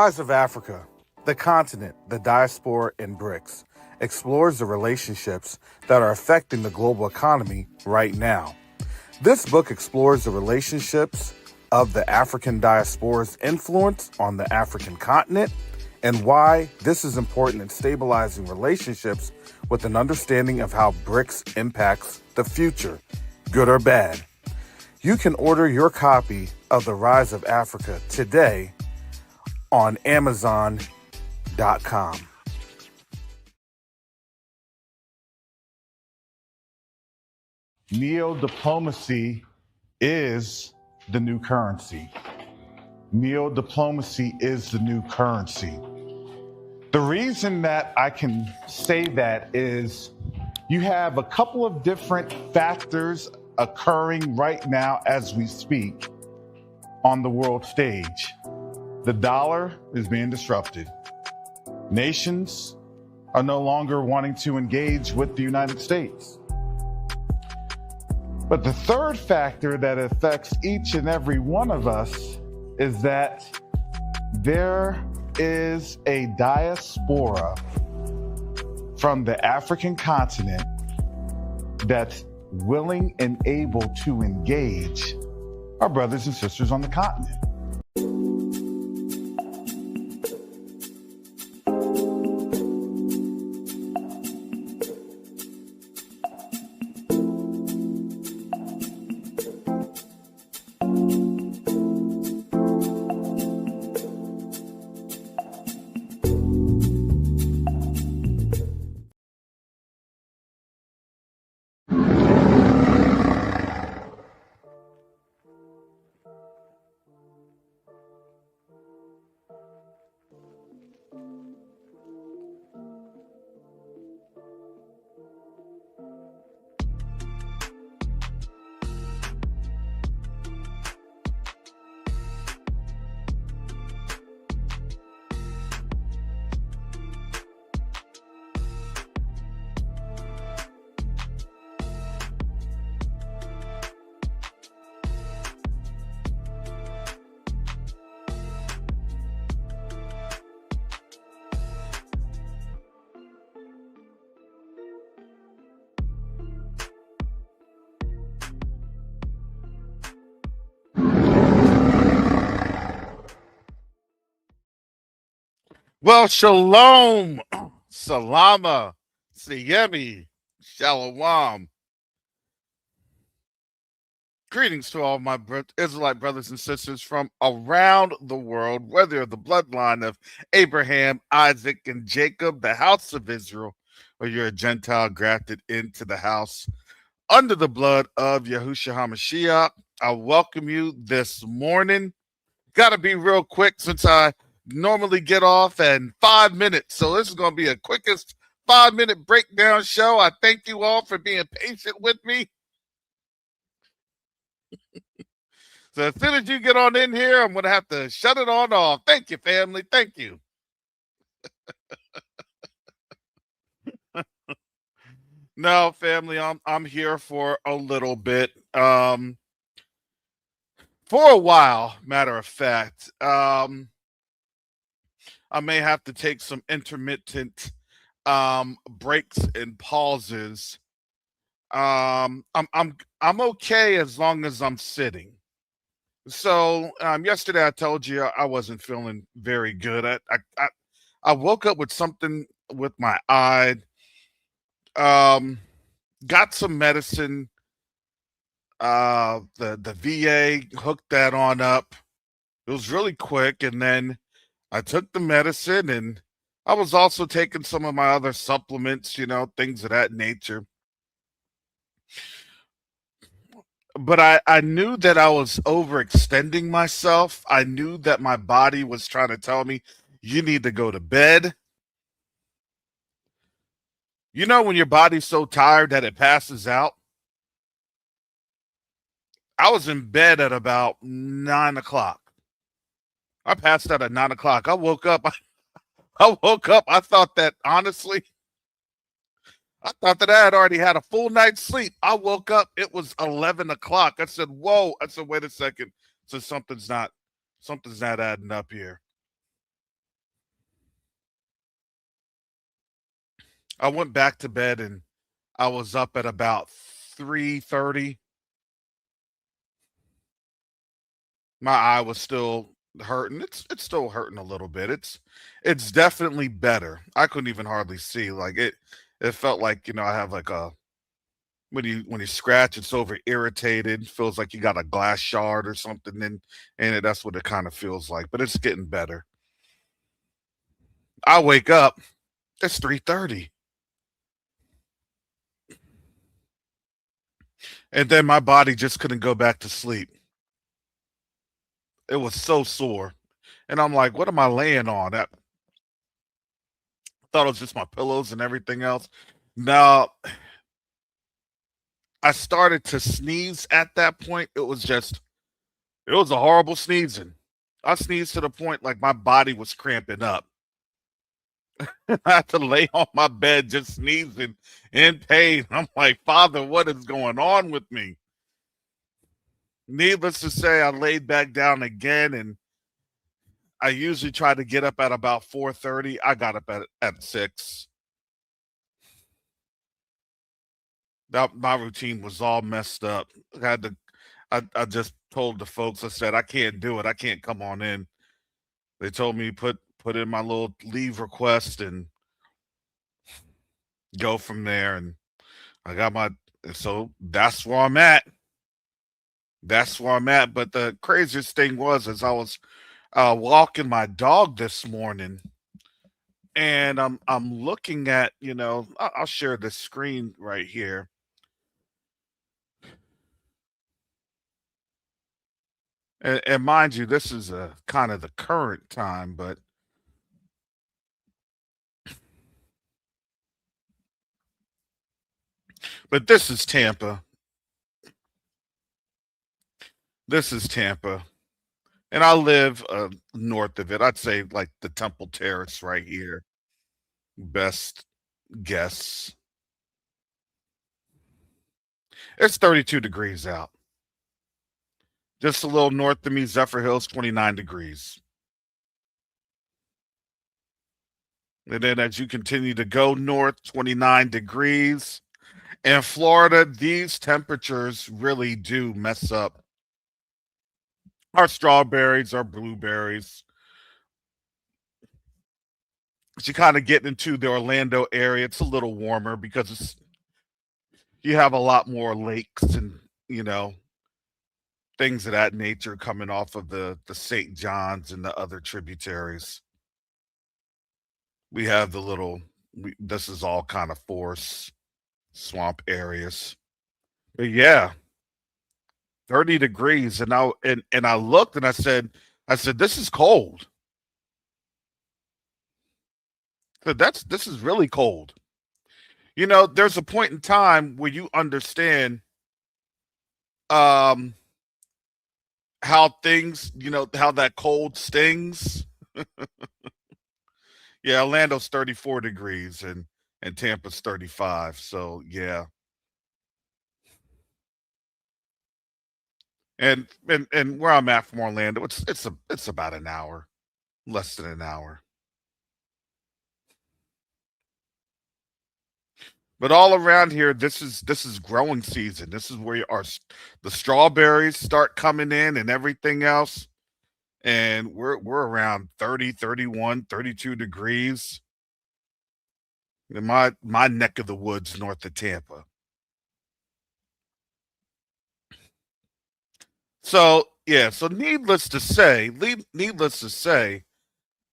rise of Africa, the continent, the diaspora, and BRICS explores the relationships that are affecting the global economy right now. This book explores the relationships of the African diaspora's influence on the African continent and why this is important in stabilizing relationships with an understanding of how BRICS impacts the future, good or bad. You can order your copy of The Rise of Africa today on Amazon.com. Neo-diplomacy is the new currency. Neo-diplomacy is the new currency. The reason that I can say that is you have a couple of different factors occurring right now as we speak on the world stage. The dollar is being disrupted. Nations are no longer wanting to engage with the United States. But the third factor that affects each and every one of us is that there is a diaspora from the African continent that's willing and able to engage our brothers and sisters on the continent. Well, shalom, salama, siyemi, shalom. Greetings to all my Israelite brothers and sisters from around the world, whether you're the bloodline of Abraham, Isaac, and Jacob, the house of Israel, or you're a Gentile grafted into the house under the blood of Yahushua HaMashiach. I welcome you this morning. Got to be real quick since I normally get off in 5 minutes. So this is going to be a quickest 5-minute breakdown show. I thank you all for being patient with me. So as soon as you get on in here, I'm going to have to shut it on off. Thank you, family. Thank you. No, family, I'm here for a little bit. For a while, matter of fact. I may have to take some intermittent breaks and pauses. I'm okay as long as I'm sitting. So yesterday I told you I wasn't feeling very good. I woke up with something with my eye. Got some medicine. The VA hooked that on up. It was really quick, and then I took the medicine, and I was also taking some of my other supplements, things of that nature. But I knew that I was overextending myself. I knew that my body was trying to tell me, you need to go to bed. You know when your body's so tired that it passes out? I was in bed at about 9 o'clock. I passed out at 9 o'clock. I woke up. I thought that, honestly, I thought that I had already had a full night's sleep. I woke up. It was 11 o'clock. I said, whoa. I said, wait a second. So something's not adding up here. I went back to bed and I was up at about 3:30. My eye was still hurting. It's still hurting a little bit. It's definitely better. I couldn't even hardly see. Like it felt like, I have like a when you scratch, it's over irritated, feels like you got a glass shard or something in it. That's what it kind of feels like. But it's getting better. I wake up, it's 3:30. And then my body just couldn't go back to sleep. It was so sore. And I'm like, what am I laying on? I thought it was just my pillows and everything else. No, I started to sneeze at that point. It was a horrible sneezing. I sneezed to the point like my body was cramping up. I had to lay on my bed just sneezing in pain. I'm like, Father, what is going on with me? Needless to say, I laid back down again, and I usually try to get up at about 4:30. I got up at 6. That my routine was all messed up. I had to I just told the folks, I said, I can't do it. I can't come on in. They told me put in my little leave request and go from there. And I got my so that's where I'm at. That's where I'm at. But the craziest thing was as I was walking my dog this morning, and I'm looking at, I'll share the screen right here. And mind you, this is a kind of the current time, but this is Tampa. This is Tampa. And I live north of it. I'd say like the Temple Terrace right here. Best guess. It's 32 degrees out. Just a little north of me, Zephyr Hills, 29 degrees. And then as you continue to go north, 29 degrees. In Florida, these temperatures really do mess up our strawberries, our blueberries. As you kind of get into the Orlando area, it's a little warmer because you have a lot more lakes and, you know, things of that nature coming off of the St. John's and the other tributaries. We have this is all kind of forest swamp areas. But yeah, 30 degrees. And I looked and I said, this is cold. So this is really cold. There's a point in time where you understand um how things, how that cold stings. Yeah, Orlando's 34 degrees and Tampa's 35. So yeah. And where I'm at from Orlando, it's about an hour, less than an hour. But all around here, this is growing season. This is where the strawberries start coming in and everything else. And we're around 30, 31, 32 degrees in my neck of the woods north of Tampa. So yeah, so needless to say,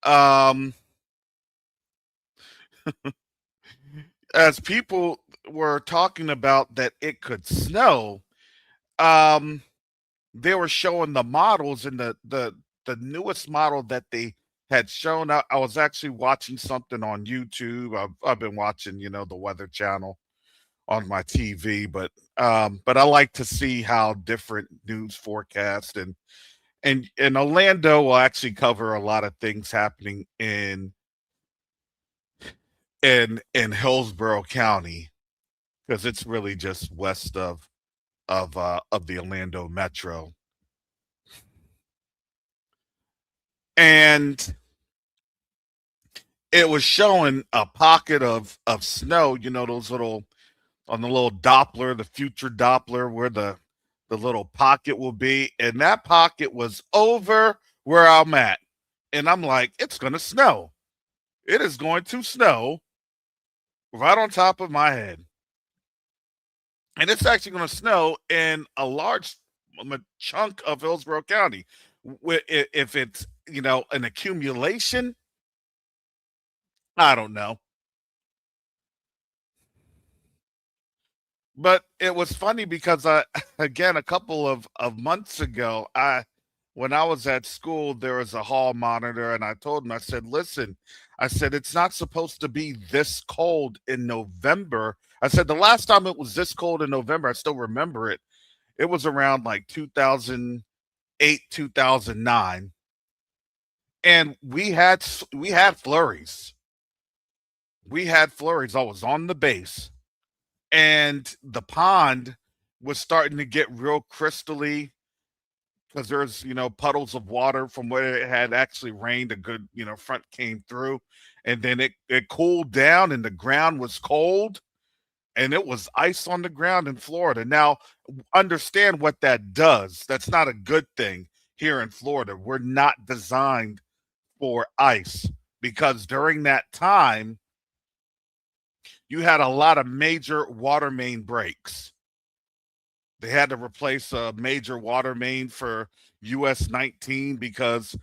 um, as people were talking about that it could snow, um, they were showing the models and the newest model that they had shown. I was actually watching something on YouTube. I've been watching, the Weather Channel on my TV, but I like to see how different news forecast and Orlando will actually cover a lot of things happening in Hillsborough County because it's really just west of the Orlando metro. And it was showing a pocket of snow, those little on the little Doppler, the future Doppler, where the little pocket will be, and that pocket was over where I'm at. And I'm like, it's gonna snow. It is going to snow right on top of my head. And it's actually going to snow in a large chunk of Hillsborough County. If it's, an accumulation, I don't know. But it was funny because again, a couple of months ago, when I was at school, there was a hall monitor, and I told him, I said, listen, I said, it's not supposed to be this cold in November. I said, the last time it was this cold in November, I still remember it. It was around like 2008, 2009. And we had flurries. We had flurries. I was on the base, and the pond was starting to get real crystally because there's puddles of water from where it had actually rained. A good front came through, and then it cooled down, and the ground was cold, and it was ice on the ground in Florida. Now, understand what that does. That's not a good thing here in Florida. We're not designed for ice because during that time you had a lot of major water main breaks. They had to replace a major water main for US 19 because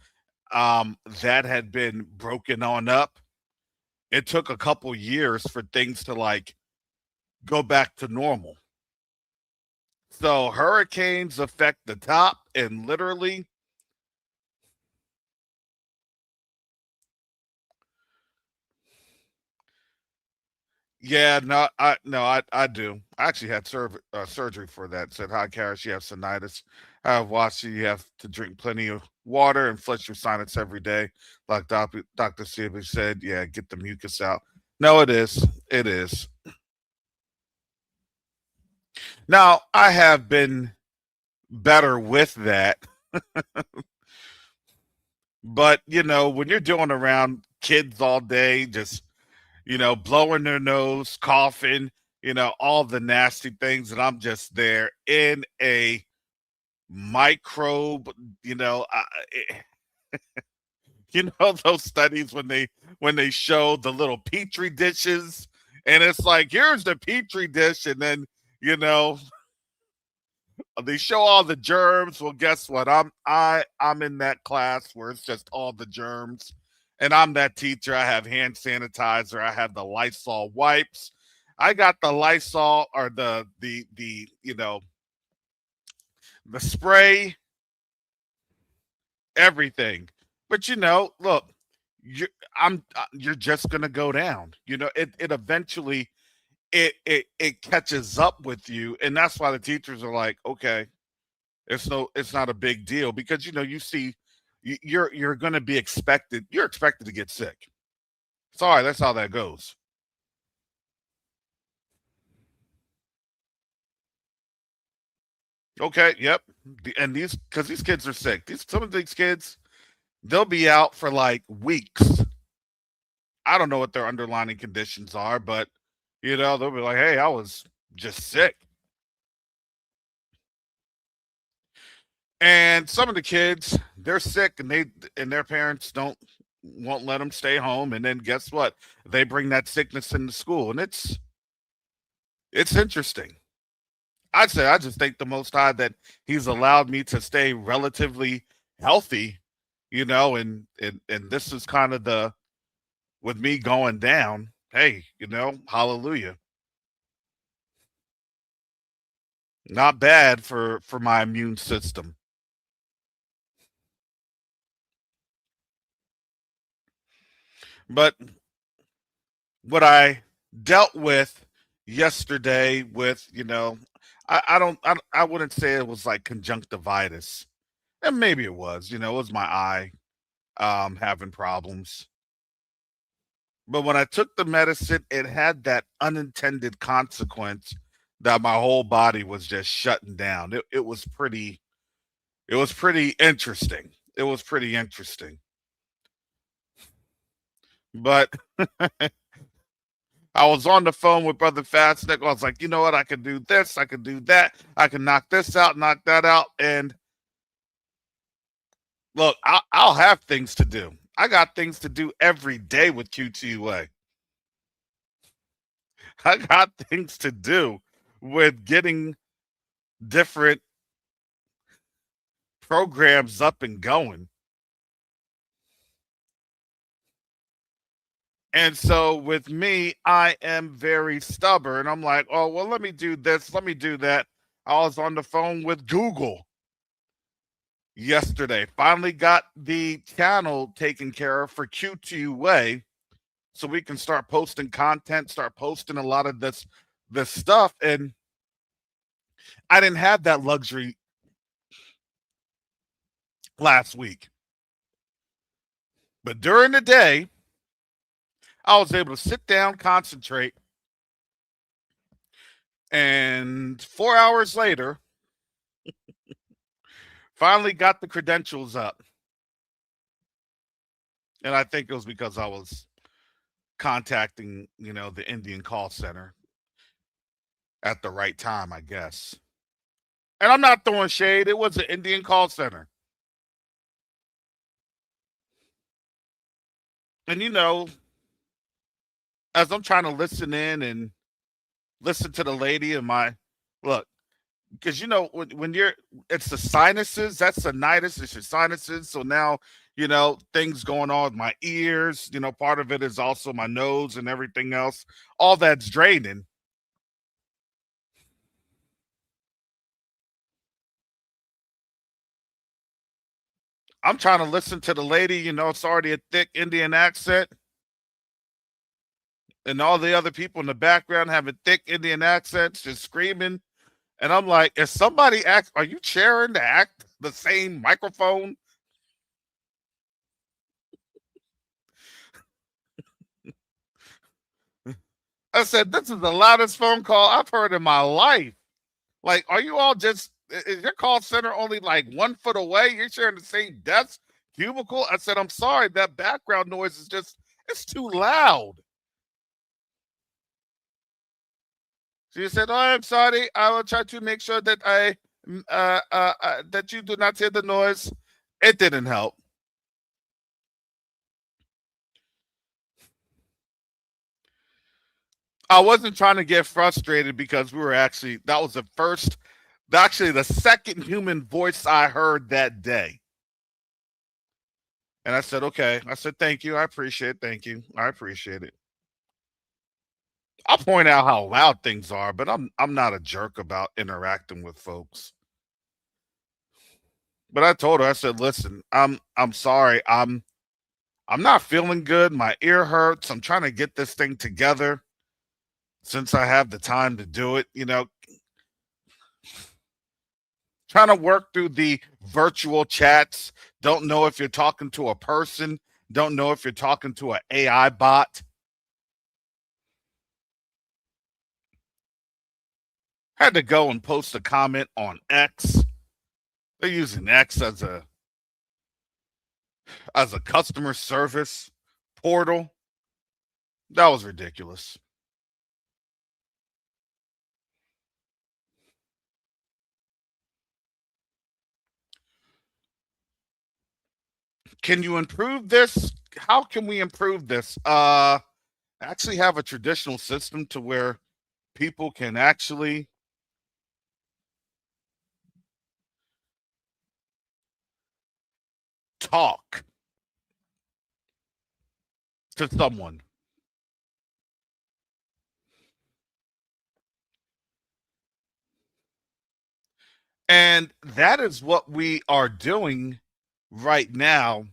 that had been broken on up. It took a couple years for things to like go back to normal. So hurricanes affect the top, and literally, yeah, no, I do. I actually had surgery for that. Said, hi, Karis, you have sinusitis. I've watched you. You have to drink plenty of water and flush your sinus every day. Like Dr. Seabush said, yeah, get the mucus out. No, it is. It is. Now, I have been better with that, but when you're doing around kids all day, just blowing their nose, coughing, all the nasty things, and I'm just there in a microbe, you know, I, those studies when they show the little petri dishes, and it's like, here's the petri dish, and then you know they show all the germs. Well, guess what? I'm in that class where it's just all the germs, and I'm that teacher. I have hand sanitizer. I have the Lysol wipes. I got the Lysol or the the spray, everything. But look, you you're just gonna go down. It eventually it catches up with you, and that's why the teachers are like, okay, it's not a big deal because you see you're going to be expected you're expected to get sick. Sorry, that's how that goes. Okay, yep. And these because these kids are sick. Some of these kids, they'll be out for like weeks. I don't know what their underlying conditions are, but they'll be like, hey, I was just sick. And some of the kids, they're sick, and their parents won't let them stay home, and then guess what? They bring that sickness into school, and it's interesting. I'd say I just thank the Most High that He's allowed me to stay relatively healthy, and this is kind of the with me going down. Hey, hallelujah. Not bad for my immune system. But what I dealt with yesterday with, I wouldn't say it was like conjunctivitis. And maybe it was, it was my eye having problems. But when I took the medicine, it had that unintended consequence that my whole body was just shutting down. It was pretty interesting. It was pretty interesting. But I was on the phone with Brother Fastneck. I was like, you know what? I can do this. I can do that. I can knock this out, knock that out. And look, I'll have things to do. I got things to do every day with QTUA. I got things to do with getting different programs up and going. And so with me, I am very stubborn. I'm like, oh, well, let me do this, let me do that. I was on the phone with Google yesterday. Finally got the channel taken care of for QTUA so we can start posting content, start posting a lot of this stuff. And I didn't have that luxury last week. But during the day, I was able to sit down, concentrate, and 4 hours later, finally got the credentials up. And I think it was because I was contacting, the Indian call center at the right time, I guess. And I'm not throwing shade. It was an Indian call center. And, as I'm trying to listen in and listen to the lady in my look, because when you're it's the sinuses, that's the sinus, it's your sinuses. So now, things going on with my ears, part of it is also my nose and everything else. All that's draining. I'm trying to listen to the lady, it's already a thick Indian accent. And all the other people in the background having thick Indian accents, just screaming. And I'm like, is somebody are you sharing the same microphone? I said, this is the loudest phone call I've heard in my life. Like, are you all is your call center only like 1 foot away? You're sharing the same desk cubicle? I said, I'm sorry, that background noise is it's too loud. She said, oh, I'm sorry. I will try to make sure that that you do not hear the noise. It didn't help. I wasn't trying to get frustrated because that was the second human voice I heard that day. And I said, okay. I said, thank you. I appreciate it. Thank you. I appreciate it. I'll point out how loud things are, but I'm not a jerk about interacting with folks. But I told her, I said, listen, I'm sorry. I'm not feeling good. My ear hurts. I'm trying to get this thing together since I have the time to do it, trying to work through the virtual chats. Don't know if you're talking to a person. Don't know if you're talking to an AI bot. Had to go and post a comment on X. They're using X as a customer service portal. That was ridiculous. Can you improve this? How can we improve this? Actually have a traditional system to where people can actually talk to someone. And that is what we are doing right now.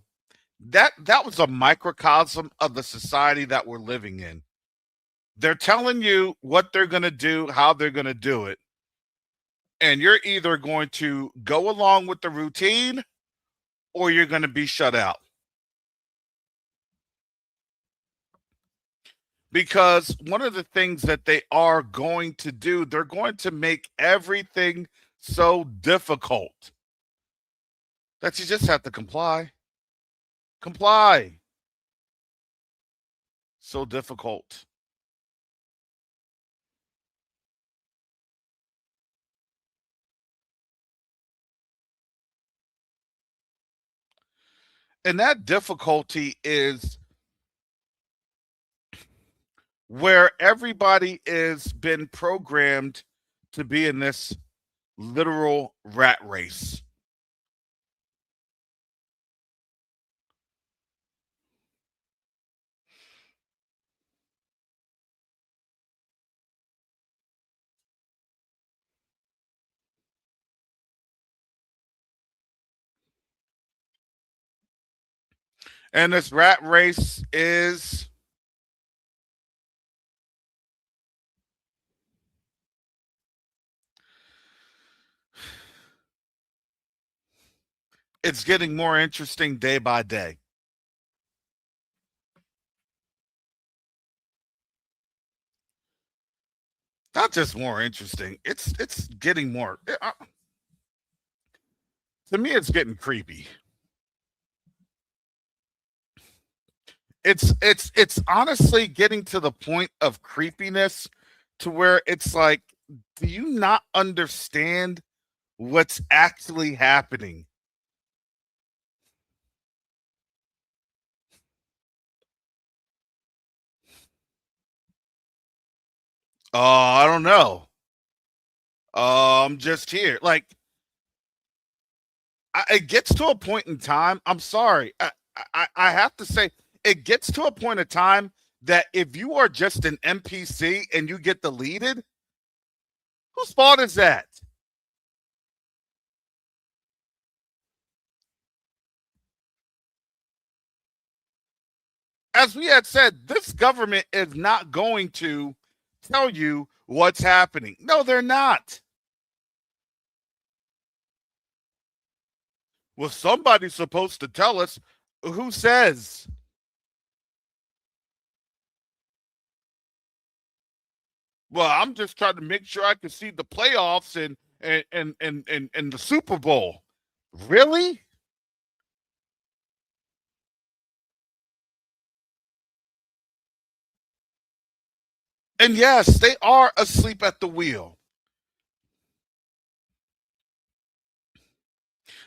That was a microcosm of the society that we're living in. They're telling you what they're going to do, how they're going to do it. And you're either going to go along with the routine or you're going to be shut out. Because one of the things that they are going to do, they're going to make everything so difficult that you just have to comply. Comply. So difficult. And that difficulty is where everybody is been programmed to be in this literal rat race. And this rat race is it's getting more interesting day by day. Not just more interesting. It's getting more. To me, it's getting creepy. It's honestly getting to the point of creepiness to where it's like, do you not understand what's actually happening? I don't know. I'm just here. Like, it gets to a point in time. I'm sorry. I have to say, it gets to a point of time that if you are just an NPC and you get deleted, whose fault is that? As we had said, this government is not going to tell you what's happening. No, they're not. Well, somebody's supposed to tell us. Who says? Well, I'm just trying to make sure I can see the playoffs and the Super Bowl. Really? And yes, they are asleep at the wheel.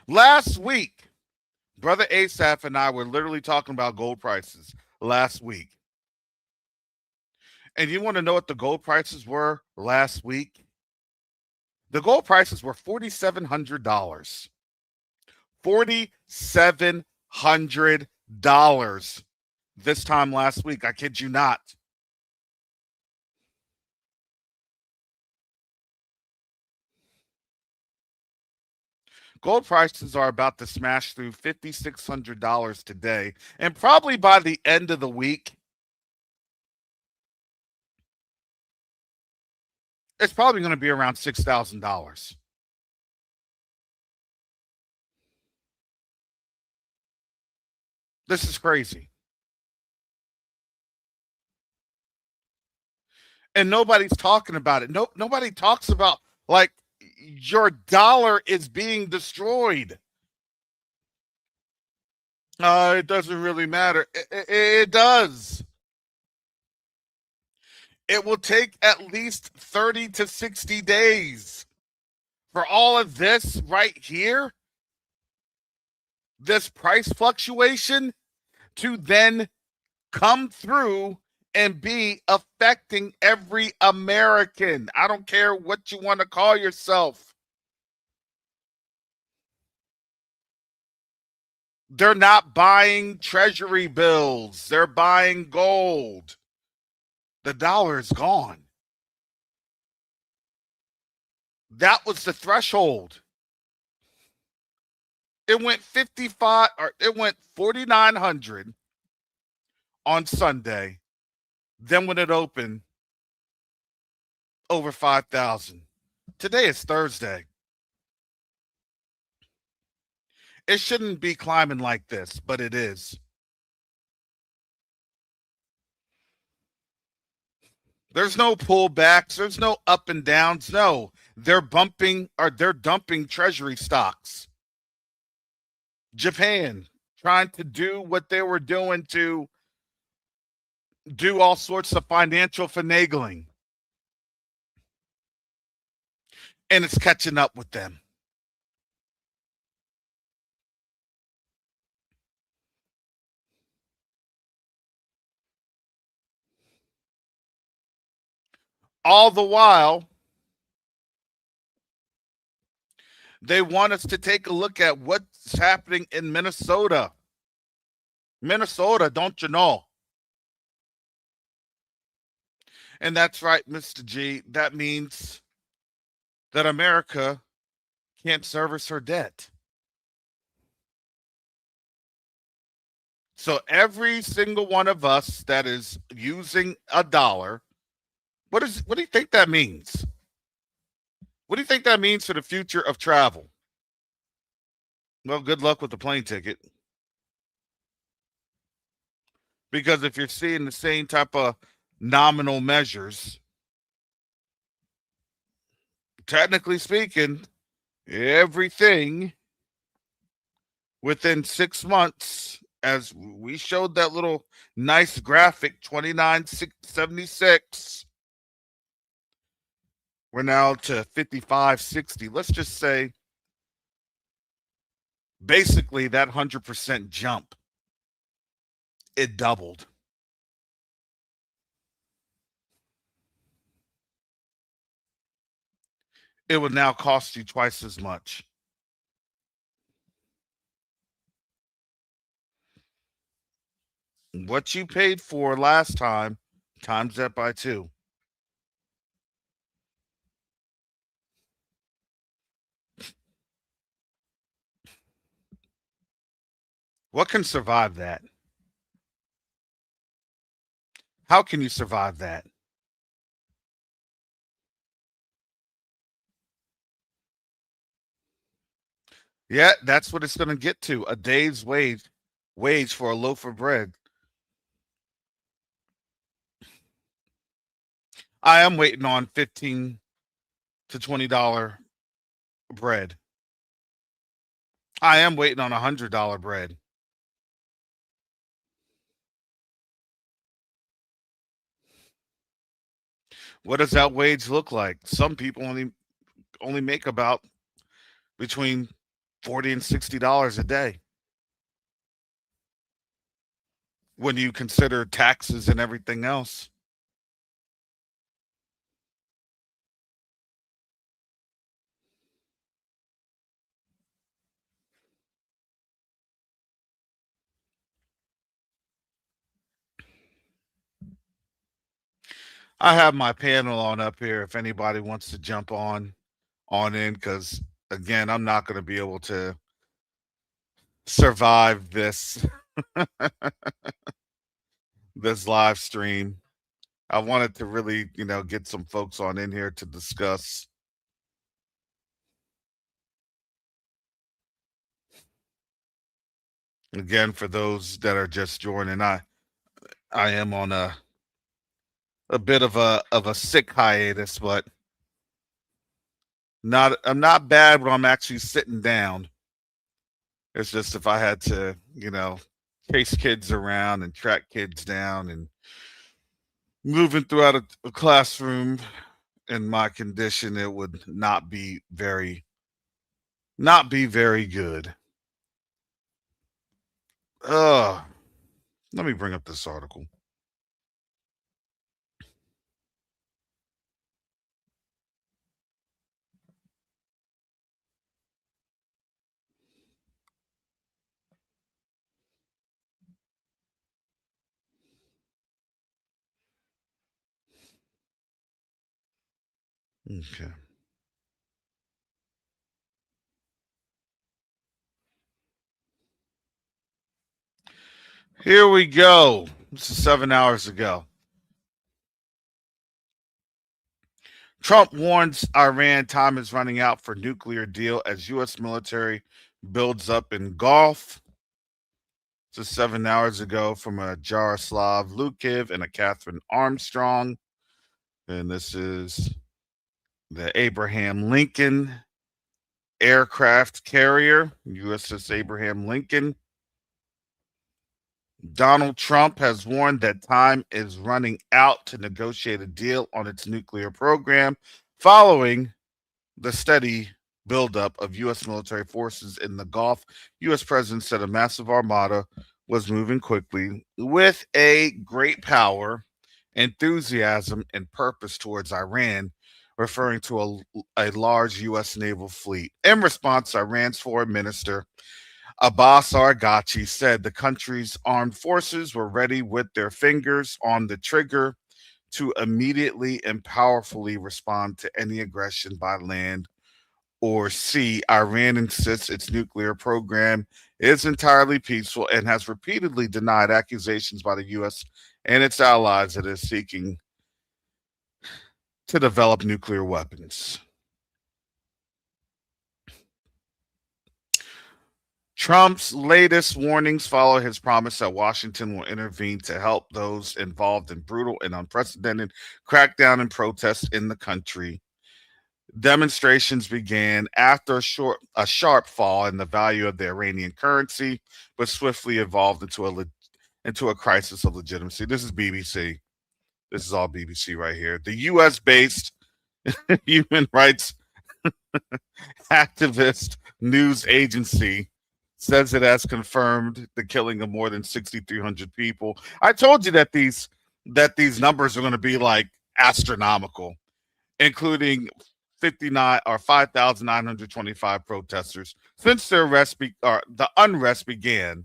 Last week, Brother Asaph and I were literally talking about gold prices last week. And you want to know what the gold prices were last week? The gold prices were $4,700. $4,700 this time last week. I kid you not. Gold prices are about to smash through $5,600 today. And probably by the end of the week, it's probably going to be around $6,000. This is crazy. And nobody's talking about it. Nobody talks about, like, your dollar is being destroyed. It doesn't really matter. It does. It will take at least 30 to 60 days for all of this right here, this price fluctuation, to then come through and be affecting every American. I don't care what you want to call yourself. They're not buying treasury bills. They're buying gold. The dollar is gone. That was the threshold. It went 55, or it went 4,900 on Sunday. Then when it opened, over 5,000. Today is Thursday. It shouldn't be climbing like this, but it is. There's no pullbacks. There's no up and downs. No, they're dumping treasury stocks. Japan trying to do what they were doing to do all sorts of financial finagling, and it's catching up with them. All the while, they want us to take a look at what's happening in Minnesota. Minnesota, don't you know? And that's right, Mr. G. That means that America can't service her debt. So every single one of us that is using a dollar, what do you think that means? What do you think that means for the future of travel? Well, good luck with the plane ticket. Because if you're seeing the same type of nominal measures, technically speaking, everything within 6 months, as we showed that little nice graphic, 29.76, we're now to 55.60. Let's just say basically that 100% jump, it doubled. It would now cost you twice as much. What you paid for last time, times that by two. What can survive that? How can you survive that? Yeah, that's what it's going to get to. A day's wage for a loaf of bread. I am waiting on $15 to $20 bread. I am waiting on $100 bread. What does that wage look like? Some people only make about between $40 and $60 a day when you consider taxes and everything else. I have my panel on up here if anybody wants to jump on in, because again, I'm not going to be able to survive this live stream. I wanted to really, get some folks on in here to discuss. Again, for those that are just joining, I am on a bit of a sick hiatus, but I'm not bad when I'm actually sitting down. It's just if I had to, chase kids around and track kids down and moving throughout a classroom in my condition, it would not be very good. Uh, Let me bring up this article. Okay. Here we go. This is 7 hours ago. Trump warns Iran time is running out for nuclear deal as U.S. military builds up in Gulf. This is 7 hours ago from a Jaroslav Lukiv and a Catherine Armstrong. And this is the Abraham Lincoln aircraft carrier, USS Abraham Lincoln. Donald Trump has warned that time is running out to negotiate a deal on its nuclear program following the steady buildup of U.S. military forces in the Gulf. U.S. President said a massive armada was moving quickly with a great power, enthusiasm, and purpose towards Iran, referring to a large U.S. naval fleet. In response, Iran's foreign minister Abbas Arghachi said the country's armed forces were ready with their fingers on the trigger to immediately and powerfully respond to any aggression by land or sea. Iran insists its nuclear program is entirely peaceful and has repeatedly denied accusations by the U.S. and its allies that it is seeking to develop nuclear weapons. Trump's latest warnings follow his promise that Washington will intervene to help those involved in brutal and unprecedented crackdown and protests in the country. Demonstrations began after a sharp fall in the value of the Iranian currency, but swiftly evolved into a crisis of legitimacy. This is BBC. This is all BBC right here. The U.S. based human rights activist news agency says it has confirmed the killing of more than 6,300 people. I told you that these numbers are going to be like astronomical, including 59 or 5,925 protesters since the unrest began.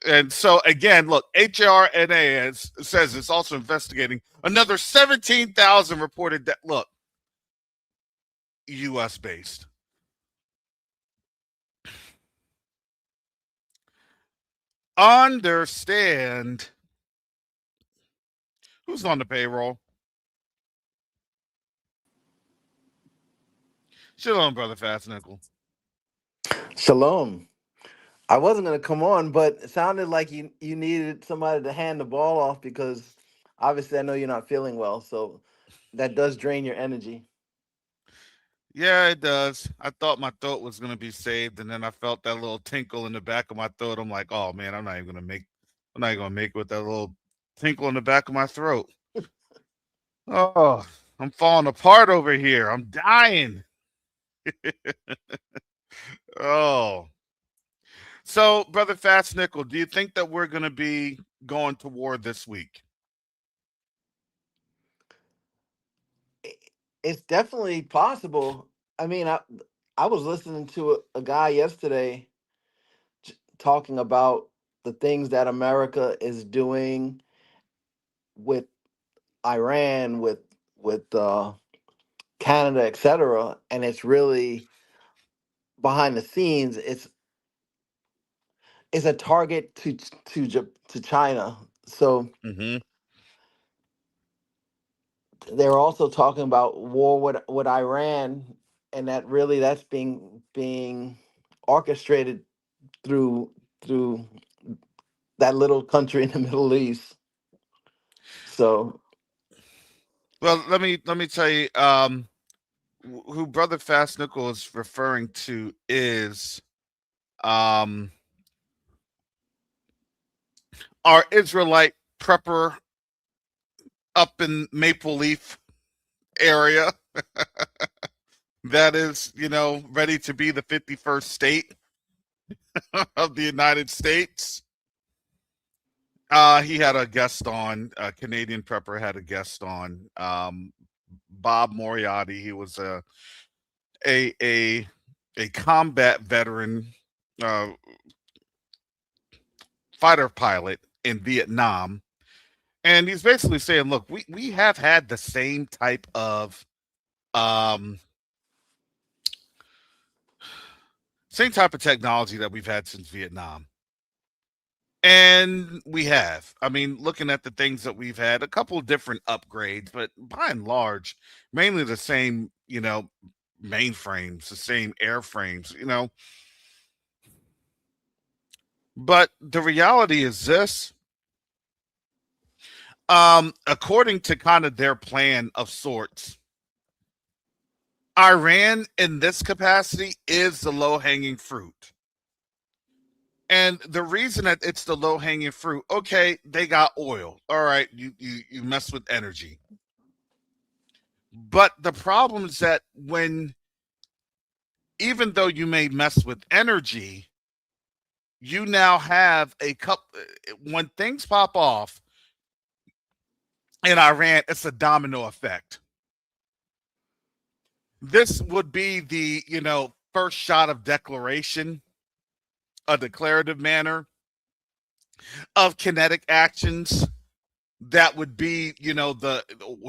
And so again, look, HRNA says it's also investigating another 17,000 reported that look, U.S. based. Understand who's on the payroll. Shalom, brother Fast Nickel. Shalom. I wasn't going to come on, but it sounded like you needed somebody to hand the ball off because obviously I know you're not feeling well, so that does drain your energy. Yeah, it does. I thought my throat was gonna be saved, and then I felt that little tinkle in the back of my throat. I'm like, oh man, I'm not even gonna make. I'm not even gonna make it with that little tinkle in the back of my throat. Oh, I'm falling apart over here. I'm dying. Oh, so brother Fast Nickel, do you think that we're gonna be going to war this week? It's definitely possible. I mean, I was listening to a guy yesterday talking about the things that America is doing with Iran, with Canada, etc., and it's really behind the scenes. It's a target to China. So Mm-hmm. they were also talking about war with Iran, and that really that's being orchestrated through that little country in the Middle East. So Well, let me tell you, who brother Fast Nickel is referring to is um our Israelite prepper up in Maple Leaf area that is, ready to be the 51st state of the United States. He had a guest on, Canadian prepper had a guest on, Bob Moriarty. He was a a a combat veteran, uh, fighter pilot in Vietnam. And he's basically saying, look, we have had the same type of um, technology that we've had since Vietnam. And we have. I mean, looking at the things that we've had, a couple of different upgrades, but by and large, mainly the same, mainframes, the same airframes. But the reality is this. According to kind of their plan of sorts, Iran in this capacity is the low hanging fruit. And the reason that it's the low hanging fruit, okay, they got oil. All right, you mess with energy. But the problem is that when, even though you may mess with energy, you now have a cup. When things pop off in Iran, it's a domino effect. This would be the, first shot of declaration, a declarative manner of kinetic actions that would be, the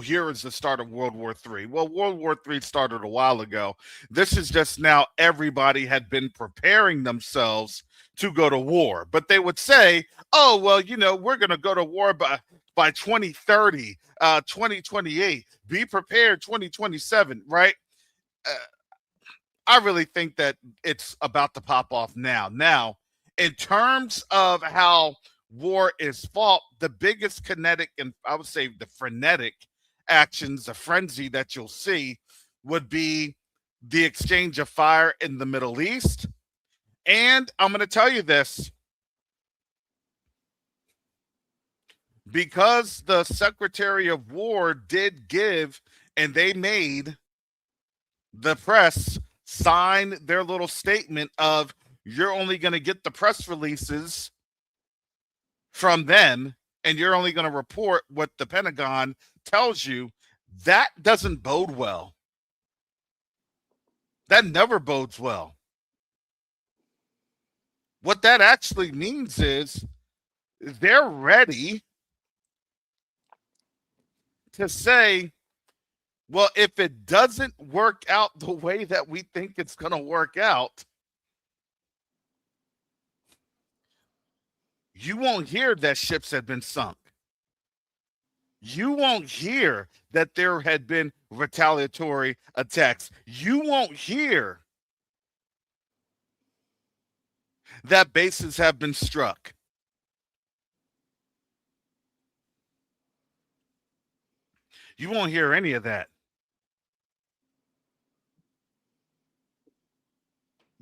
here is the start of World War III. Well, World War III started a while ago. This is just now everybody had been preparing themselves to go to war. But they would say, oh, well, we're going to go to war by 2030, 2028. Be prepared 2027, right? Uh, I really think that it's about to pop off now. Now, in terms of how war is fought, the biggest kinetic and I would say the frenetic actions, the frenzy that you'll see would be the exchange of fire in the Middle East. And I'm going to tell you this, because the Secretary of War did give, and they made the press sign their little statement of, you're only going to get the press releases from them and you're only going to report what the Pentagon tells you. That doesn't bode well. That never bodes well. What that actually means is they're ready to say, well, if it doesn't work out the way that we think it's going to work out, you won't hear that ships had been sunk. You won't hear that there had been retaliatory attacks. You won't hear that bases have been struck. You won't hear any of that.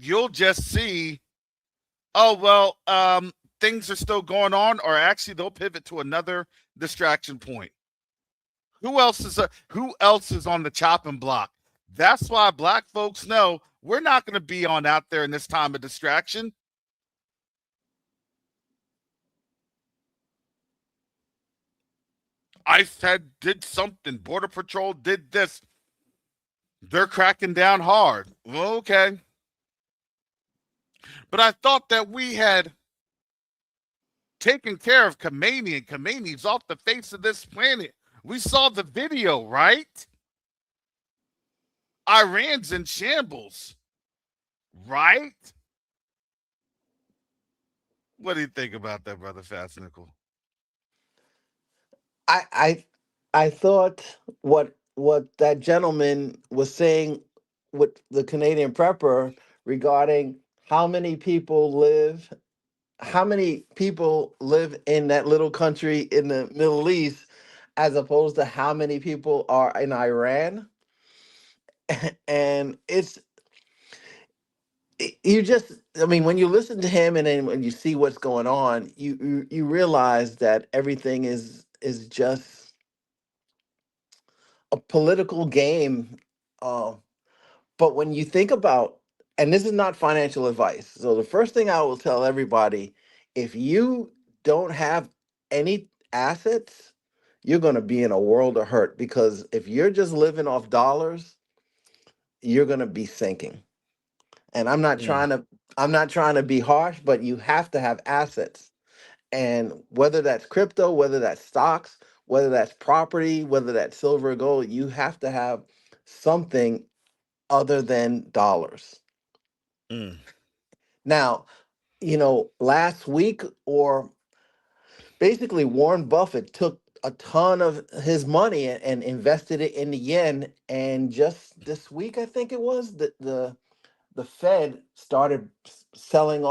You'll just see, oh, well, things are still going on, or actually they'll pivot to another distraction point. Who else is on the chopping block? That's why black folks know we're not going to be on out there in this time of distraction. ICE did something. Border Patrol did this. They're cracking down hard. Well, okay. But I thought that we had taken care of Khomeini, and Khomeini's off the face of this planet. We saw the video, right? Iran's in shambles, right? What do you think about that, Brother Fast Nickel? I I I thought what that gentleman was saying with the Canadian prepper regarding how many people live in that little country in the Middle East as opposed to how many people are in Iran. And you just, I mean, when you listen to him and then when you see what's going on, you realize that everything is just a political game. Uh, but when you think about, and this is not financial advice, so the first thing I will tell everybody, if you don't have any assets, you're going to be in a world of hurt, because if you're just living off dollars, you're going to be sinking. And Mm. I'm not trying to be harsh, but you have to have assets. And whether that's crypto, whether that's stocks, whether that's property, whether that's silver or gold, you have to have something other than dollars. Mm. Now, last week, or basically Warren Buffett took a ton of his money and invested it in the yen. And just this week, I think it was, the Fed started selling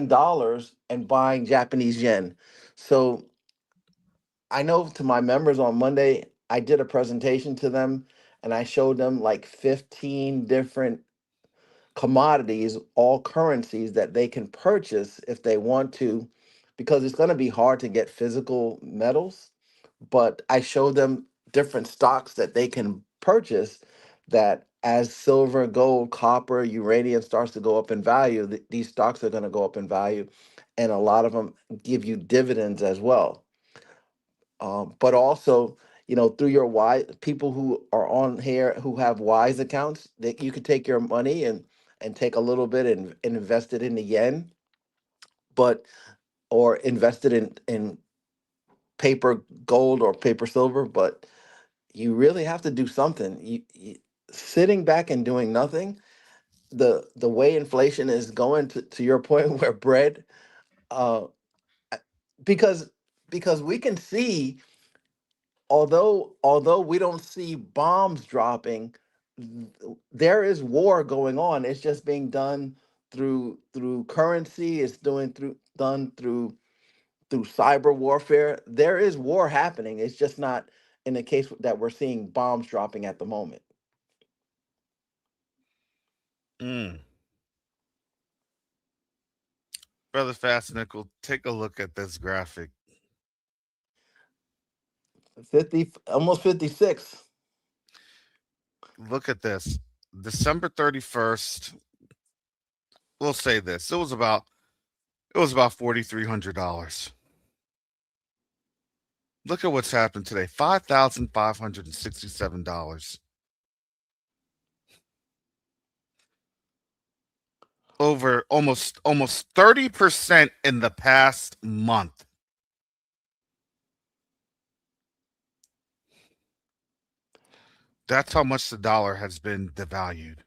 dollars and buying Japanese yen. So I know, to my members on Monday, I did a presentation to them and I showed them like 15 different commodities, all currencies that they can purchase if they want to, because it's going to be hard to get physical metals. But I showed them different stocks that they can purchase that as silver, gold, copper, uranium starts to go up in value, these stocks are going to go up in value. And a lot of them give you dividends as well. But also, through your wise people who are on here who have wise accounts, that you could take your money and take a little bit and invest it in the yen, but or invest it in paper gold or paper silver. But you really have to do something. Sitting back and doing nothing. The way inflation is going to your point where bread, uh, because we can see, although we don't see bombs dropping, there is war going on. It's just being done through currency. It's done through cyber warfare. There is war happening. It's just not in the case that we're seeing bombs dropping at the moment. Mm. Brother Fast Nickel, take a look at this graphic. 50, almost 56. Look at this. December 31st. We'll say this. It was about $4,300. Look at what's happened today. $5,567. Over almost 30% in the past month. That's how much the dollar has been devalued.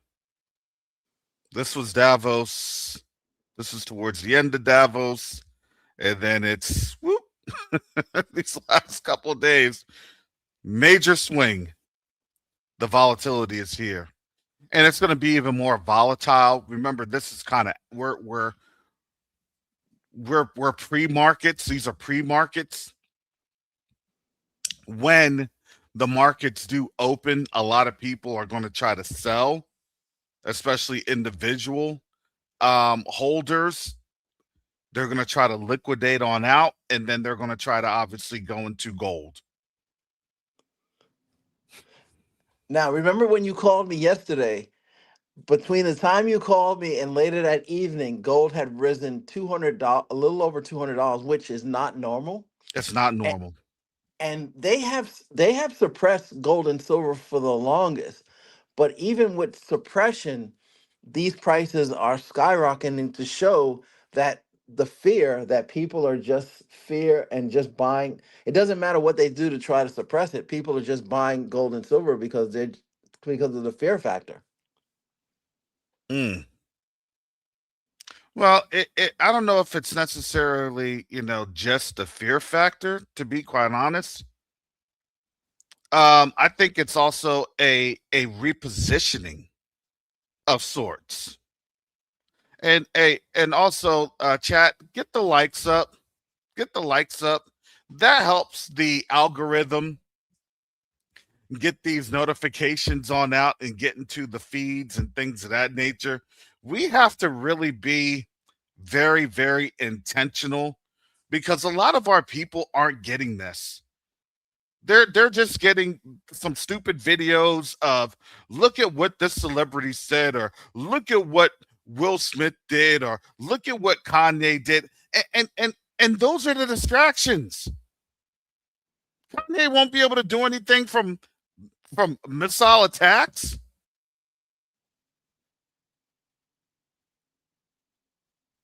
This was Davos. This was towards the end of Davos. And then it's whoop, these last couple of days, major swing. The volatility is here. And it's going to be even more volatile. Remember, this is kind of we're pre-markets. These are pre-markets. When the markets do open, a lot of people are going to try to sell, especially individual holders. They're going to try to liquidate on out, and then they're going to try to obviously go into gold. Now, remember when you called me yesterday? Between the time you called me and later that evening, gold had risen $200, a little over $200, which is not normal. It's not A- normal. And they have suppressed gold and silver for the longest. But even with suppression, these prices are skyrocketing to show that the fear that people are just fear and just buying. It doesn't matter what they do to try to suppress it. People are just buying gold and silver because of the fear factor. Mm. Well, I don't know if it's necessarily, just the fear factor, to be quite honest. I think it's also a repositioning of sorts. And also, chat, get the likes up. Get the likes up. That helps the algorithm get these notifications on out and get into the feeds and things of that nature. We have to really be very, very intentional because a lot of our people aren't getting this. They're just getting some stupid videos of look at what this celebrity said, or look at what Will Smith did, or look at what Kanye did. And those are the distractions. Kanye won't be able to do anything from missile attacks.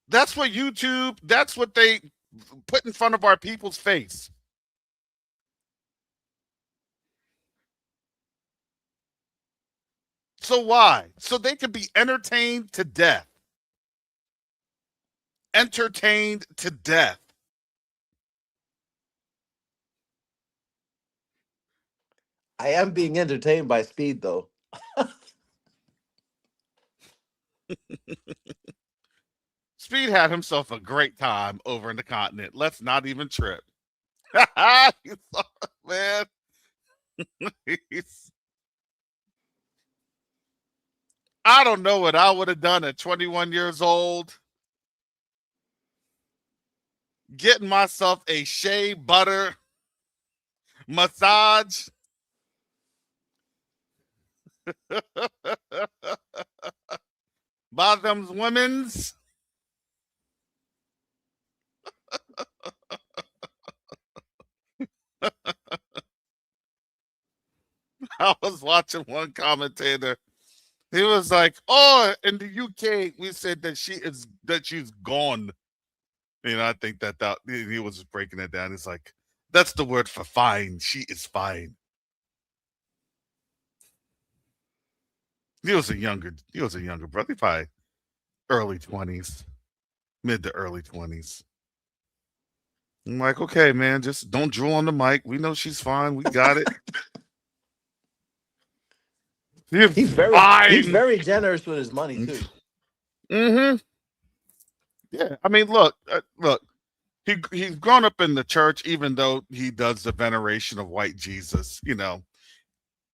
That's what YouTube, that's what they put in front of our people's face. So why? So they could be entertained to death. Entertained to death. I am being entertained by speed, though. Speed had himself a great time over in the continent. Let's not even trip. You saw, man. He's- I don't know what I would have done at 21 years old. Getting myself a shea butter massage. By them women's. I was watching one commentator. He was like, "Oh, in the UK, we said that she's gone." I think that he was just breaking it down. He's like, "That's the word for fine. She is fine." He was a younger brother, probably early 20s, mid to early 20s. I'm like, okay, man, just don't drool on the mic. We know she's fine. We got it. You're He's fine. very generous with his money too. Mm-hmm. Yeah. I mean, look. He's grown up in the church, even though he does the veneration of white Jesus.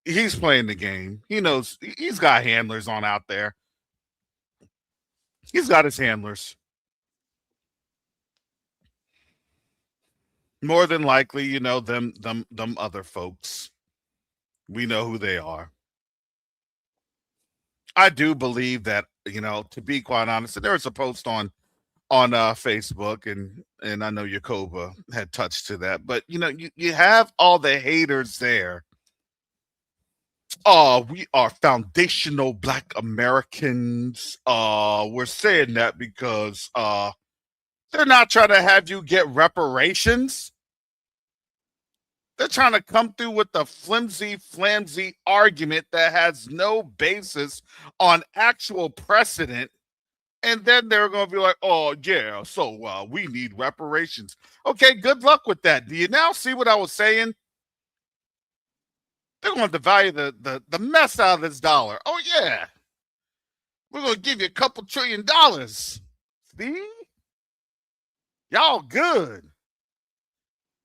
He's playing the game. He knows he's got handlers on out there. He's got his handlers. More than likely, them other folks. We know who they are. I do believe that, to be quite honest, and there was a post on Facebook, and I know Yakoba had touched to that, but you have all the haters there. We are foundational Black Americans. We're saying that because they're not trying to have you get reparations. They're trying to come through with a flimsy argument that has no basis on actual precedent. And then they're going to be like, oh, yeah, so we need reparations. Okay, good luck with that. Do you now see what I was saying? They're going to devalue the mess out of this dollar. Oh, yeah. We're going to give you a couple $1 trillion. See? Y'all good.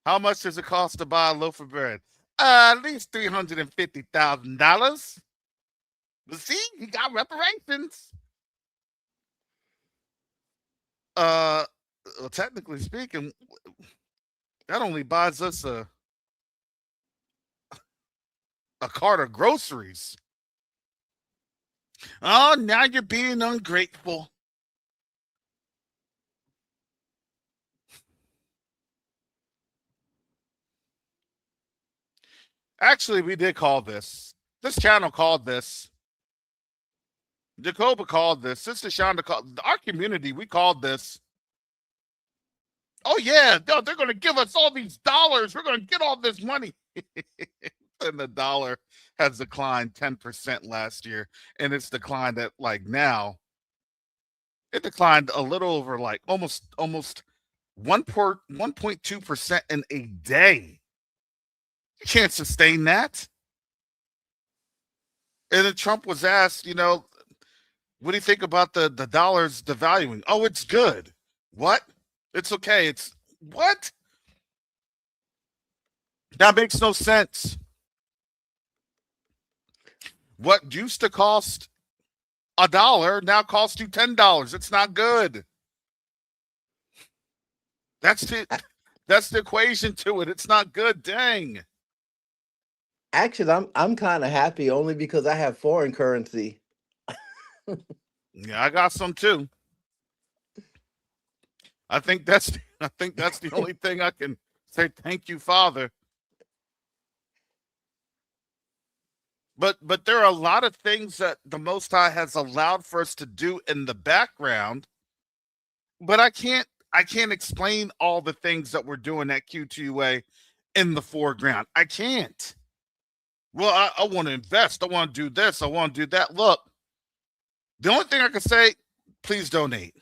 How much does it cost to buy a loaf of bread? At least $350,000. But see, you got reparations. Well, technically speaking, that only buys us a cart of groceries. Oh, now you're being ungrateful. Actually, we did call this. This channel called this. Jacoba called this. Sister Shonda called. Our community, we called this. Oh, yeah, they're going to give us all these dollars. We're going to get all this money. And the dollar has declined 10% last year. And it's declined at now. It declined a little over almost 1.2% in a day. You can't sustain that. And then Trump was asked, what do you think about the dollar's devaluing? Oh, it's good. What? It's okay. It's what? That makes no sense. What used to cost $1 now costs you $10. It's not good. That's the equation to it. It's not good. Dang. Actually, I'm kind of happy only because I have foreign currency. Yeah, I got some too. I think that's the only thing I can say. Thank you, Father. But there are a lot of things that the Most High has allowed for us to do in the background. But I can't explain all the things that we're doing at Q2A in the foreground. I can't. Well, I want to invest. I want to do this. I want to do that. Look, the only thing I can say, please donate.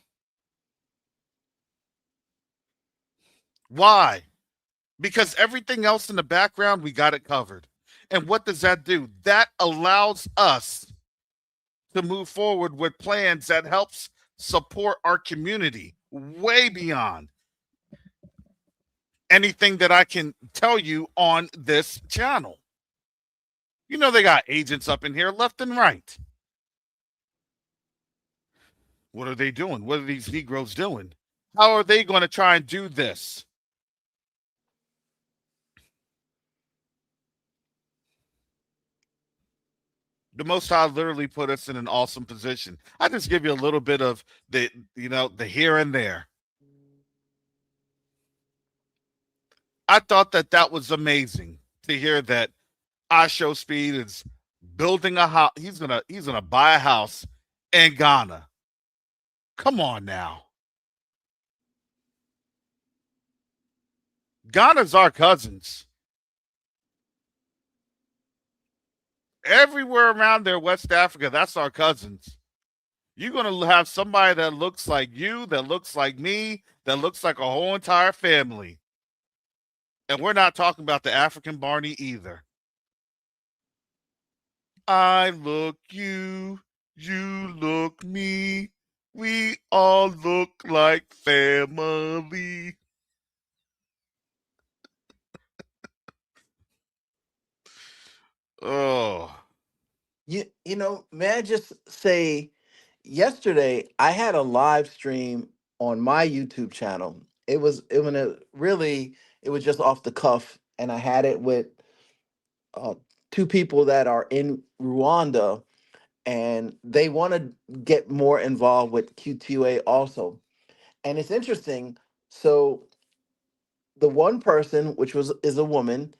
Why? Because everything else in the background, we got it covered. And what does that do? That allows us to move forward with plans that helps support our community way beyond anything that I can tell you on this channel. They got agents up in here left and right. What are they doing? What are these Negroes doing? How are they going to try and do this? The Most High literally put us in an awesome position. I just give you a little bit of the here and there. I thought that was amazing to hear that I Show Speed is building a house. He's gonna buy a house in Ghana. Come on now. Ghana's our cousins. Everywhere around there, West Africa, that's our cousins. You're gonna have somebody that looks like you, that looks like me, that looks like a whole entire family. And we're not talking about the African Barney either. I look you, you look me. We all look like family. Oh. You know, may I just say, yesterday I had a live stream on my YouTube channel. It was just off the cuff, and I had it with uh, two people that are in Rwanda, and they want to get more involved with QTUA also. And it's interesting. So the one person, which was is a woman,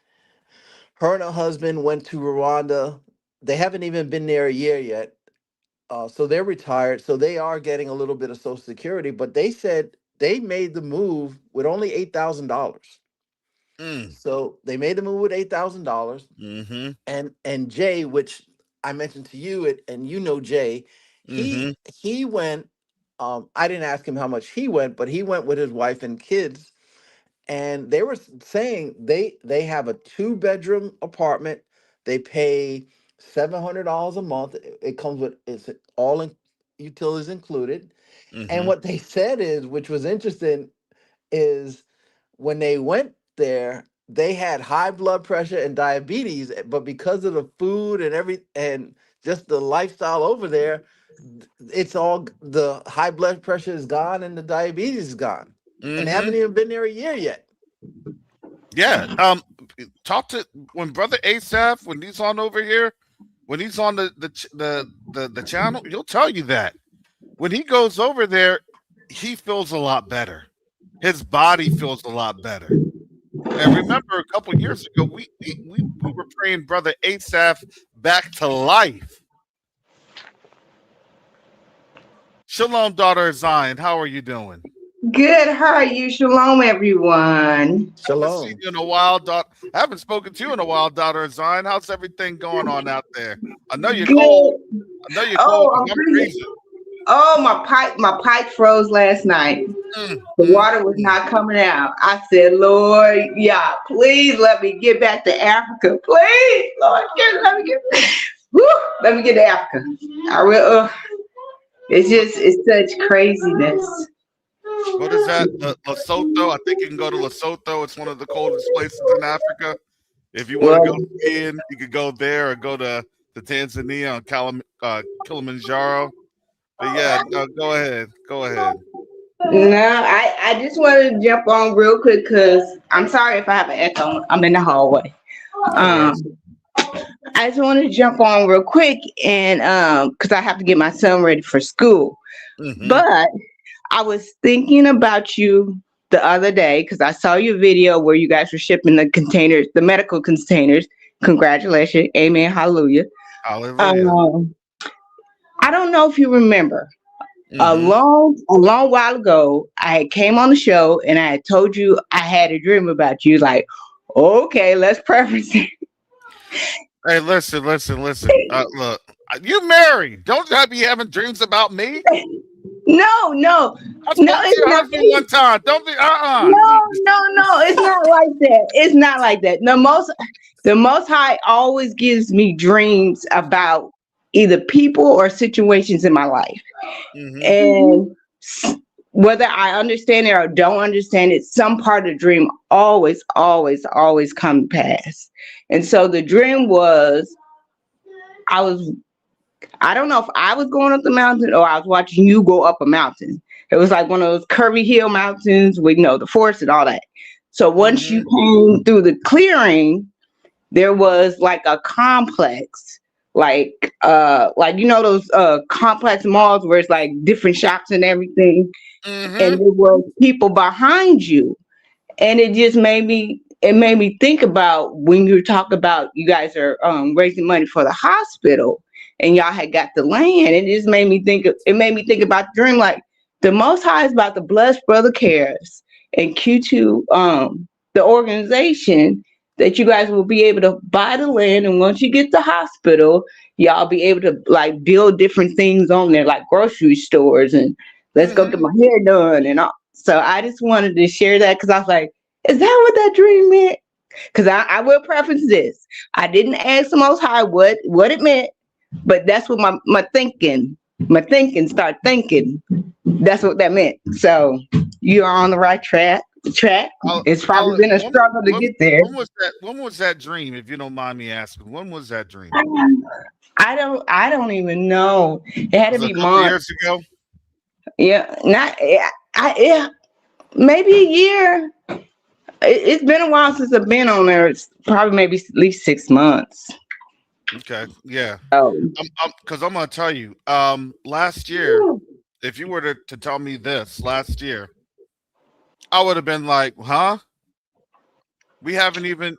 her and her husband went to Rwanda. They haven't even been there a year yet. So they're retired. So they are getting a little bit of Social Security, but they said they made the move with only $8,000. Mm. So they made the move with $8,000. Mm-hmm. And Jay, which I mentioned to you, and you know Jay, Mm-hmm. he went. I didn't ask him how much he went, but he went with his wife and kids, and they were saying they have a 2-bedroom apartment. They pay $700 a month. It comes with it's all in utilities included. And Mm-hmm. what they said is, which was interesting, is when they went there, they had high blood pressure and diabetes, but because of the food and just the lifestyle over there, it's all the high blood pressure is gone and the diabetes is gone. And they Mm-hmm. haven't even been there a year yet. Yeah. Talk to when Brother Asaph, when he's on over here, when he's on the channel, he'll tell you that. When he goes over there, he feels a lot better. His body feels a lot better. And remember, a couple years ago, we were praying Brother Asaph back to life. Shalom, daughter of Zion. How are you doing? Good. How are you? Shalom, everyone. I haven't seen Shalom. you in a while, daughter. I haven't spoken to you in a while, daughter of Zion. How's everything going on out there? I know you're cold. Good. I know you're cold Oh, because I'm I'm pretty. freezing. Oh, my pipe froze last night. Mm, The mm, water was mm. not coming out. I said, Lord, yeah, please let me get back to Africa. Please, Lord, let me get. Woo, let me get to Africa. I will. It's such craziness. What is that? Lesotho? I think you can go to Lesotho. It's one of the coldest places in Africa. If you want to go Well, skiing, you could go there or go to Tanzania on Kilimanjaro. But yeah, no, go ahead. Go ahead. no, I just wanted to jump on real quick because I'm sorry if I have an echo. I'm in the hallway. No Um, worries. I just wanted to jump on real quick and because I have to get my son ready for school. Mm-hmm. But I was thinking about you the other day because I saw your video where you guys were shipping the containers, the medical containers. Congratulations, amen, hallelujah. Hallelujah. Um, I don't know if you remember. Mm-hmm. A long while ago, I had came on the show and I had told you I had a dream about you. Like, okay, let's preface it. Hey, listen. Look, you married. Don't you be having dreams about me? No, no, I no, spoke to it's your not. husband one time. Don't be No, no, no, it's not like that. It's not like that. The most high always gives me dreams about either people or situations in my life. Mm-hmm. And whether I understand it or don't understand it, some part of the dream always come to pass. And so the dream was I was I don't know if I was going up the mountain or I was watching you go up a mountain. It was like one of those curvy hill mountains with, the forest and all that. So once you Mm-hmm. came through the clearing, there was like a complex, like those complex malls where it's like different shops and everything, and Mm-hmm. there were people behind you, and it made me think about when you talk about you guys are raising money for the hospital and y'all had got the land. It made me think about the dream, like the Most High is about to bless Brother Cares and Q2, the organization, that you guys will be able to buy the land, and once you get the hospital, y'all be able to like build different things on there, like grocery stores, and let's go get Mm-hmm. my hair done and all. So I just wanted to share that because I was like, is that what that dream meant? Because I will preface this. I didn't ask the Most High what it meant, but that's what my thinking started thinking. That's what that meant. So you are on the right track. It's probably been a struggle to get there. When was that dream? If you don't mind me asking, when was that dream? I don't even know. It had to Was it be a couple of months. years ago? Yeah, not yeah, maybe a year. It's been a while since I've been on there. It's probably maybe at least 6 months. Okay, yeah. Oh, Because I'm gonna tell you, last year, if you were to tell me this last year, I would have been like, huh? We haven't even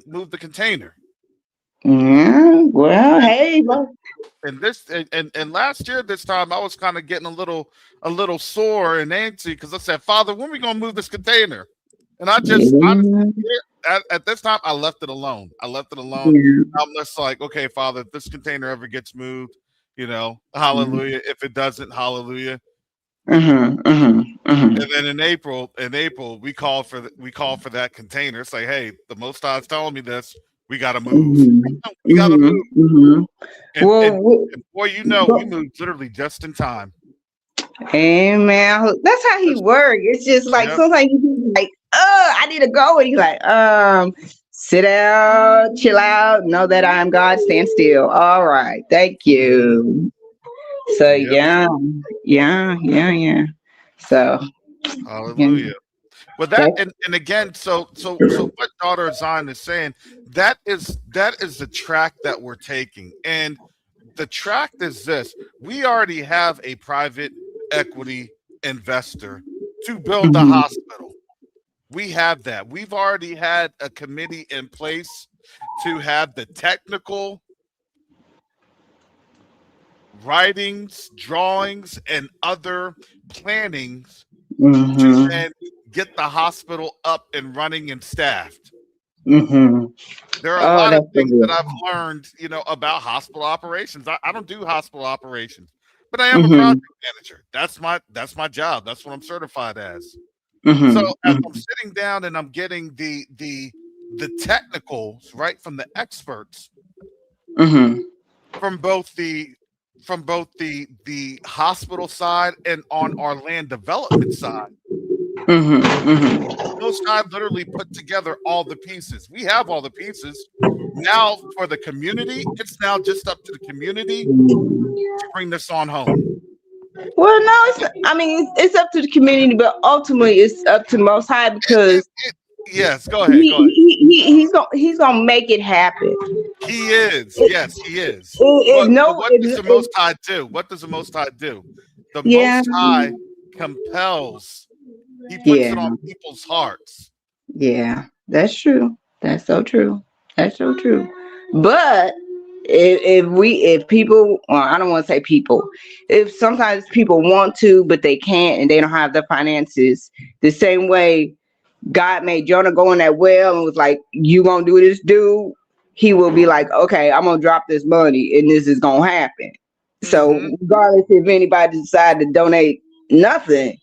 moved the container. yeah. Well, And hey, and last year this time I was kind of getting a little sore and antsy because I said, Father, when we gonna move this container? And I just honestly, yeah, at this time I left it alone. I left it alone. yeah. I'm just like, okay, Father, if this container ever gets moved, hallelujah. If it doesn't, hallelujah. Mhm, mhm, And mhm, then in April, we call for that container. It's like, hey, the Most High's telling me this. We got to move. mhm, We got to mhm, move. mhm. And Well, and and boy, we go- moved literally just in time. hey man, that's how he Just- works. It's just like Yep. sometimes you be like, I need to go, and he's like, sit down, chill out, know that I am God, stand still. All right, thank you. So Yep. yeah, yeah, yeah, yeah. So yeah, Hallelujah. But that that. and again, so what Daughter of Zion is saying, that is the track that we're taking. And the track is this: we already have a private equity investor to build the Mhm, hospital. We have that. We've already had a committee in place to have the technical writings, drawings, and other plannings to mhm, then get the hospital up and running and staffed. mhm. There are a Oh, lot of that's so things that good. I've learned, about hospital operations. I don't do hospital operations, but I am a project Mhm, manager. That's my job. That's what I'm certified as. So mhm, as mhm, I'm sitting down and I'm getting the technicals right from the experts mhm, from both the hospital side and on our land development side. mhm, mhm, Most High literally put together all the pieces. We have all the pieces. Now for the community, it's now just up to the community mhm. to bring this on home. Well, no, it's not, I mean, it's up to the community, but ultimately it's up to Most High It, it, because it, yes, go ahead, he, go ahead. he's gonna make it happen. He is, It, yes, he is. if But no, what does the if Most High do? What does the Most High do? The yeah, Most High compels. He puts yeah, it on people's hearts. yeah, that's true. That's so true. That's so true. But if people, well, I don't want to say people, if sometimes people want to but they can't and they don't have the finances, the same way God made Jonah go in that well and was like, you gonna do this, dude? He will be like, okay, I'm gonna drop this money and this is gonna happen. Hmm. So regardless if anybody decide to donate nothing,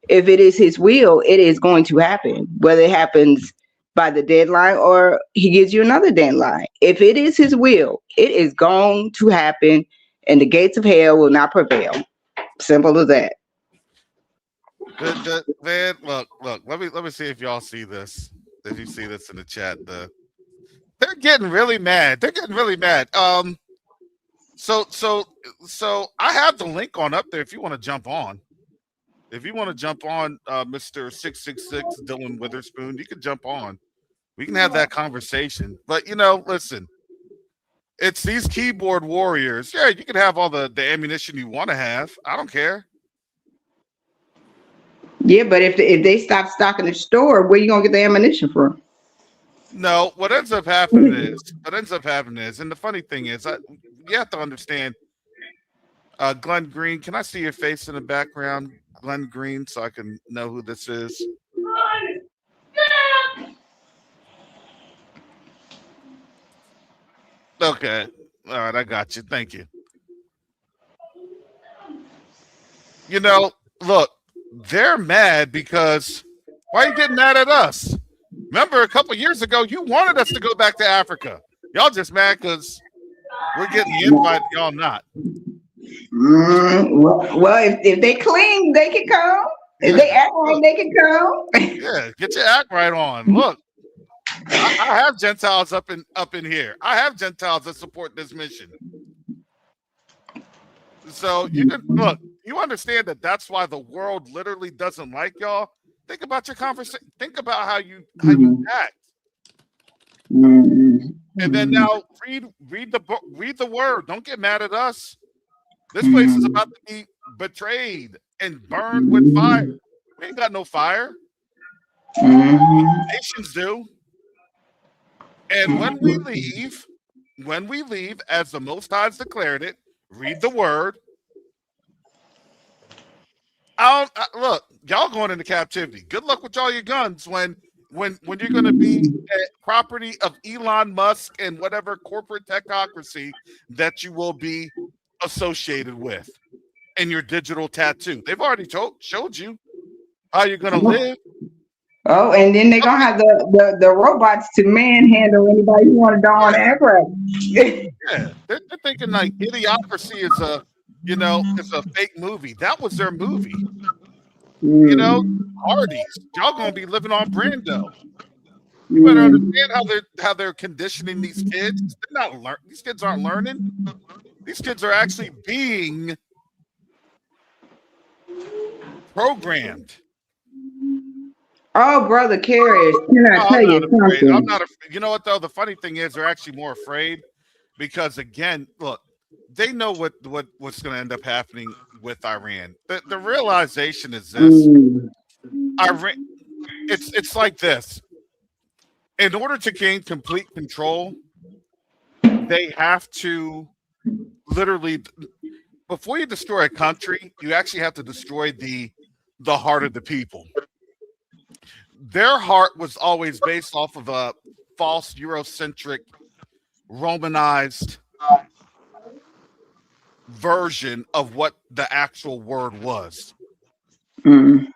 if it is his will, it is going to happen. Whether it happens by the deadline or he gives you another deadline. If it is his will, it is going to happen and the gates of hell will not prevail. Simple as that. The man, look. Let me see if y'all see this. Did you see this in the chat? They're getting really mad. They're getting really mad. So I have the link on up there if you want to jump on. If you want to jump on, Mr. 666 Dylan Witherspoon, you can jump on. We can have that conversation. But listen, it's these keyboard warriors. Yeah, you can have all the ammunition you want to have. I don't care. Yeah, but if they stop stocking the store, where you gonna get the ammunition from? No, what ends up happening is, and the funny thing is, you have to understand, Glenn Green. Can I see your face in the background, Glenn Green, so I can know who this is? Okay, all right, I got you. Thank you. Look, they're mad because why are you getting mad at us? Remember, a couple years ago, you wanted us to go back to Africa. Y'all just mad because we're getting the invite, y'all not. Well, if they clean, they can come. If they act right, they can come. Yeah, get your act right on. Look, I have Gentiles up in here. I have Gentiles that support this mission. So you can look. You understand that that's why the world literally doesn't like y'all. Think about your conversation. Think about how you act. And then now read the book, read the word. Don't get mad at us. This place is about to be betrayed and burned with fire. We ain't got no fire. Nations do. And when we leave, as the Most High's declared it, read the word. Look, y'all going into captivity. Good luck with all your guns when you're going to be property of Elon Musk and whatever corporate technocracy that you will be associated with in your digital tattoo. They've already showed you how you're going to live. Oh, and then they're gonna have the robots to manhandle anybody who want to don aircraft. Yeah, they're thinking like Idiocracy is a fake movie. That was their movie. Hardee's. Y'all gonna be living on Brando. You better understand how they're conditioning these kids. They're not these kids aren't learning. These kids are actually being programmed. Oh, brother Carrie, can I tell you something? I'm not afraid. You know what though? The funny thing is, they're actually more afraid because, again, look, they know what's going to end up happening with Iran. The realization is this: Iran. It's like this. In order to gain complete control, they have to literally, before you destroy a country, you actually have to destroy the heart of the people. Their heart was always based off of a false Eurocentric, Romanized version of what the actual word was. And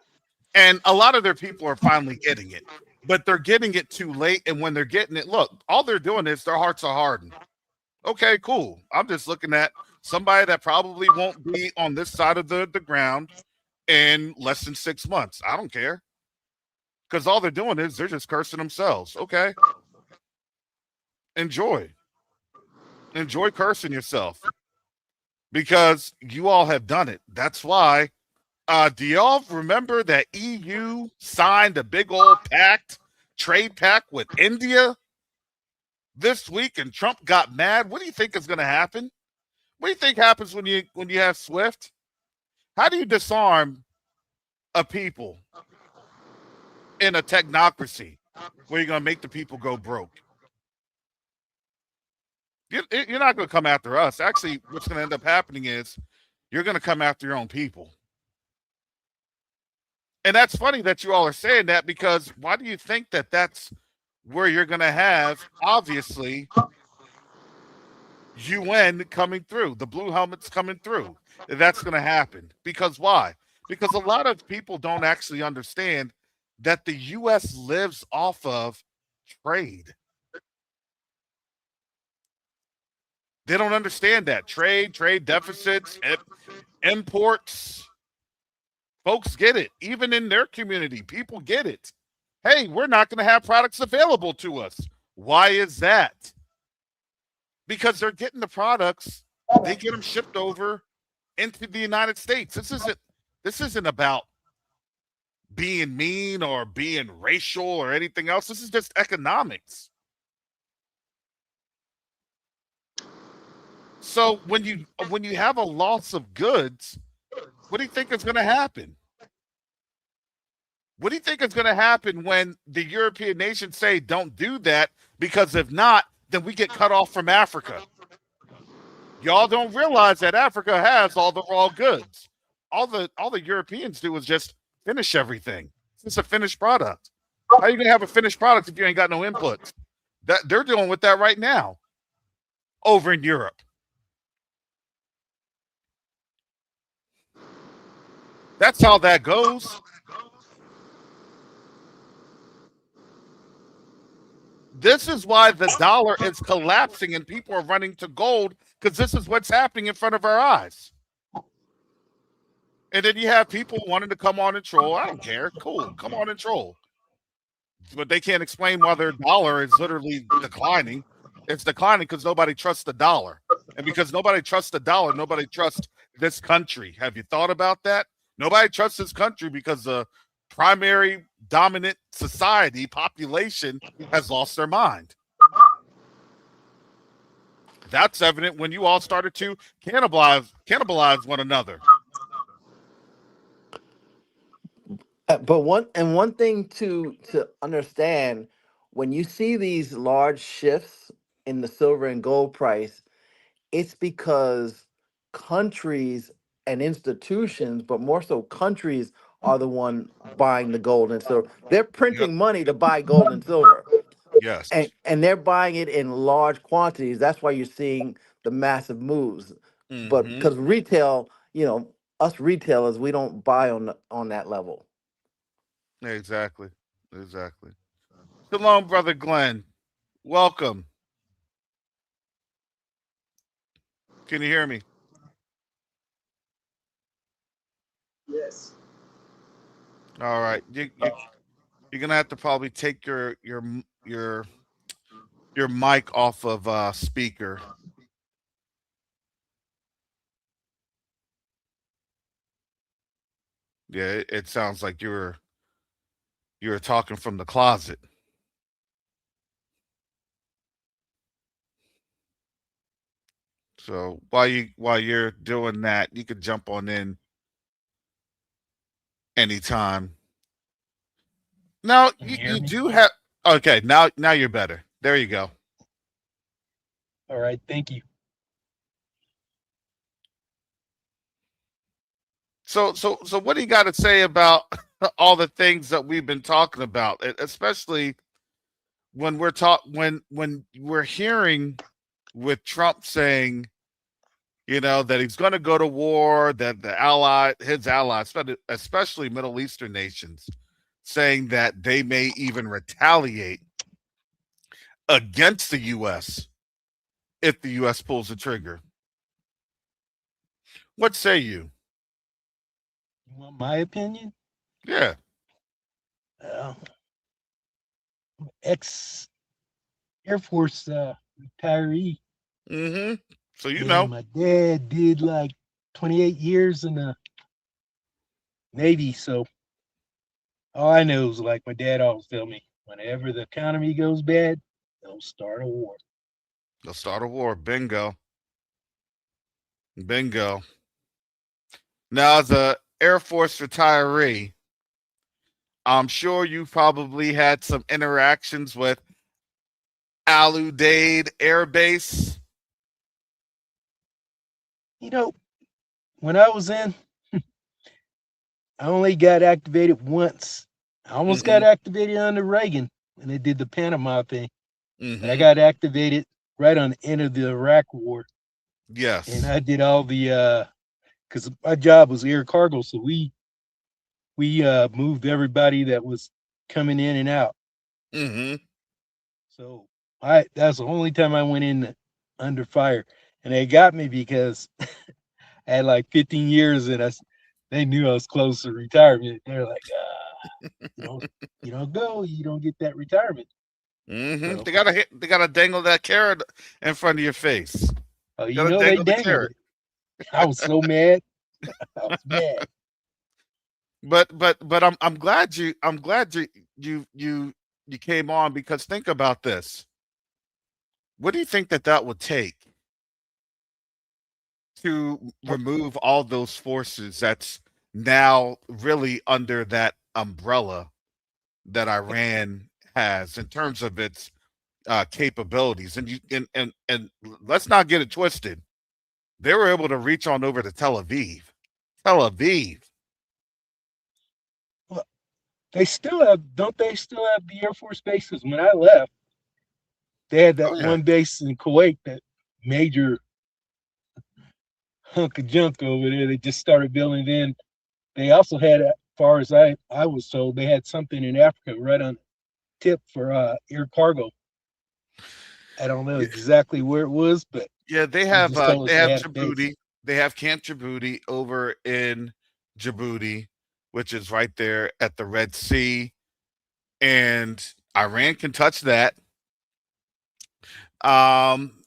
a lot of their people are finally getting it, but they're getting it too late. And when they're getting it, look, all they're doing is their hearts are hardened. Okay, cool. I'm just looking at somebody that probably won't be on this side of the ground in less than 6 months. I don't care. Because all they're doing is they're just cursing themselves. Okay. Enjoy cursing yourself because you all have done it. That's why. Do y'all remember that EU signed a big old trade pact with India this week, and Trump got mad? What do you think is going to happen? What do you think happens when you have SWIFT? How do you disarm a people in a technocracy where you're going to make the people go broke? You're not going to come after us. Actually, what's going to end up happening is you're going to come after your own people. And that's funny that you all are saying that, because why do you think that that's where you're going to have, obviously, UN coming through, the blue helmets coming through? That's going to happen. Because why? Because a lot of people don't actually understand that the U.S. lives off of trade. They don't understand that. Trade deficits, imports. Folks get it. Even in their community, people get it. Hey, we're not going to have products available to us. Why is that? Because they're getting the products they get them shipped over into the United States. This isn't about being mean or being racial or anything else. This is just economics. So when you have a loss of goods, what do you think is going to happen? What do you think is going to happen when the European nations say don't do that? Because if not, then we get cut off from Africa. Y'all don't realize that Africa has all the raw goods. All the Europeans do is just finish everything. It's a finished product. How are you going to have a finished product if you ain't got no inputs? That they're dealing with that right now over in Europe. That's how that goes. This is why the dollar is collapsing and people are running to gold, because this is what's happening in front of our eyes. And then you have people wanting to come on and troll. I don't care. Cool. Come on and troll. But they can't explain why their dollar is literally declining. It's declining because nobody trusts the dollar. And because nobody trusts the dollar, nobody trusts this country. Have you thought about that? Nobody trusts this country because the primary dominant society, population, has lost their mind. That's evident when you all started to cannibalize one another. But one thing to understand, when you see these large shifts in the silver and gold price, it's because countries and institutions, but more so countries, are the one buying the gold and silver. They're Yep. printing money to buy gold and silver, Yes. and they're buying it in large quantities. That's why you're seeing the massive moves. But Mm-hmm. because retail, us retailers, we don't buy on that level. Exactly. Exactly. Shalom, brother Glenn. Welcome. Can you hear me? Yes. All right. You're gonna have to probably take your mic off of speaker. Yeah, it sounds like you were talking from the closet. So while you're doing that, you could jump on in anytime. Now Can you hear you me? do have okay, now you're better. There you go. All right. Thank you. So what do you got to say about all the things that we've been talking about, especially when when we're hearing with Trump saying, that he's going to go to war, that his allies, especially Middle Eastern nations, saying that they may even retaliate against the U.S. if the U.S. pulls the trigger. What say you? You want my opinion? Yeah. Uh, Ex Air Force retiree, Mm-hmm. So and my dad did like 28 years in the Navy. So all I know is, like my dad always tell me, whenever the economy goes bad, they'll start a war. they'll start a war. Bingo. Bingo. Now, as a Air Force retiree, I'm sure you probably had some interactions with Al Udeid Air Base. You know, when I was in, I only got activated once. I almost got Mm-hmm. activated under Reagan when they did the Panama thing, but I Mm-hmm. got activated right on the end of the Iraq War, and Yes. I did all the because my job was air cargo, so we moved everybody that was coming in and out. Mm-hmm. So that's the only time I went in under fire, and they got me because I had like 15 years, and they knew I was close to retirement. They're like, you don't you don't go, you don't get that retirement. Mm-hmm. So They gotta dangle that carrot in front of your face. Oh, you Gotta know they dangle the dangled carrot. it. I was so mad. I was mad. But I'm glad you came on, because think about this. What do you think that would take to remove all those forces that's now really under that umbrella that Iran has in terms of its capabilities? And let's not get it twisted. They were able to reach on over to Tel Aviv. Tel Aviv. Well, they still have, don't they still have the Air Force bases? When I left, they had Oh that yeah. one base in Kuwait, that major hunk of junk over there. They just started building it in. They also had, as far as I was told, they had something in Africa right on the tip for air cargo. I don't know Yeah, exactly where it was, but yeah, they just told they us they have had a base. Djibouti. They have Camp Djibouti over in Djibouti, which is right there at the Red Sea, and Iran can touch that.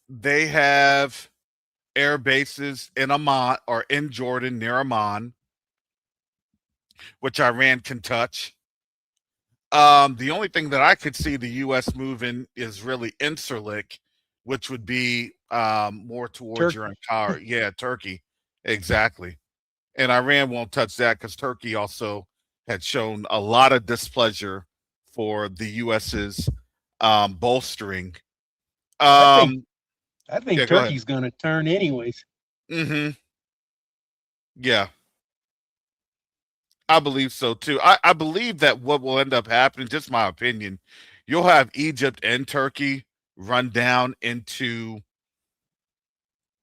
They have air bases in Amman, or in Jordan near Amman, which Iran can touch. The only thing that I could see the U.S. moving is really Incirlik, which would be more towards your Turkey. entire, yeah, Turkey, exactly. And Iran won't touch that because Turkey also had shown a lot of displeasure for the U.S.'s bolstering. I think Um, I think yeah, go ahead. Turkey's going to turn anyways. Hmm. Yeah, I believe so too. I believe that what will end up happening, just my opinion, you'll have Egypt and Turkey run down into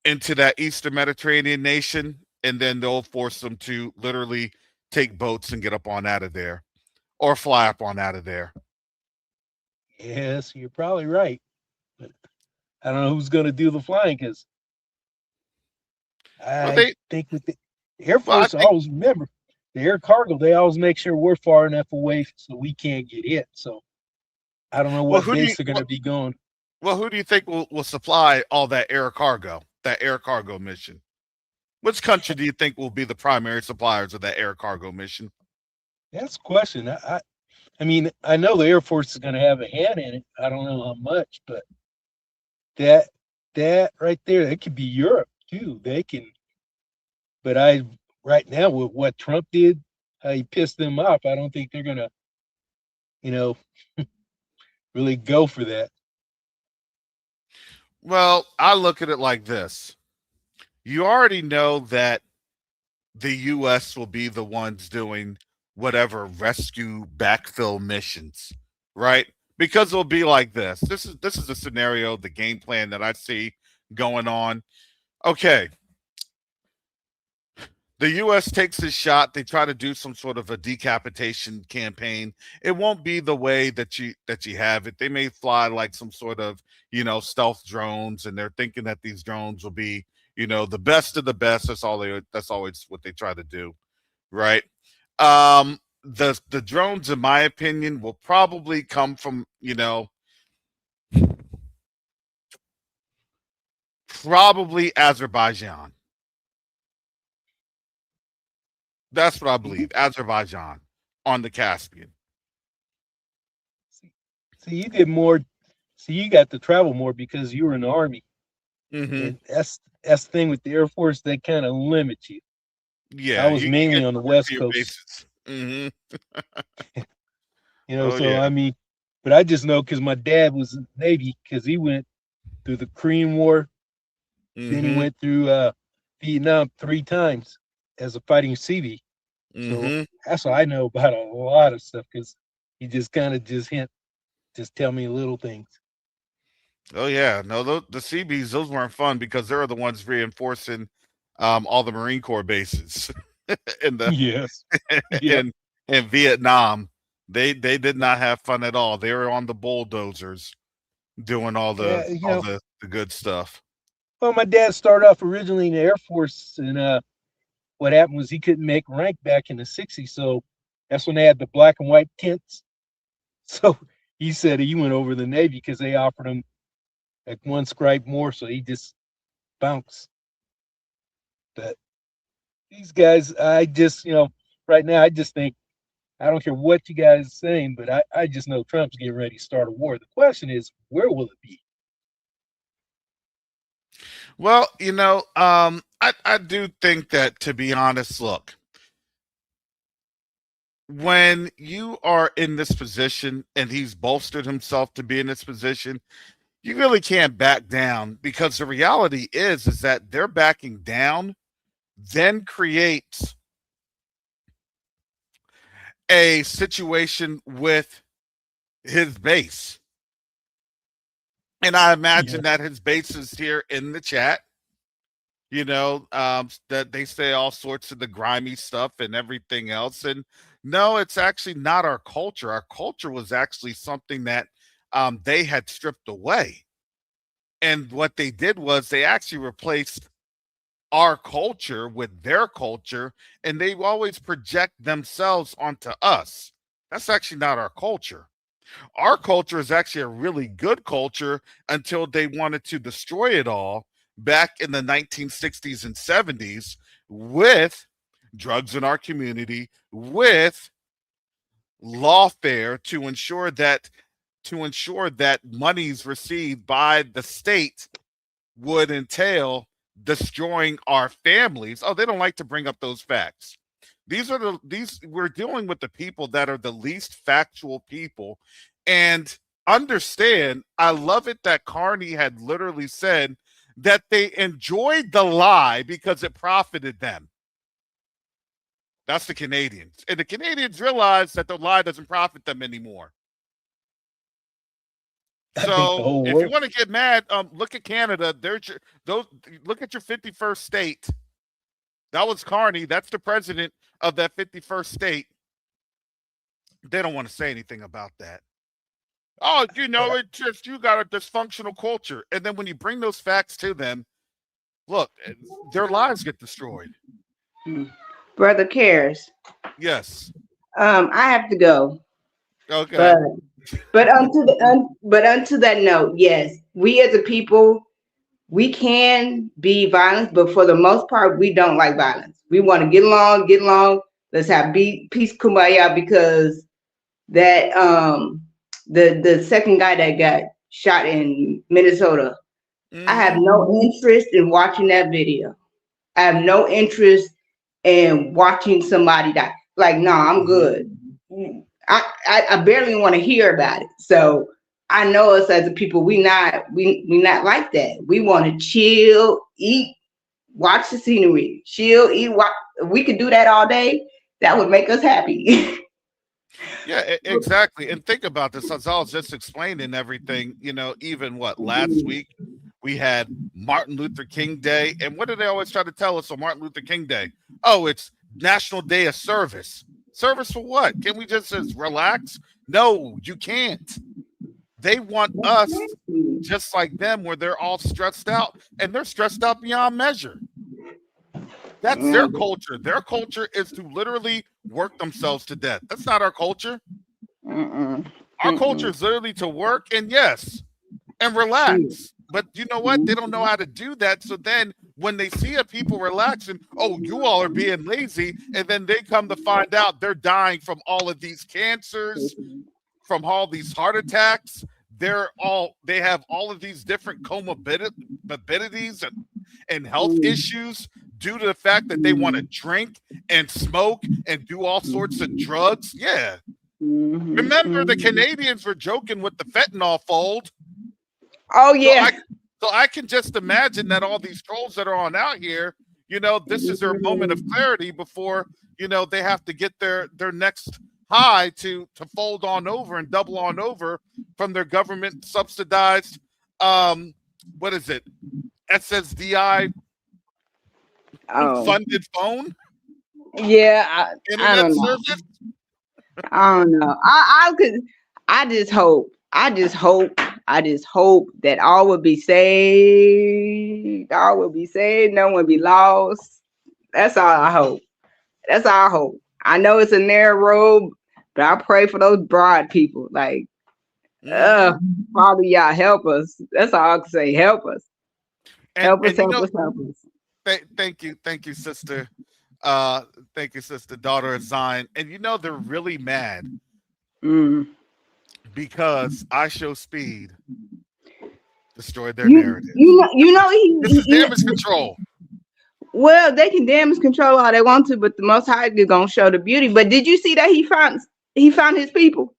that Eastern Mediterranean nation, and then they'll force them to literally take boats and get up on out of there, or fly up on out of there. Yes, you're probably right. But I don't know who's going to do the flying because Well, I think with the Air I Force, I think, always remember the air cargo. They always make sure we're far enough away so we can't get hit. So I don't know well, what base they're going to be going. who do you think will supply all that air cargo mission? Which country do you think will be the primary suppliers of that air cargo mission? That's a question. I mean, I know the Air Force is going to have a hand in it. I don't know how much, but that that right there, it could be Europe too. They can, but I right now with what Trump did, how he pissed them off, I don't think they're going to, you know, really go for that. Well, I look at it like this. You already know that the US will be the ones doing whatever rescue backfill missions, right? Because it'll be like this. This is a scenario, the game plan that I see going on. Okay, the US takes this shot, they try to do some sort of a decapitation campaign. It won't be the way that you have it. They may fly like some sort of, stealth drones, and they're thinking that these drones will be, the best of the best. That's always what they try to do, right? The drones, in my opinion, will probably come from, probably Azerbaijan. That's what I believe. Azerbaijan on the Caspian. See, see, you did more. See, you got to travel more because you were in the army, Hmm. and that's the thing with the Air Force. They kind of limit you. I Yeah, was you mainly get on the over to West your Coast, bases. Hmm. Oh so yeah. I mean, but I just know because my dad was in the Navy because he went through the Korean War, then he Hmm. went through Vietnam 3 times as a fighting Seavey. So Hmm. that's what I know about a lot of stuff because he just kind of just tell me little things. Oh yeah. No, the CBs, those weren't fun because they're the ones reinforcing all the Marine Corps bases in the Yes. Yep. in in Vietnam. They did not have fun at all. They were on the bulldozers doing Yeah. the good stuff. Well, my dad started off originally in the Air Force, and what happened was he couldn't make rank back in the '60s, so that's when they had the black and white tents. So he said he went over to the Navy because they offered him like one stripe more, so he just bounce. But these guys, I just, right now, I just think, I don't care what you guys are saying, but I just know Trump's getting ready to start a war. The question is, where will it be? Well, I do think that, to be honest, look, when you are in this position and he's bolstered himself to be in this position, you really can't back down, because the reality is that they're backing down then creates a situation with his base. And I Yeah. imagine that his base is here in the chat, that they say all sorts of the grimy stuff and everything else. And no, it's actually not our culture. Our culture was actually something that they had stripped away. And what they did was they actually replaced our culture with their culture, and they always project themselves onto us. That's actually not our culture. Our culture is actually a really good culture until they wanted to destroy it all back in the 1960s and 70s with drugs in our community, with lawfare to ensure that monies received by the state would entail destroying our families. Oh, they don't like to bring up those facts. These we're dealing with the people that are the least factual people. And understand, I love it that Carney had literally said that they enjoyed the lie because it profited them. That's the Canadians. And the Canadians realize that the lie doesn't profit them anymore. I think the So whole if you world. want to get mad, look at Canada. Look at your 51st state. That was Carney. That's the president of that 51st state. They don't want to say anything about that. Oh, it's just you got a dysfunctional culture. And then when you bring those facts to them, look, their lives get destroyed. Brother Cares. Yes. I have to go, Okay. but unto that note, yes, we as a people, we can be violent, but for the most part, we don't like violence. We want to get along, get along. Let's have peace, kumbaya, because that the second guy that got shot in Minnesota, I have Mm-hmm. no interest in watching that video. I have no interest in watching somebody die. Like, no, I'm Mm-hmm. good. I barely want to hear about it. So I know us as a people, we not like that. We want to chill, eat, watch the scenery, chill, eat. We could do that all day. That would make us happy. Yeah, exactly. And think about this. As I was just explaining everything, even last week we had Martin Luther King Day. And what do they always try to tell us on Martin Luther King Day? Oh, it's National Day of Service. Service for what? Can we just relax? No, you can't. They want us just like them, where they're all stressed out, and they're stressed out beyond measure. That's their culture. Their culture is to literally work themselves to death. That's not our culture. Mm-mm. Our culture is literally to work and and relax. But you know what? They don't know how to do that. So then when they see a people relaxing, oh, you all are being lazy. And then they come to find out they're dying from all of these cancers, from all these heart attacks. They have all of these different comorbidities and health issues due to the fact that they want to drink and smoke and do all sorts of drugs. Yeah. Remember, the Canadians were joking with the fentanyl fold. Oh So yeah. I can just imagine that all these trolls that are on out here, this is their moment of clarity before, they have to get their next high to fold on over and double on over from their government subsidized, what is it, SSDI Oh funded phone yeah. I internet don't know. service. I don't know. I could. I just hope. I just hope. I just hope that all will be saved. All will be saved. No one be lost. That's all I hope. That's all I hope. I know it's a narrow road, but I pray for those broad people. Like, Mm-hmm. Father, y'all help us. That's all I can say. Help us. Help us, and you help know, us, help us. thank you, sister. Thank you, sister, daughter of Zion. And you know they're really mad Mm. because I Show Speed destroyed their You narrative. you know This is damage control. well, they can damage control all they want to, but the Most High is gonna show the beauty. But did you see that he found his people?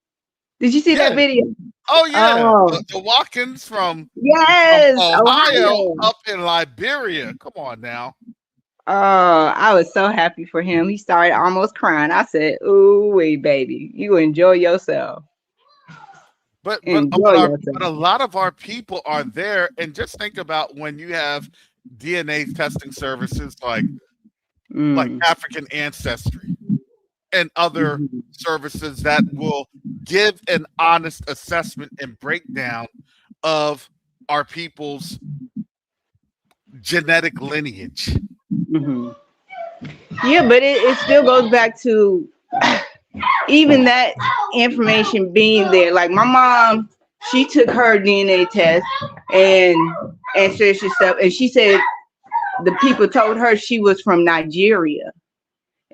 Did you see that Yeah. video? Oh yeah. Oh The walk-ins from yes, Ohio Ohio. up in Liberia. Come on now. Oh, I was so happy for him. He started almost crying. I said, "Ooh, wee, baby, you enjoy yourself. Enjoy yourself." But a lot of our people are there, and just think about when you have DNA testing services like Mm. African Ancestry and other Mhm. services that will give an honest assessment and breakdown of our people's genetic lineage. Mhm. Yeah, but it still goes back to even that information being there. Like my mom, she took her DNA test and such stuff, and she said the people told her she was from Nigeria.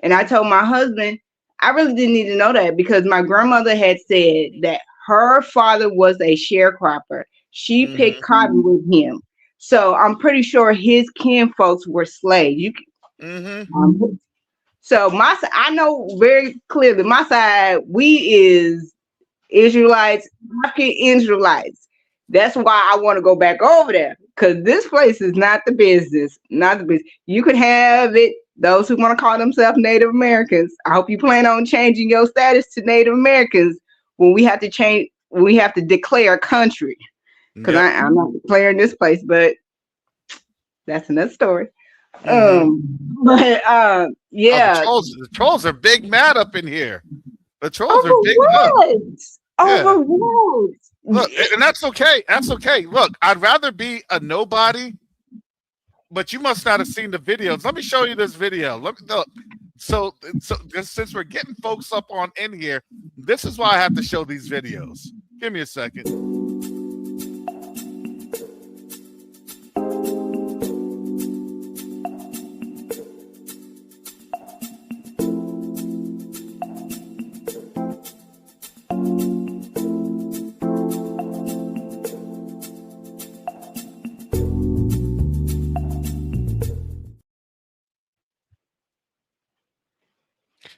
And I told my husband I really didn't need to know that because my grandmother had said that her father was a sharecropper. She picked Mm-hmm. cotton with him. So I'm pretty sure his kin folks were slaves. Mm-hmm. So I know very clearly my side, we is Israelites, African Israelites. That's why I want to go back over there. Because this place is not the business. Not the business. You could have it. Those who want to call themselves Native Americans. I hope you plan on changing your status to Native Americans when we have to change, when we have to declare a country. Because Yep. I'm not declaring this place, but that's another story. Mm-hmm. But Oh, yeah. the trolls are big mad up in here. The trolls are Over big mad. what? Yeah. Over what? Look, and that's okay. That's okay. Look, I'd rather be a nobody, but you must not have seen the videos. Let me show you this video. Let me look. So since we're getting folks up on in here, this is why I have to show these videos. Give me a second.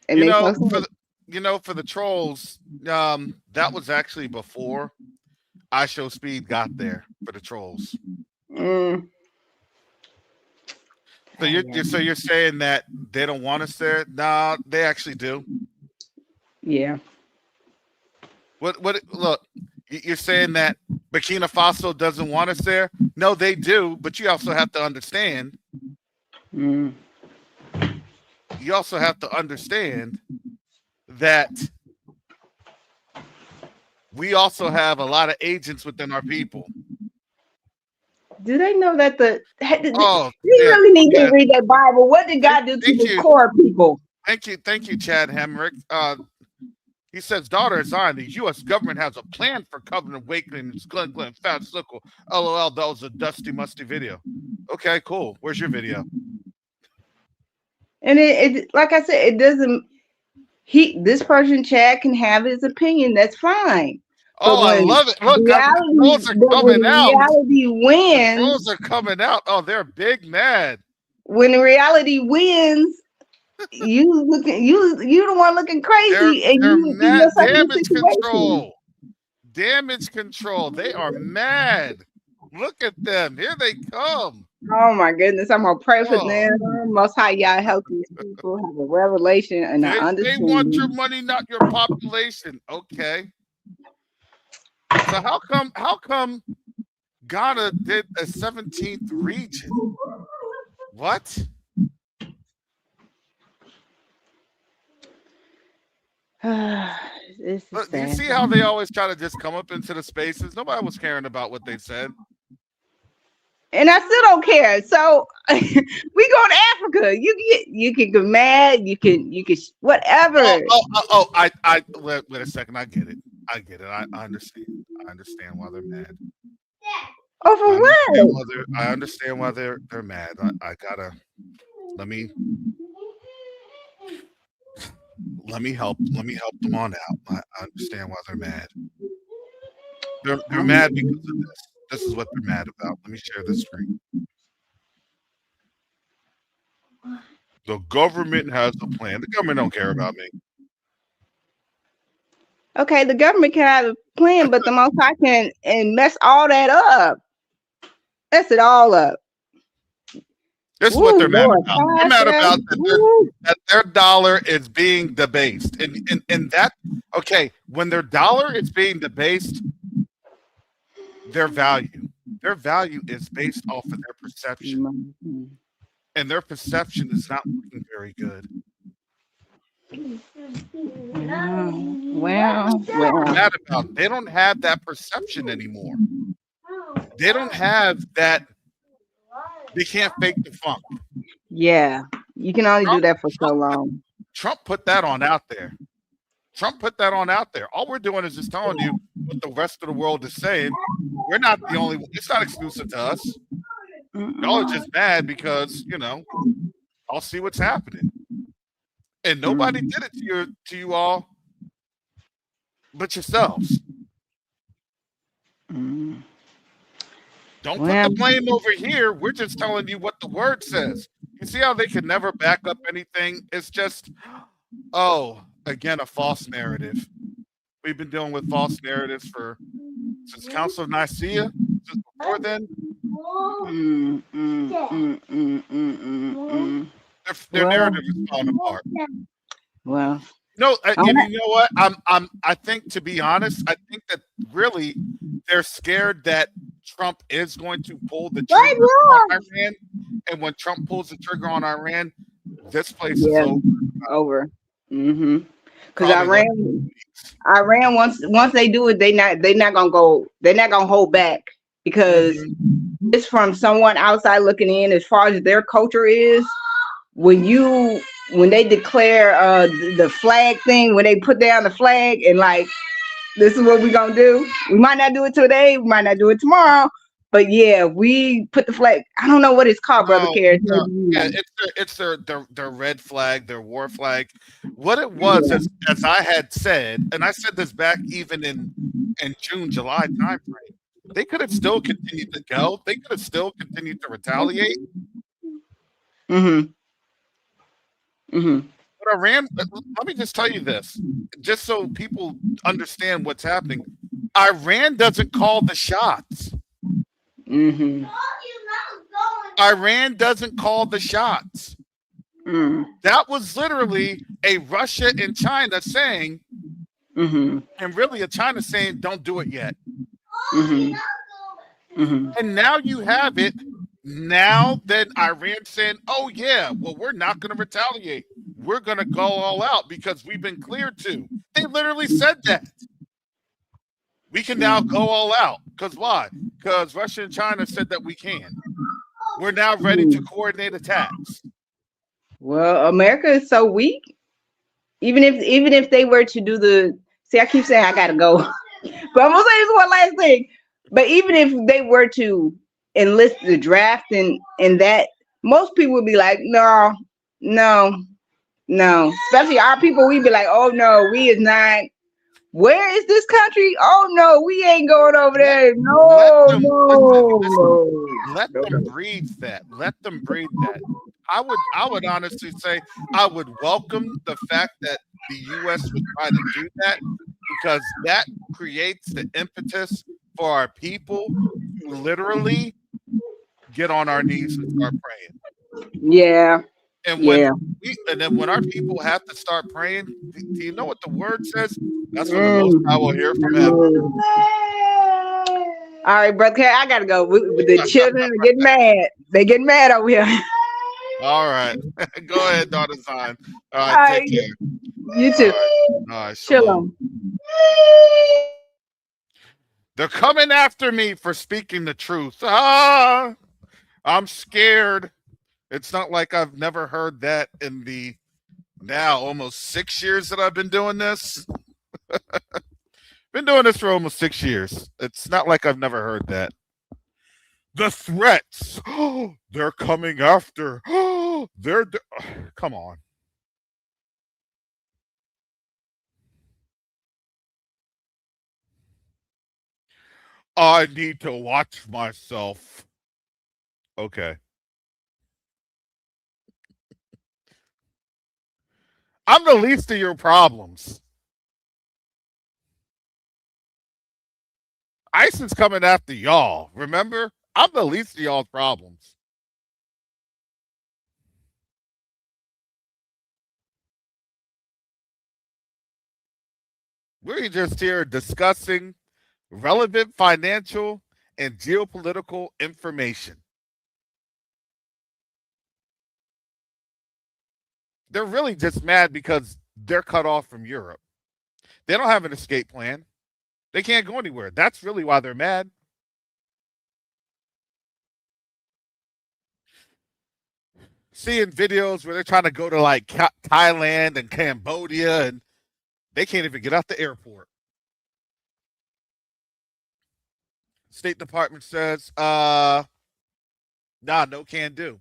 And they post For the trolls, that was actually before I Show Speed got there for the trolls. mm, So you're saying that they don't want us there? Nah, they actually do. yeah. What look, you're saying that Burkina Faso doesn't want us there? No, they do, but you also have to understand. Mm. You also have to understand that we also have a lot of agents within our people. Do they know that Oh, you yeah, really need to yeah. read that Bible? What did God do to Thank the you. core people? Thank you, Chad Hemrick. He says, daughter of Zion, the U.S. government has a plan for Covenant Awakening. It's Glenn, Fat Sickle. LOL, that was a dusty, musty video. Okay, cool. Where's your video? And it like I said, it doesn't. This person Chad can have his opinion. That's fine. But Oh, I love it. Look, the trolls are coming out. reality The wins, trolls are coming out. Oh, they're big mad. when reality wins, you the one looking crazy, and They're you mad. yourself in a situation. Damage control. They are mad. Look at them. Here they come. Oh my goodness, I'm gonna pray for Oh. them. Most High, y'all help these people have a revelation and an They understanding. want your money, not your population. Okay. So how come Ghana did a 17th region? What? This is Look, do you sad. see how they always try to just come up into the spaces? Nobody was caring about what they said. And I still don't care. So we go to Africa. You can get mad. You can whatever. Wait a second. I get it. I understand. I understand why they're mad. Oh, for what? I understand why they're mad. I gotta let me let me help them on out. I understand why they're mad. They're mad because of this. This is what they're mad about. Let me share this screen. The government has a plan. The government don't care about me. Okay, the government can have a plan, but the Most High can and mess all that up. Mess it all up. This is what Ooh, they're mad boy, about. They're mad about Woo. that their dollar is being debased. And that okay, when their dollar is being debased, their value is based off of their perception. And their perception is not looking very good. Well. They're mad about. They don't have that perception anymore. They don't have that. They can't fake the funk. Yeah, you can only do that for so long. Trump put that on out there. Trump put that on out there. All we're doing is just telling you what the rest of the world is saying. We're not the only one. It's not exclusive to us. Y'all are just mad because, I'll see what's happening. And nobody did it to you all but yourselves. Don't put the blame over here. We're just telling you what the word says. You see how they can never back up anything? It's just, again, a false narrative. We've been dealing with false narratives since Council of Nicaea, just before then. Their narrative is falling apart. Well, no, and you know what? I think, to be honest, I think that really they're scared that Trump is going to pull the trigger on Iran, and when Trump pulls the trigger on Iran, this place is over. Because Iran once they do it, they're not gonna hold back, because it's from someone outside looking in. As far as their culture is, when they declare the flag thing, when they put down the flag and like, this is what we're gonna do. We might not do it today, we might not do it tomorrow, but yeah, we put the flag. I don't know what it's called, Brother Carey. Yeah, it's their red flag, their war flag. What it was, as I had said, and I said this back even in June, July timeframe, they could have still continued to go. They could have still continued to retaliate. But Iran, let me just tell you this, just so people understand what's happening. Iran doesn't call the shots. Iran doesn't call the shots. That was literally a Russia and China saying, and really a China saying, don't do it yet. And now you have it. Now then Iran saying, oh yeah, well, we're not going to retaliate. We're going to go all out because we've been cleared to. They literally said that. We can now go all out. Because why? Because Russia and China said that we can. We're now ready to coordinate attacks. Well, America is so weak. Even if they were to do I keep saying I gotta go, but I'm gonna say this one last thing. But even if they were to enlist the draft and that, most people would be like, no. Especially our people, we'd be like, oh no, we is not. Where is this country? Oh no, we ain't going over there. Let them breathe that. Let them breathe that. I would honestly say I would welcome the fact that the U.S. would try to do that, because that creates the impetus for our people to literally get on our knees and start praying. Yeah. And when our people have to start praying, do you know what the word says? That's when the Most High will hear from heaven. All right, Brother Carey, I gotta go. The children are getting mad. They getting mad over here. All right. Go ahead, Daughter Zion. All right, take care. You too. All right. Shalom. They're coming after me for speaking the truth. I'm scared. It's not like I've never heard that in the now almost 6 years that I've been doing this. Been doing this for almost 6 years. It's not like I've never heard that. The threats. They're coming after. Come on. I need to watch myself. Okay. I'm the least of your problems. ICE is coming after y'all. Remember? I'm the least of y'all's problems. We're just here discussing relevant financial and geopolitical information. They're really just mad because they're cut off from Europe. They don't have an escape plan. They can't go anywhere. That's really why they're mad. Seeing videos where they're trying to go to like Thailand and Cambodia and they can't even get out the airport. State Department says, nah, no can do.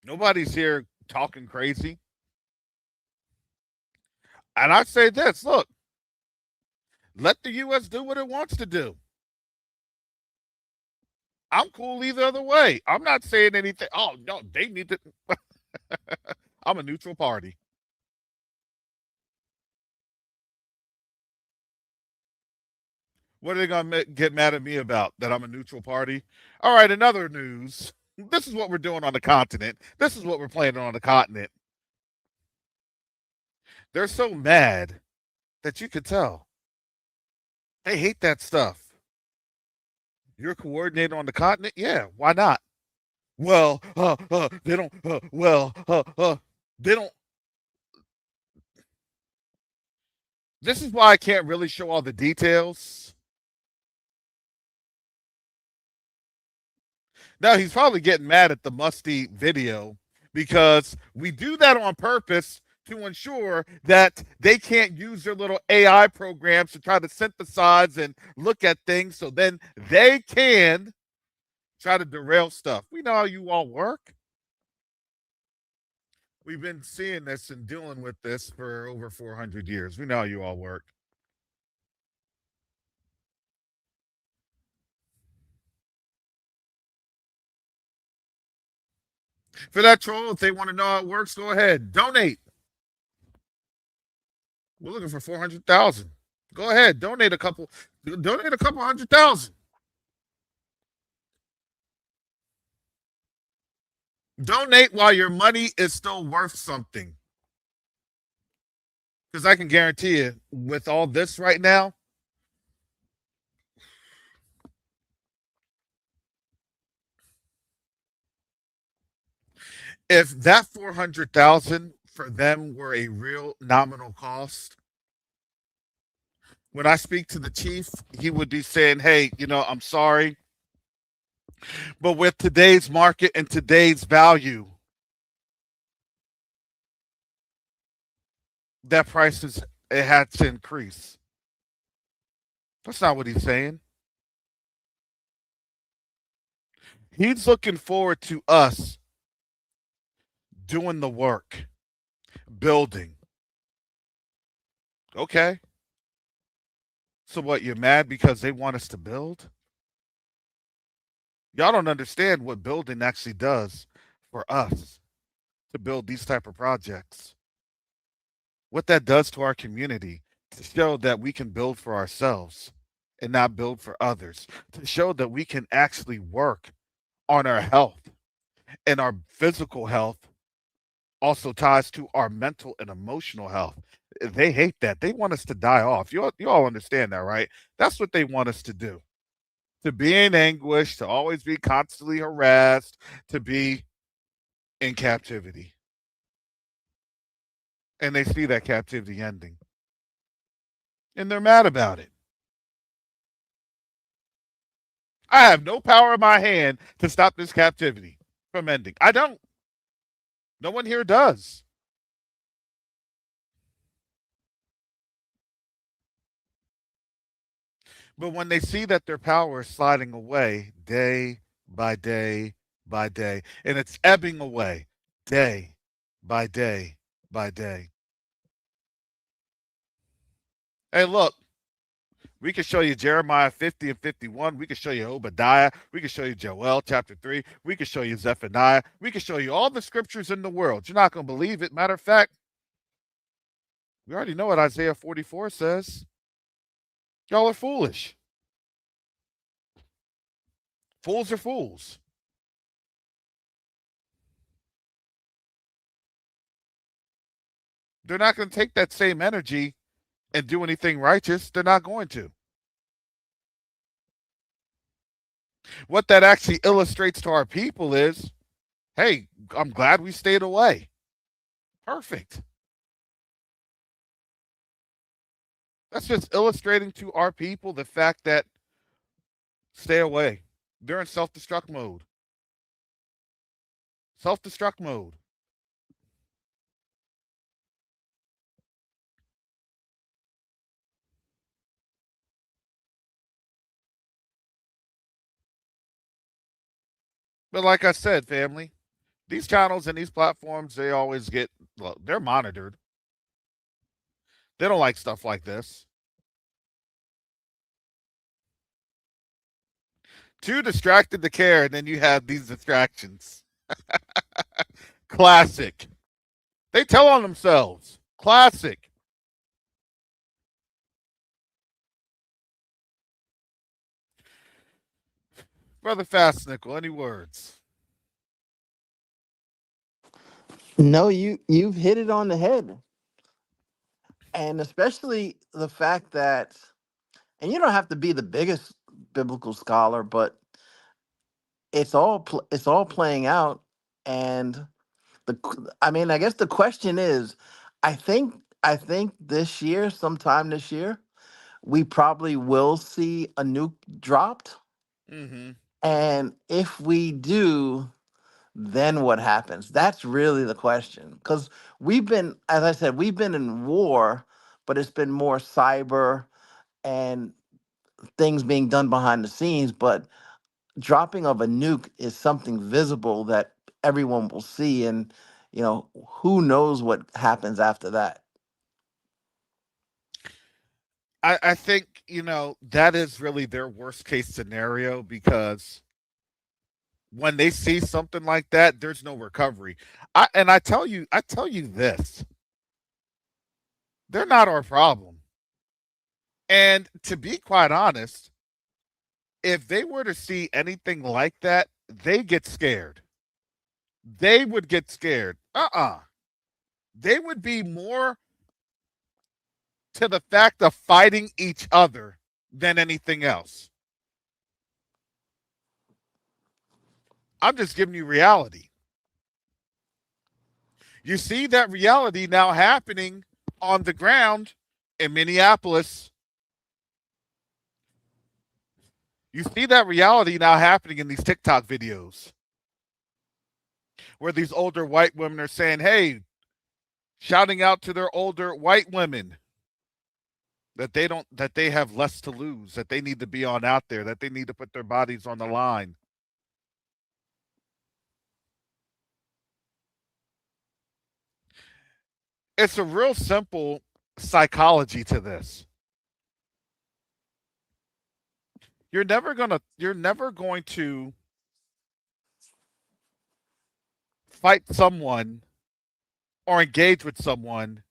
Nobody's here talking crazy. And I say this, look, let the U.S. do what it wants to do. I'm cool either other way. I'm not saying anything. Oh, no, they need to. I'm a neutral party. What are they going to get mad at me about? That I'm a neutral party? All right, another news. This is what we're doing on the continent. This is what we're playing on the continent. They're so mad that you could tell. They hate that stuff. You're coordinating on the continent? Yeah, why not? Well, they don't, they don't. This is why I can't really show all the details. Now, he's probably getting mad at the musty video because we do that on purpose to ensure that they can't use their little AI programs to try to synthesize and look at things so then they can try to derail stuff. We know how you all work. We've been seeing this and dealing with this for over 400 years. We know how you all work. For that troll, if they want to know how it works, go ahead. Donate. We're looking for 400,000. Go ahead. Donate a couple 100,000. Donate while your money is still worth something. Because I can guarantee you, with all this right now, if that 400,000 for them were a real nominal cost, when I speak to the chief, he would be saying, "Hey, I'm sorry, but with today's market and today's value, that price it had to increase." That's not what he's saying. He's looking forward to us doing the work, building. Okay. So what, you're mad because they want us to build? Y'all don't understand what building actually does for us to build these type of projects. What that does to our community to show that we can build for ourselves and not build for others, to show that we can actually work on our health and our physical health also ties to our mental and emotional health. They hate that. They want us to die off. You all understand that, right? That's what they want us to do. To be in anguish, to always be constantly harassed, to be in captivity. And they see that captivity ending. And they're mad about it. I have no power in my hand to stop this captivity from ending. I don't. No one here does. But when they see that their power is sliding away day by day by day, and it's ebbing away day by day by day. Hey, look, we can show you Jeremiah 50 and 51. We can show you Obadiah. We can show you Joel chapter 3. We can show you Zephaniah. We can show you all the scriptures in the world. You're not going to believe it. Matter of fact, we already know what Isaiah 44 says. Y'all are foolish. Fools are fools. They're not going to take that same energy and do anything righteous. They're not going to. What that actually illustrates to our people is, hey, I'm glad we stayed away. Perfect. That's just illustrating to our people the fact that stay away. They're in self-destruct mode. Self-destruct mode. But like I said, family, these channels and these platforms, they always get, well, they're monitored. They don't like stuff like this. Too distracted to care, and then you have these distractions. Classic. They tell on themselves. Classic. Brother Fastnickel, any words? No, you've hit it on the head. And especially the fact that, and you don't have to be the biggest biblical scholar, but it's all playing out. And I mean, I guess the question is, I think this year, sometime this year, we probably will see a nuke dropped. Mm-hmm. And if we do, then what happens? That's really the question. Because we've been, as I said, we've been in war, but it's been more cyber and things being done behind the scenes. But dropping of a nuke is something visible that everyone will see. And, who knows what happens after that? I think, that is really their worst case scenario because when they see something like that, there's no recovery. I tell you this. They're not our problem. And to be quite honest, if they were to see anything like that, they get scared. They would get scared. They would be more to the fact of fighting each other than anything else. I'm just giving you reality. You see that reality now happening on the ground in Minneapolis. You see that reality now happening in these TikTok videos where these older white women are saying, hey, shouting out to their older white women that they have less to lose, that they need to be on out there, that they need to put their bodies on the line. It's a real simple psychology to this. You're never going to fight someone or engage with someone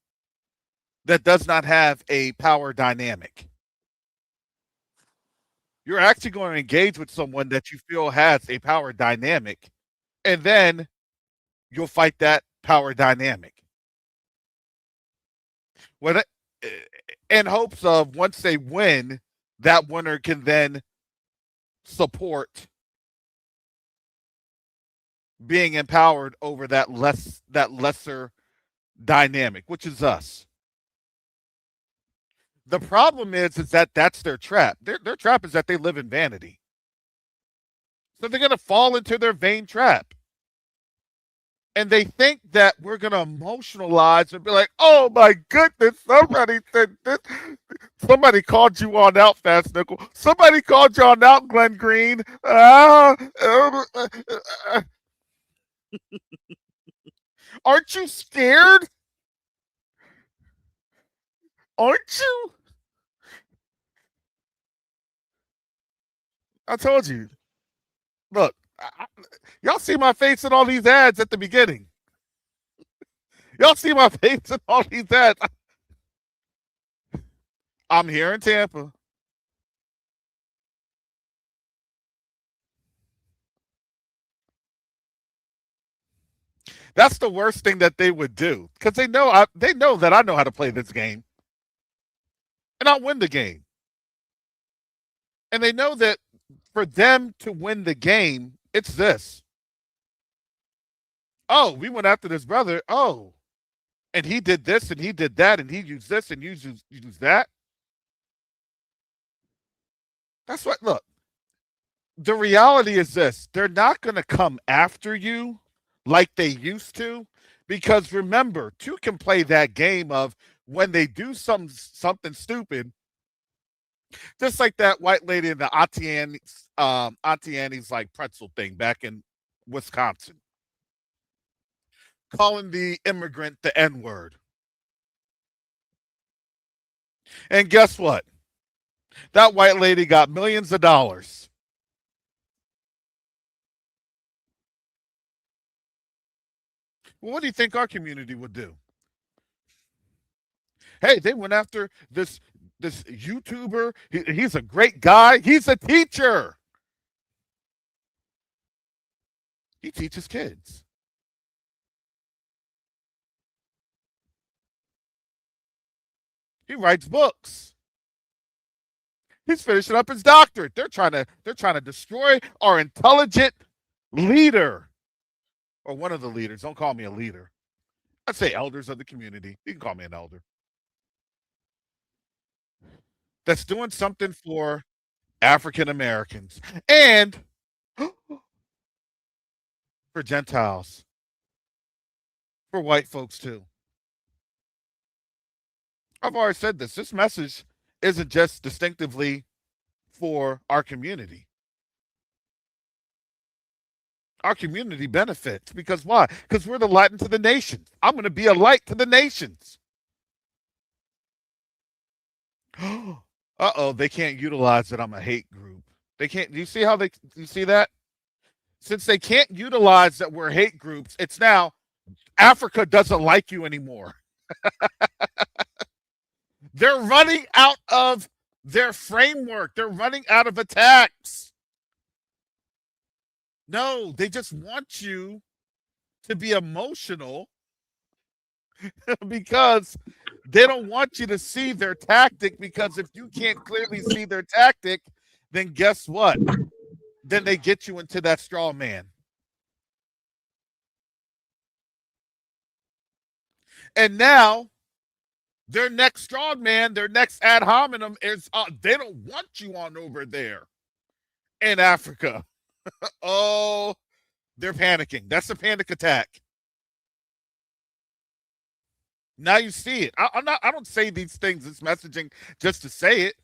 that does not have a power dynamic. You're actually going to engage with someone that you feel has a power dynamic, and then you'll fight that power dynamic. What, in hopes of once they win, that winner can then support being empowered over that lesser dynamic, which is us. The problem is that that's their trap. Their trap is that they live in vanity. So they're going to fall into their vain trap. And they think that we're going to emotionalize and be like, oh my goodness, somebody said this. Somebody called you on out, Fast Nickel. Somebody called you on out, Glenn Green. Aren't you scared? Aren't you? I told you. Look, y'all see my face in all these ads at the beginning. Y'all see my face in all these ads. I'm here in Tampa. That's the worst thing that they would do because they know that I know how to play this game, and I'll win the game. And they know that for them to win the game, it's this. Oh, we went after this brother. Oh, and he did this and he did that and he used this and used that. That's what. Look, the reality is this: they're not going to come after you like they used to, because remember, two can play that game of when they do something stupid, just like that white lady in the Auntie Annie's like pretzel thing back in Wisconsin, calling the immigrant the N-word. And guess what? That white lady got millions of dollars. Well, what do you think our community would do? Hey, they went after this YouTuber. He's a great guy. He's a teacher. He teaches kids. He writes books. He's finishing up his doctorate. They're trying to destroy our intelligent leader, or one of the leaders. Don't call me a leader. I'd say elders of the community. You can call me an elder. That's doing something for African Americans and for Gentiles, for white folks too. I've already said this. This message isn't just distinctively for our community. Our community benefits because why? Because we're the light to the nations. I'm going to be a light to the nations. Uh-oh, they can't utilize that I'm a hate group. They can't. Do you see how you see that? Since they can't utilize that we're hate groups, it's now Africa doesn't like you anymore. They're running out of their framework. They're running out of attacks. No, they just want you to be emotional because they don't want you to see their tactic, because if you can't clearly see their tactic, then guess what? Then they get you into that straw man. And now their next straw man, their next ad hominem is they don't want you on over there in Africa. Oh, they're panicking. That's a panic attack. Now you see it. I don't say these things, this messaging, just to say it.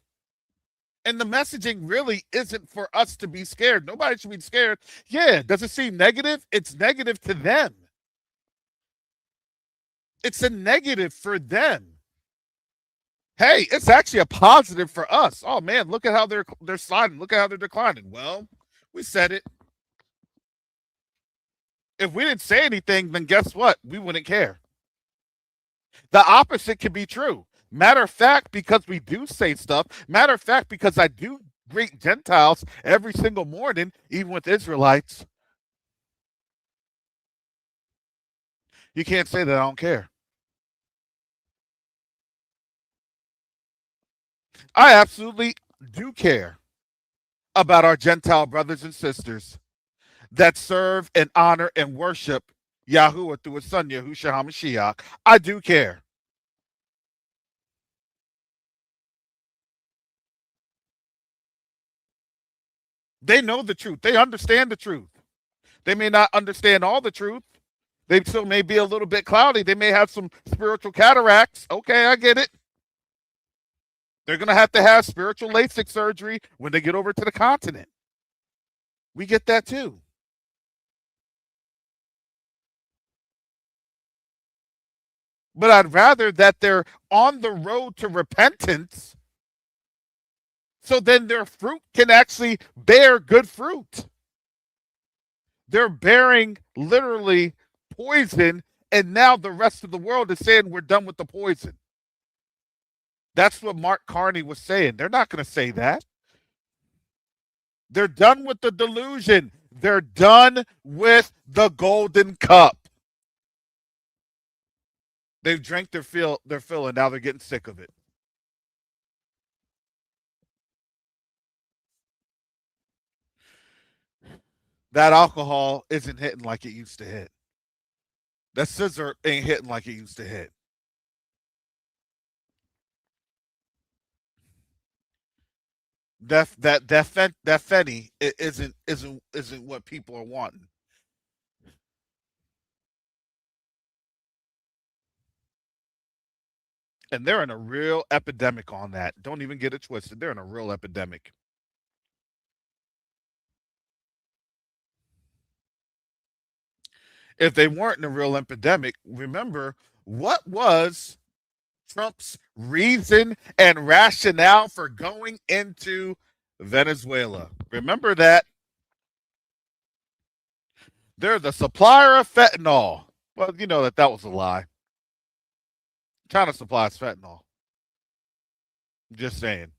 And the messaging really isn't for us to be scared. Nobody should be scared. Yeah, does it seem negative? It's negative to them. It's a negative for them. Hey, it's actually a positive for us. Oh man, look at how they're sliding. Look at how they're declining. Well, we said it. If we didn't say anything, then guess what? We wouldn't care. The opposite can be true. Matter of fact, because we do say stuff, matter of fact, because I do greet Gentiles every single morning, even with Israelites, you can't say that I don't care. I absolutely do care about our Gentile brothers and sisters that serve and honor and worship Yahuwah through his son, Yahushua HaMashiach. I do care. They know the truth. They understand the truth. They may not understand all the truth. They still may be a little bit cloudy. They may have some spiritual cataracts. Okay, I get it. They're going to have spiritual LASIK surgery when they get over to the continent. We get that too. But I'd rather that they're on the road to repentance so then their fruit can actually bear good fruit. They're bearing literally poison, and now the rest of the world is saying we're done with the poison. That's what Mark Carney was saying. They're not going to say that. They're done with the delusion. They're done with the golden cup. They've drank their fill, and now they're getting sick of it. That alcohol isn't hitting like it used to hit. That scissor ain't hitting like it used to hit. That Fenny isn't what people are wanting. And they're in a real epidemic on that. Don't even get it twisted. They're in a real epidemic. If they weren't in a real epidemic, remember what was Trump's reason and rationale for going into Venezuela? Remember that. They're the supplier of fentanyl. Well, you know that was a lie. China supplies fentanyl. Just saying.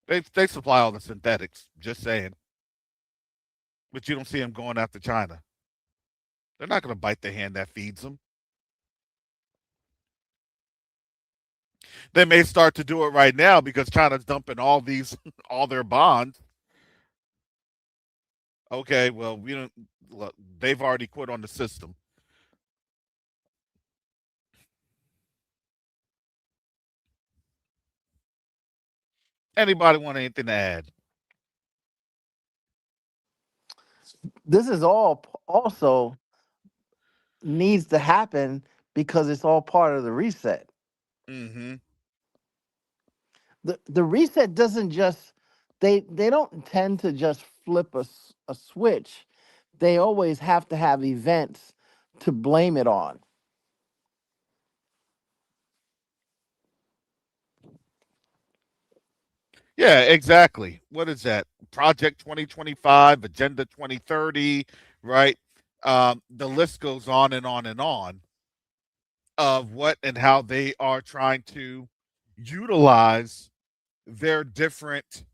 They supply all the synthetics. Just saying. But you don't see them going after China. They're not going to bite the hand that feeds them. They may start to do it right now because China's dumping all their bonds. Okay, well, they've already quit on the system. Anybody want anything to add? This is all also needs to happen because it's all part of the reset. Mm-hmm. The reset doesn't just they don't tend to just flip a switch. They always have to have events to blame it on. Yeah, exactly. What is that? Project 2025, Agenda 2030, right? The list goes on and on and on of what and how they are trying to utilize their different,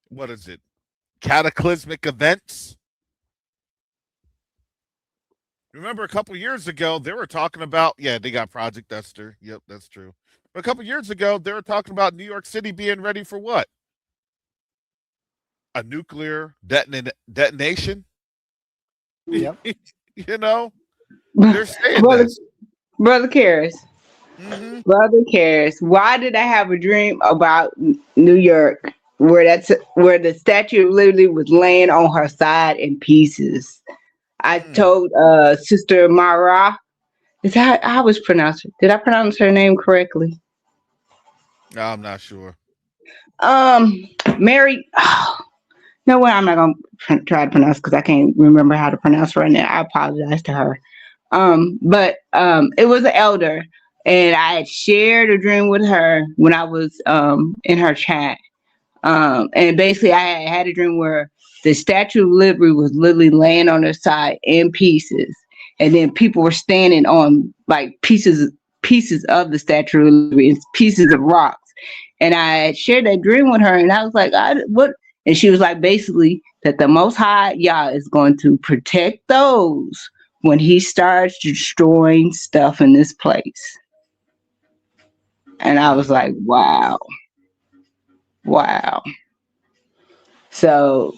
what is it, cataclysmic events. Remember a couple years ago, they were talking about, yeah, they got Project Esther. Yep, that's true. But a couple years ago, they were talking about New York City being ready for what? A nuclear detonation? Yep. You know, they're saying brother, this. brother Karis. Mm-hmm. Brother Karis, why did I have a dream about New York where the Statue of Liberty was laying on her side in pieces? I told Sister Mara, is that how I was pronounced? Did I pronounce her name correctly? No, I'm not sure. Mary. No way, I'm not gonna try to pronounce because I can't remember how to pronounce right now. I apologize to her. But it was an elder, and I had shared a dream with her when I was in her chat. And basically, I had a dream where the Statue of Liberty was literally laying on her side in pieces, and then people were standing on like pieces of the Statue of Liberty, and pieces of rocks. And I shared that dream with her, and I was like, "What?" And she was like, basically, that the Most High Yah is going to protect those when He starts destroying stuff in this place. And I was like, wow. So,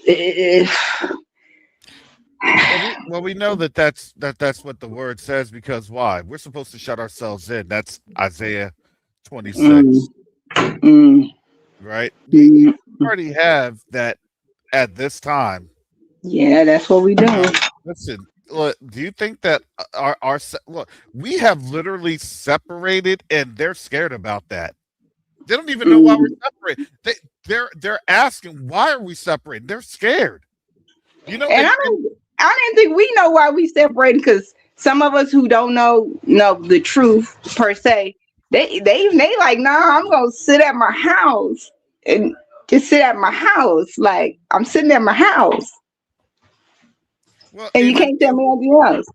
well, we know that's what the word says because why? We're supposed to shut ourselves in. That's Isaiah 26, right? You already have that at this time. Yeah, that's what we do. Listen, look, do you think that look, we have literally separated, and they're scared about that. They don't even know why we're separated. They're asking, why are we separated? They're scared. You know, And I don't think we know why we separated, because some of us who don't know the truth per se, they like, nah, I'm gonna sit at my house and just sit at my house. Like, I'm sitting at my house. well, And you even can't tell me anything else.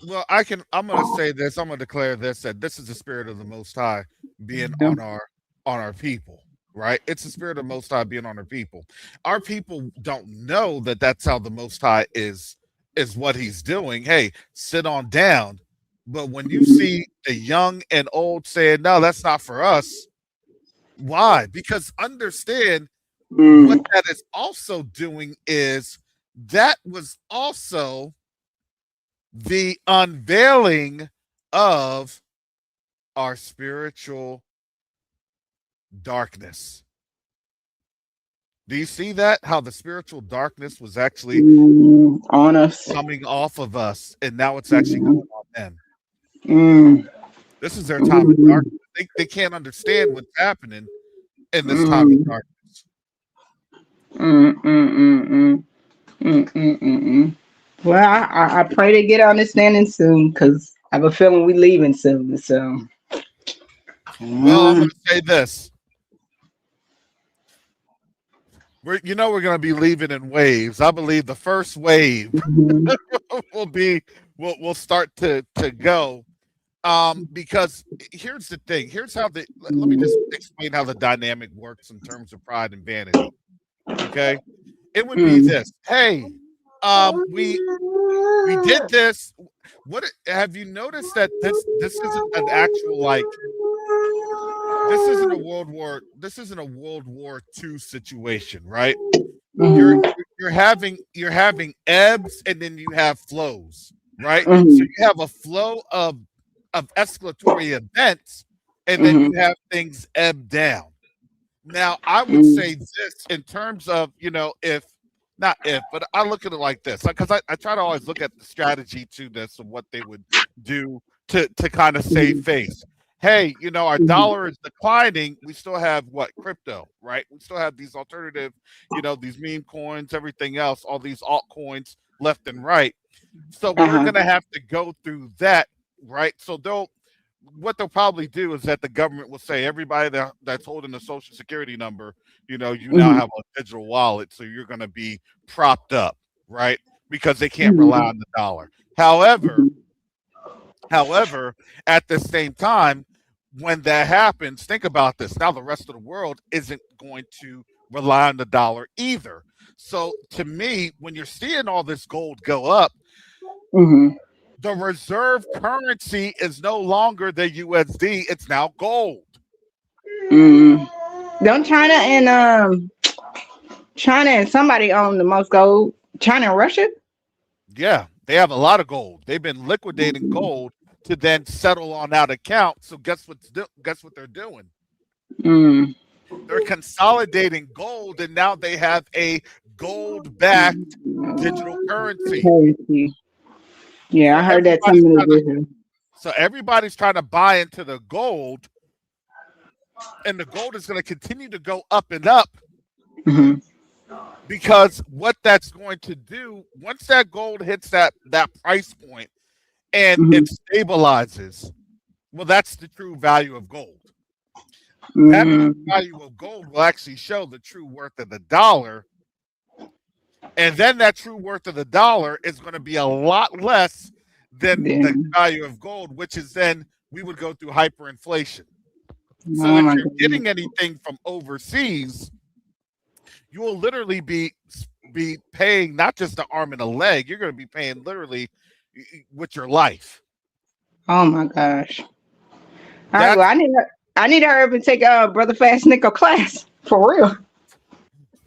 well, I'm gonna say this, I'm gonna declare this, that this is the spirit of the Most High being on our people, right? It's the spirit of the Most High being on our people. Our people don't know that that's how the Most High is what he's doing. Hey, sit on down. But when you see the young and old saying, no, that's not for us, why? Because understand what that is also doing is that was also the unveiling of our spiritual darkness. Do you see that? How the spiritual darkness was actually On us. coming off of us, and now it's actually going on them. Mm. This is their time of darkness. They can't understand what's happening in this time of darkness. Well, I pray they get understanding soon, because I have a feeling we leaving soon. So, well, I'm going to say this. We're going to be leaving in waves. I believe the first wave will start to go. Because here's the thing. Here's how let me just explain how the dynamic works in terms of pride and vanity. Okay, it would be this. Hey, we did this. What have you noticed that this isn't an actual, like, this isn't a World War II situation, right? You're having ebbs, and then you have flows, right? So you have a flow of escalatory events, and then you have things ebb down. Now, I would say this in terms of, but I look at it like this, because I try to always look at the strategy to this of what they would do to kind of save face. Hey, our dollar is declining. We still have crypto, right? We still have these alternative, these meme coins, everything else, all these altcoins left and right. So we're going to have to go through that, right? So what they'll probably do is that the government will say, everybody that's holding a social security number, you now have a digital wallet, so you're going to be propped up, right? Because they can't rely on the dollar. However, at the same time, when that happens, think about this. Now the rest of the world isn't going to rely on the dollar either. So to me, when you're seeing all this gold go up, the reserve currency is no longer the USD. It's now gold. Don't China and somebody own the most gold? China and Russia? Yeah, they have a lot of gold. They've been liquidating gold to then settle on that account. So guess what they're doing? They're consolidating gold, and now they have a gold-backed digital currency. Yeah, so I heard that. So everybody's trying to buy into the gold, and the gold is going to continue to go up and up. Because what that's going to do, once that gold hits that price point and it stabilizes, well, that's the true value of gold. That value of gold will actually show the true worth of the dollar. And then that true worth of the dollar is going to be a lot less than the value of gold, which is then we would go through hyperinflation. So if you're getting anything from overseas, you will literally be paying not just an arm and a leg. You're going to be paying literally with your life. Oh my gosh! All right, well, I need to hurry up and take Brother Fast Nickel class for real.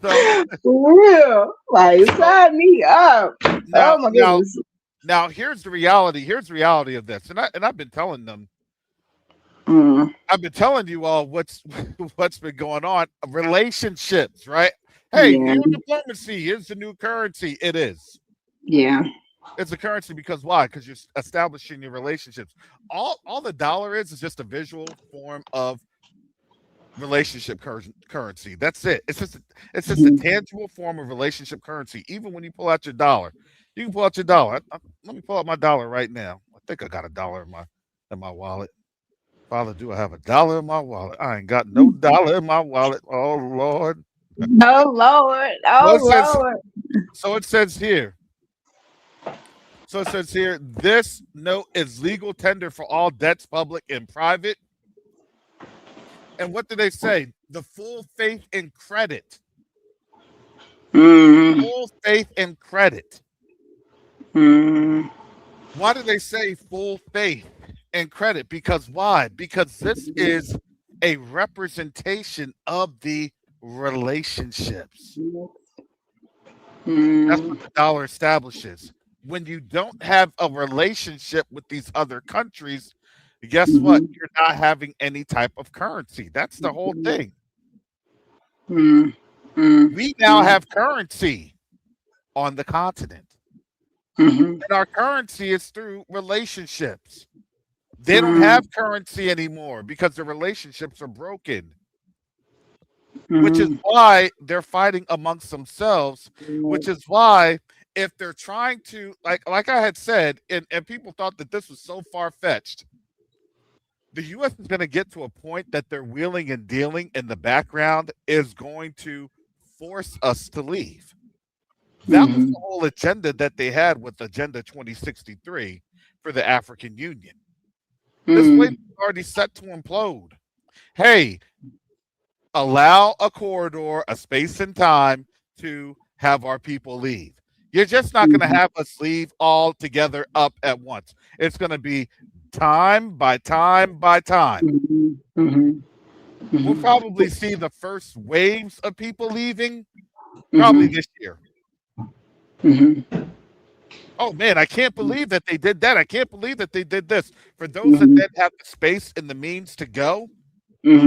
So, for real, like sign me up. Oh my goodness! Now here's the reality. Here's the reality of this, and I've been telling them. I've been telling you all what's been going on. Relationships, right? Hey, new diplomacy is the new currency. It is. Yeah. It's a currency because why? Because you're establishing your relationships. All the dollar is just a visual form of relationship currency. That's it. It's just a tangible form of relationship currency. Even when you pull out your dollar, you can pull out your dollar. Let me pull out my dollar right now. I think I got a dollar in my wallet. Father, do I have a dollar in my wallet? I ain't got no dollar in my wallet. Oh Lord. Oh Lord. So Oh it says. Lord. So it says here. So it says here. This note is legal tender for all debts, public and private. And what do they say? The full faith and credit. Mm, Full faith and credit. mm, Why do they say full faith and credit? Because why? Because this is a representation of the relationships. That's mm, what the dollar establishes. When you don't have a relationship with these other countries, guess what? mhm, You're not having any type of currency. That's the whole thing. mm, mm, We now mm, have currency on the continent. mhm, And our currency is through relationships. They don't mm, have currency anymore because the relationships are broken, which is mhm, why they're fighting amongst themselves, which is why if they're trying to like I had said, and people thought that this was so far-fetched, the US is going to get to a point that their wheeling and dealing in the background is going to force us to leave. That was mhm, the whole agenda that they had with Agenda 2063 for the African Union. This place mm, is already set to implode. Hey, allow a corridor, a space and time to have our people leave. You're just not going to mhm, have us leave all together up at once. It's going to be time by time by time. mhm, mhm, We'll mhm, probably see the first waves of people leaving probably mhm, this year. mhm, Oh man, I can't believe that they did that. I can't believe that they did this. For those that mhm, then have the space and the means to go,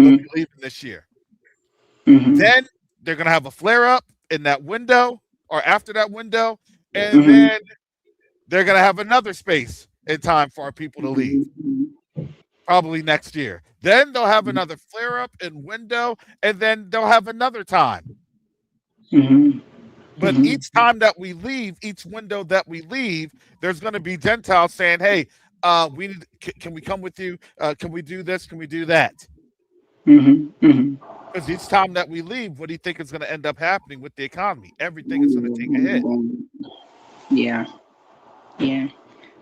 they'll be mhm, leaving this year. mhm, Then they're going to have a flare up in that window or after that window. And mhm, then they're going to have another space in time for our people to leave, probably next year. Then they'll have another flare up and window, and then they'll have another time. mhm, But mhm, each time that we leave, each window that we leave, there's going to be Gentiles saying, "Hey, we need. Can we come with you? Can we do this? Can we do that?" mhm, mhm. Because each time that we leave, what do you think is going to end up happening with the economy? Everything is going to take a hit. Yeah, yeah.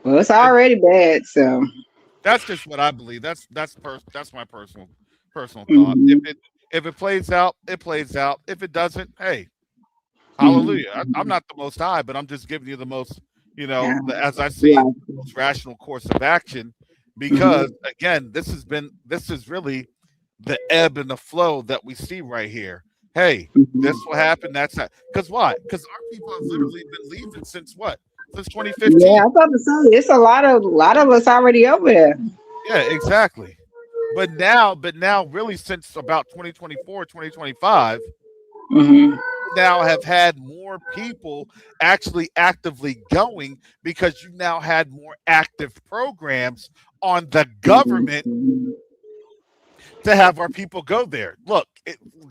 Well, it's And already bad, so. that's just what I believe. That's my personal thought. Mhm, If it plays out, it plays out. If it doesn't, hey, mhm, hallelujah. I'm not the most high, but I'm just giving you the most, yeah, as I see, right. most rational course of action. Mhm, Because again, this is really the ebb and the flow that we see right here. Hey, mhm. this will happen. That's that. Because why? Because our people have literally been leaving since what? Since Yeah, 2015. I thought to say it's a lot of us already over there. Yeah, exactly. But now, really, since about 2024, 2025, Mhm, now have had more people actually actively going because you now had more active programs on the mhm, government mhm, to have our people go there. Look,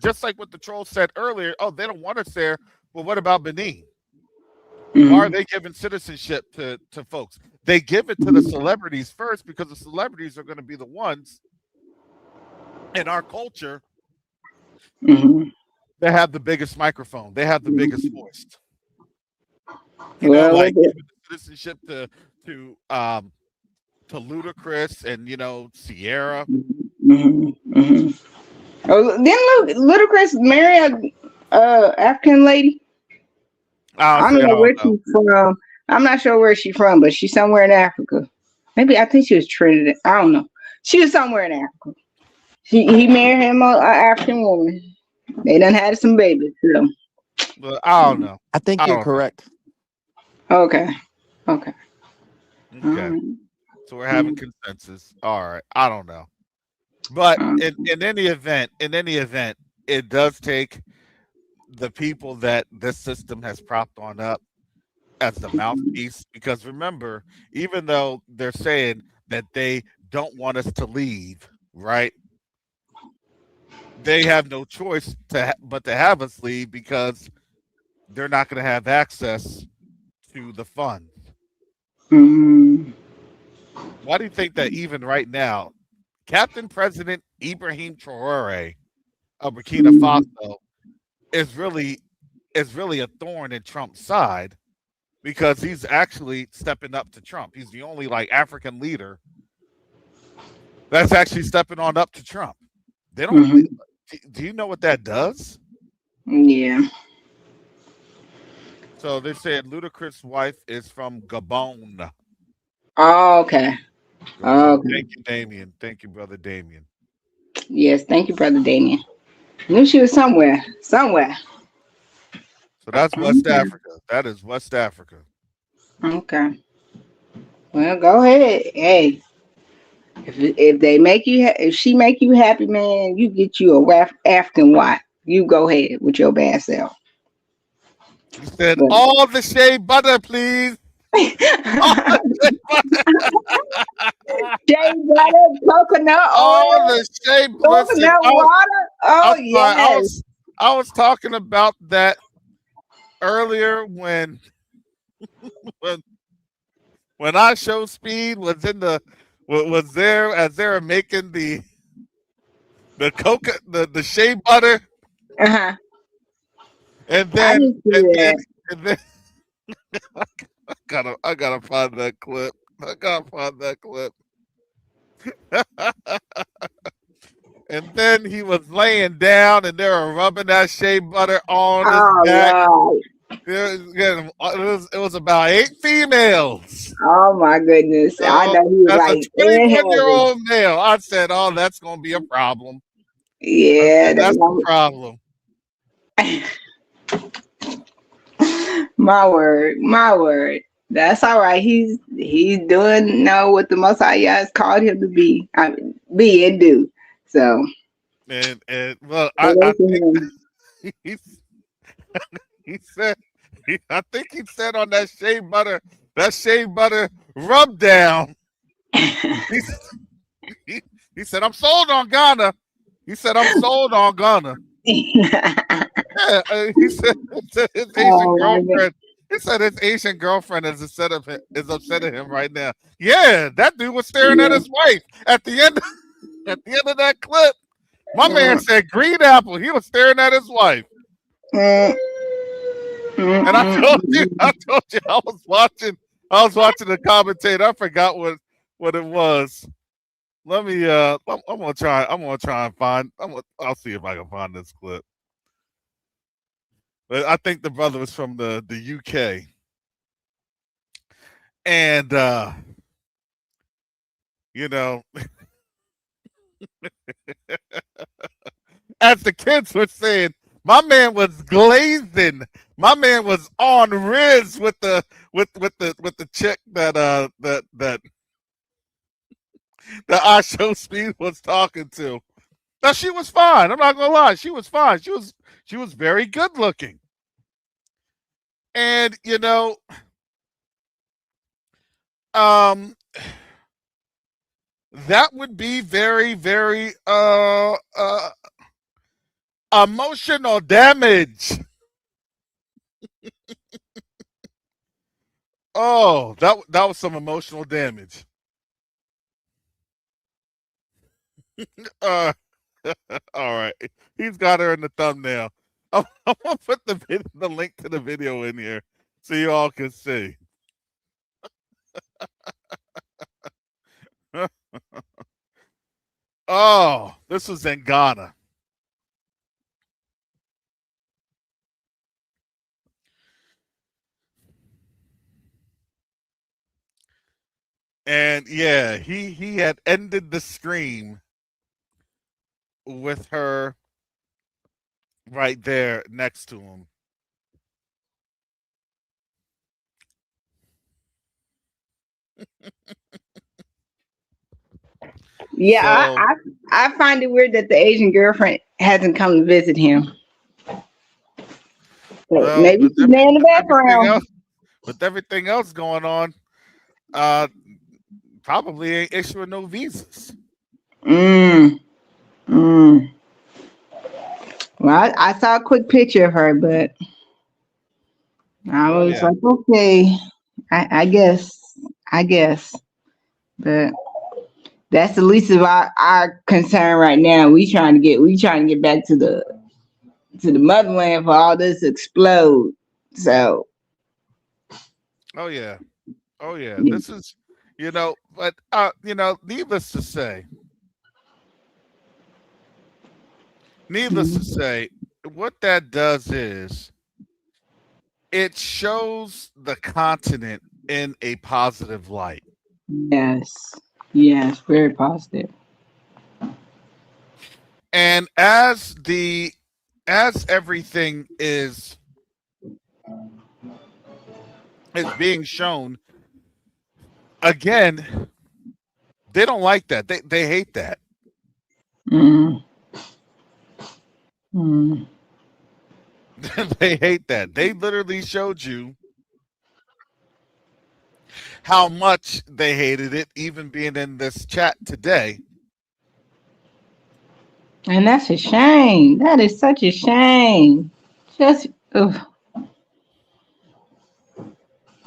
just like what the troll said earlier, oh, they don't want us there. Well, what about Benin? Why are mhm, they giving citizenship to folks? They give it to the celebrities first because the celebrities are going to be the ones in our culture mhm. that have the biggest microphone. They have the biggest voice. Well, Like with it. giving the citizenship to to Ludacris and Sierra. Mhm, mhm. Oh, didn't Ludacris marry a African lady? I Honestly, don't I know don't where know. she's from. I'm not sure where she's from, but she's somewhere in Africa. Maybe I think she was Trinidad. I don't know. She was somewhere in Africa. He married him a African woman. They done had some babies. So. But I don't know. I think I you're don't correct. Okay. Okay. know. All Okay. right. So we're having consensus. All right. I don't know. But Um, in any event, it does take the people that this system has propped on up as the mouthpiece, because remember, even though they're saying that they don't want us to leave, right? They have no choice but to have us leave because they're not going to have access to the funds. Mm-hmm. Why do you think that even right now, Captain President Ibrahim Traore of Burkina Faso is really a thorn in Trump's side because he's actually stepping up to Trump. He's the only like African leader that's actually stepping on up to Trump. They don't. Mm-hmm. Do you know what that does? Yeah. So they said Ludacris' wife is from Gabon. Oh, okay. Gabon. Okay. Thank you, Damien. Thank you, brother Damien. Yes, thank you, Brother Damien. Knew she was somewhere. Somewhere. So that's West Okay. Africa. That is West Africa. Okay. Well, go ahead. Hey, if they make you if she make you happy, man, you get you a African wife. You go ahead with your bad self. He said, But all the shea butter, please. All the shea butter. shea butter, coconut All oil, the shea. Listen, coconut water. Oh I'm sorry. yes. I was talking about that earlier when when I Show Speed was in the was there as they were making the the shea butter, Uh-huh. and I then didn't see and then that. and then I gotta find that clip. I gotta find that clip. And then he was laying down, and they were rubbing that shea butter on his Oh back. Lord. It was about 8 females. Oh my goodness. I So know he was as a like in heaven. 21-year-old male, I said, "Oh, that's going to be a problem." I Yeah, said, "That's the problem." my word, my word. That's all right. He's doing what the Most High Yah has called him to be. I mean, be and do. So And well, I kudos to him. think he said I think he said on that shea butter rub down. He, s- he said, "I'm sold on Ghana." He said, "I'm sold on Ghana." Yeah, he said his Asian Oh my God. girlfriend. He said his Asian girlfriend is upset at him right now. Yeah, that dude was staring at Yeah. his wife at the end at the end of that clip. My man Mm, said green apple. He was staring at his wife. mm, And mm. I told you I was watching the commentator. I forgot what it was. Let me I'm gonna try and find I'll see if I can find this clip. But I think the brother was from the UK. And you know, as the kids were saying, my man was glazing. My man was on Riz with the chick that I Show Speed was talking to. Now she was fine. I'm not gonna lie, she was fine. She was very good looking. And um that would be very, very emotional damage. Oh, that was some emotional damage. Uh, all right, he's got her in the thumbnail. I'm gonna put the link to the video in here so you all can see. Oh, this was in Ghana, and yeah, he had ended the scream with her right there next to him. Yeah, So, I find it weird that the Asian girlfriend hasn't come to visit him. But well, maybe she's there in the with everything background. else. With everything else going on, probably ain't issuing no visas. Mm, mm. Well, I saw a quick picture of her, but I Oh was yeah. like, okay, I guess, I guess, but that's the least of our concern right now. We trying to get back to the motherland for all this to explode. So Oh yeah. Oh yeah. yeah. This is, but needless to say, what that does is it shows the continent in a positive light. Yes, yes, very positive. And as everything is being shown, again, they don't like that. They hate that. Mm, mm, They hate that. They literally showed you how much they hated it, even being in this chat today. and that's a shame. That is such a shame. Just, ugh.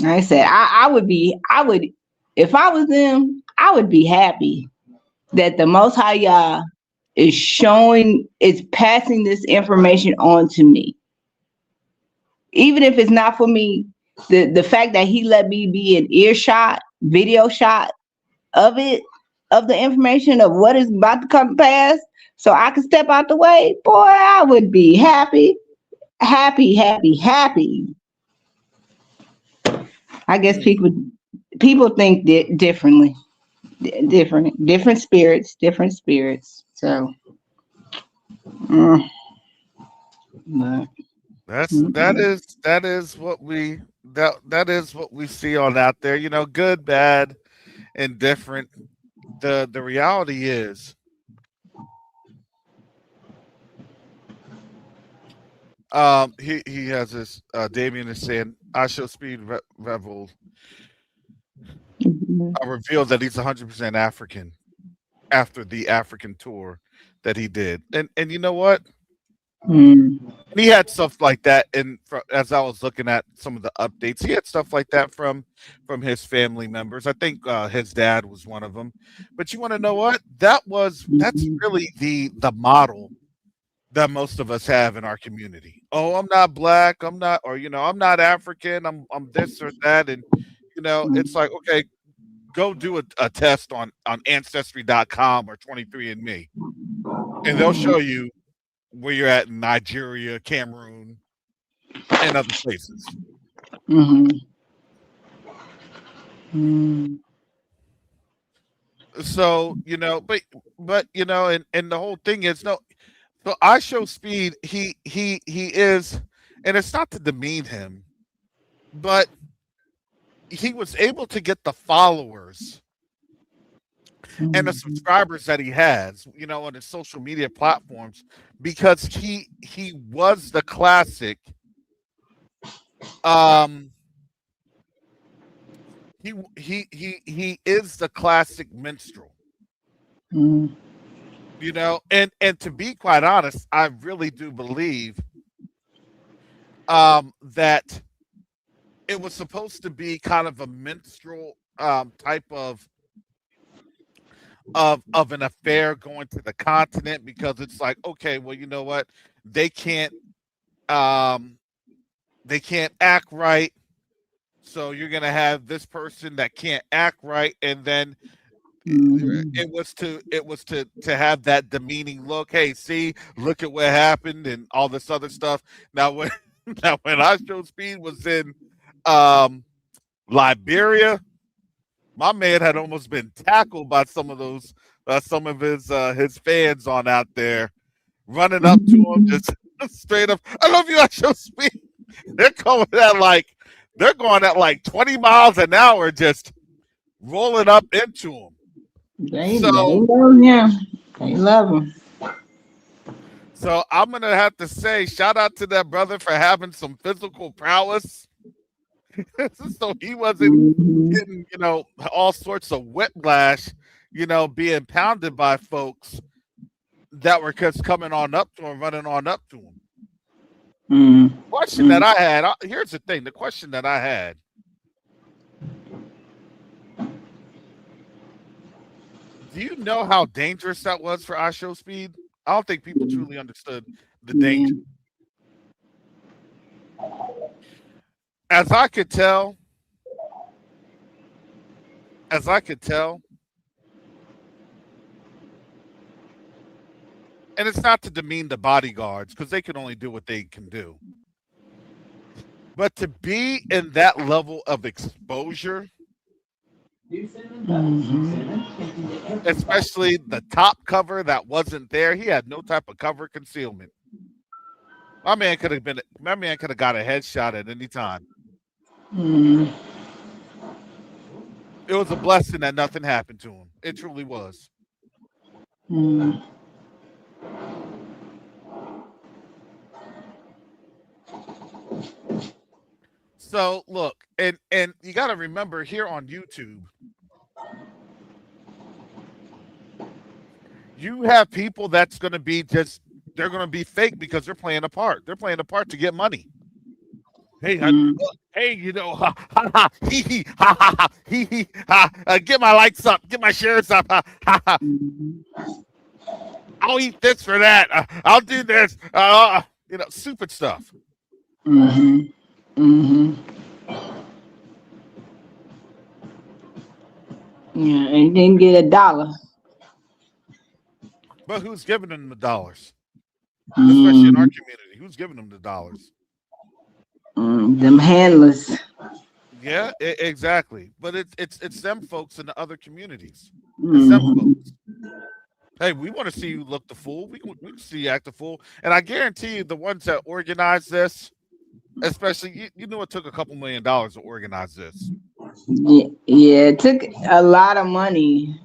Like I said, I would, if I was them, I would be happy that the Most High Yah is passing this information on to me. Even if it's not for me, the fact that he let me be an earshot, video shot of it, of the information of what is about to come to pass, so I can step out the way, boy, I would be happy, happy, happy, happy. I guess Hmm. people think differently. Different spirits, different spirits. So, mm, but, That mm, is that is what we see on out there. Good, bad, indifferent. The reality is, he has this. Damien is saying, "I shall speed revel." mm, I revealed that he's 100% African after the African tour that he did, and you know what? mm, And he had stuff like that. And as I was looking at some of the updates, he had stuff like that from his family members. I think his dad was one of them. But you want to know what? That's mm, really the model that most of us have in our community. Oh, I'm not black. I'm not, or I'm not African. I'm this or that, and it's like, okay, go do a test on ancestry.com or 23andMe, and they'll show you where you're at in Nigeria, Cameroon, and other places. mm, mm, So, and the whole thing is, no, so I show speed, he is, and it's not to demean him, but he was able to get the followers and the mm, subscribers that he has, on his social media platforms, because he was the classic, um he is the classic minstrel. mm, And to be quite honest, I really do believe that it was supposed to be kind of a minstrel type of an affair going to the continent, because it's like, okay, well, you know what, they can't um they can't act right, so you're gonna have this person that can't act right, and then mm, it was to have that demeaning look. Hey, see, look at what happened and all this other stuff. Now when now when I show speed was in um Liberia, my man had almost been tackled by some of his fans on out there, running up to him, mm. just straight up, I love you, I show speed. They're going at like they're going at like 20 miles an hour, just rolling up into him. They So love him. They love him. So I'm gonna have to say, shout out to that brother for having some physical prowess So he wasn't getting, all sorts of whiplash, being pounded by folks that were just coming on up to him, running on up to him. Question that I had, here's the thing, the question that I had. Do you know how dangerous that was for ISO speed? I don't think people truly understood the danger. As I could tell, and it's not to demean the bodyguards because they can only do what they can do. But to be in that level of exposure, especially the top cover that wasn't there, he had no type of cover concealment. My man could have got a headshot at any time. It was a blessing that nothing happened to him. It truly was. So look, and you got to remember here on YouTube, you have people that's going to be they're going to be fake because they're playing a part. They're playing a part to get money. Hey, hey, ha ha hee hee ha ha ha hee hee ha. Get my likes up, get my shares up. Ha ha ha. I'll eat this for that. I'll do this. Stupid stuff. Yeah, and didn't get $1. But who's giving them the dollars? Especially in our community, who's giving them the dollars? Them handlers. Yeah, exactly. But it's them folks in the other communities. It's them folks. Hey, we want to see you look the fool. We can see you act the fool. And I guarantee you, the ones that organized this, especially you know, it took a couple $1 million to organize this. Yeah, it took a lot of money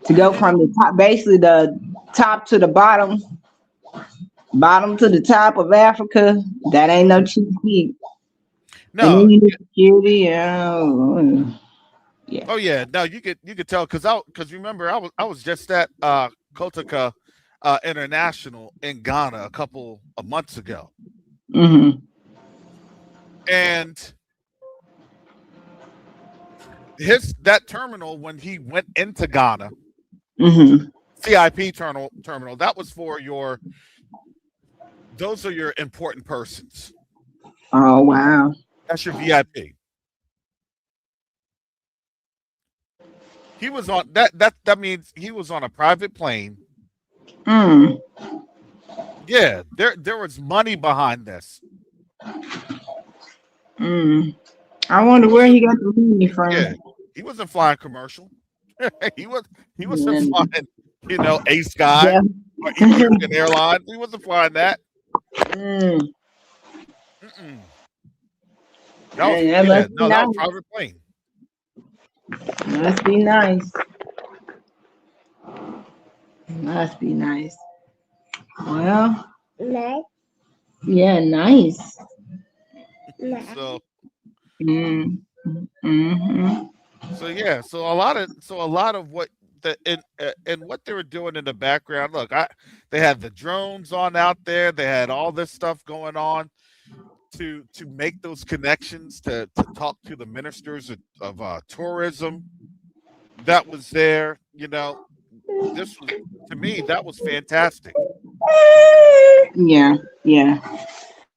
to go from the top, basically the top to the bottom to the top of Africa. That ain't no cheap feat. No. Security, yeah. Oh yeah, no, you could tell because remember I was just at Kotoka International in Ghana a couple of months ago, and that terminal when he went into Ghana, CIP terminal that was for those are your important persons. Oh wow, that's your VIP. He was on that means he was on a private plane. Yeah, there was money behind this. I wonder where he got the money from. Yeah, he wasn't flying commercial. he wasn't flying, Ace Guy or Ethiopian Airlines. He wasn't flying that. That was a private plane. Must be nice. Must be nice. Well, nice. Yeah, nice. So, so yeah, so a lot of what and what they were doing in the background. Look, they had the drones on out there. They had all this stuff going on to make those connections to talk to the ministers of tourism that was there. This was, to me, that was fantastic. Yeah.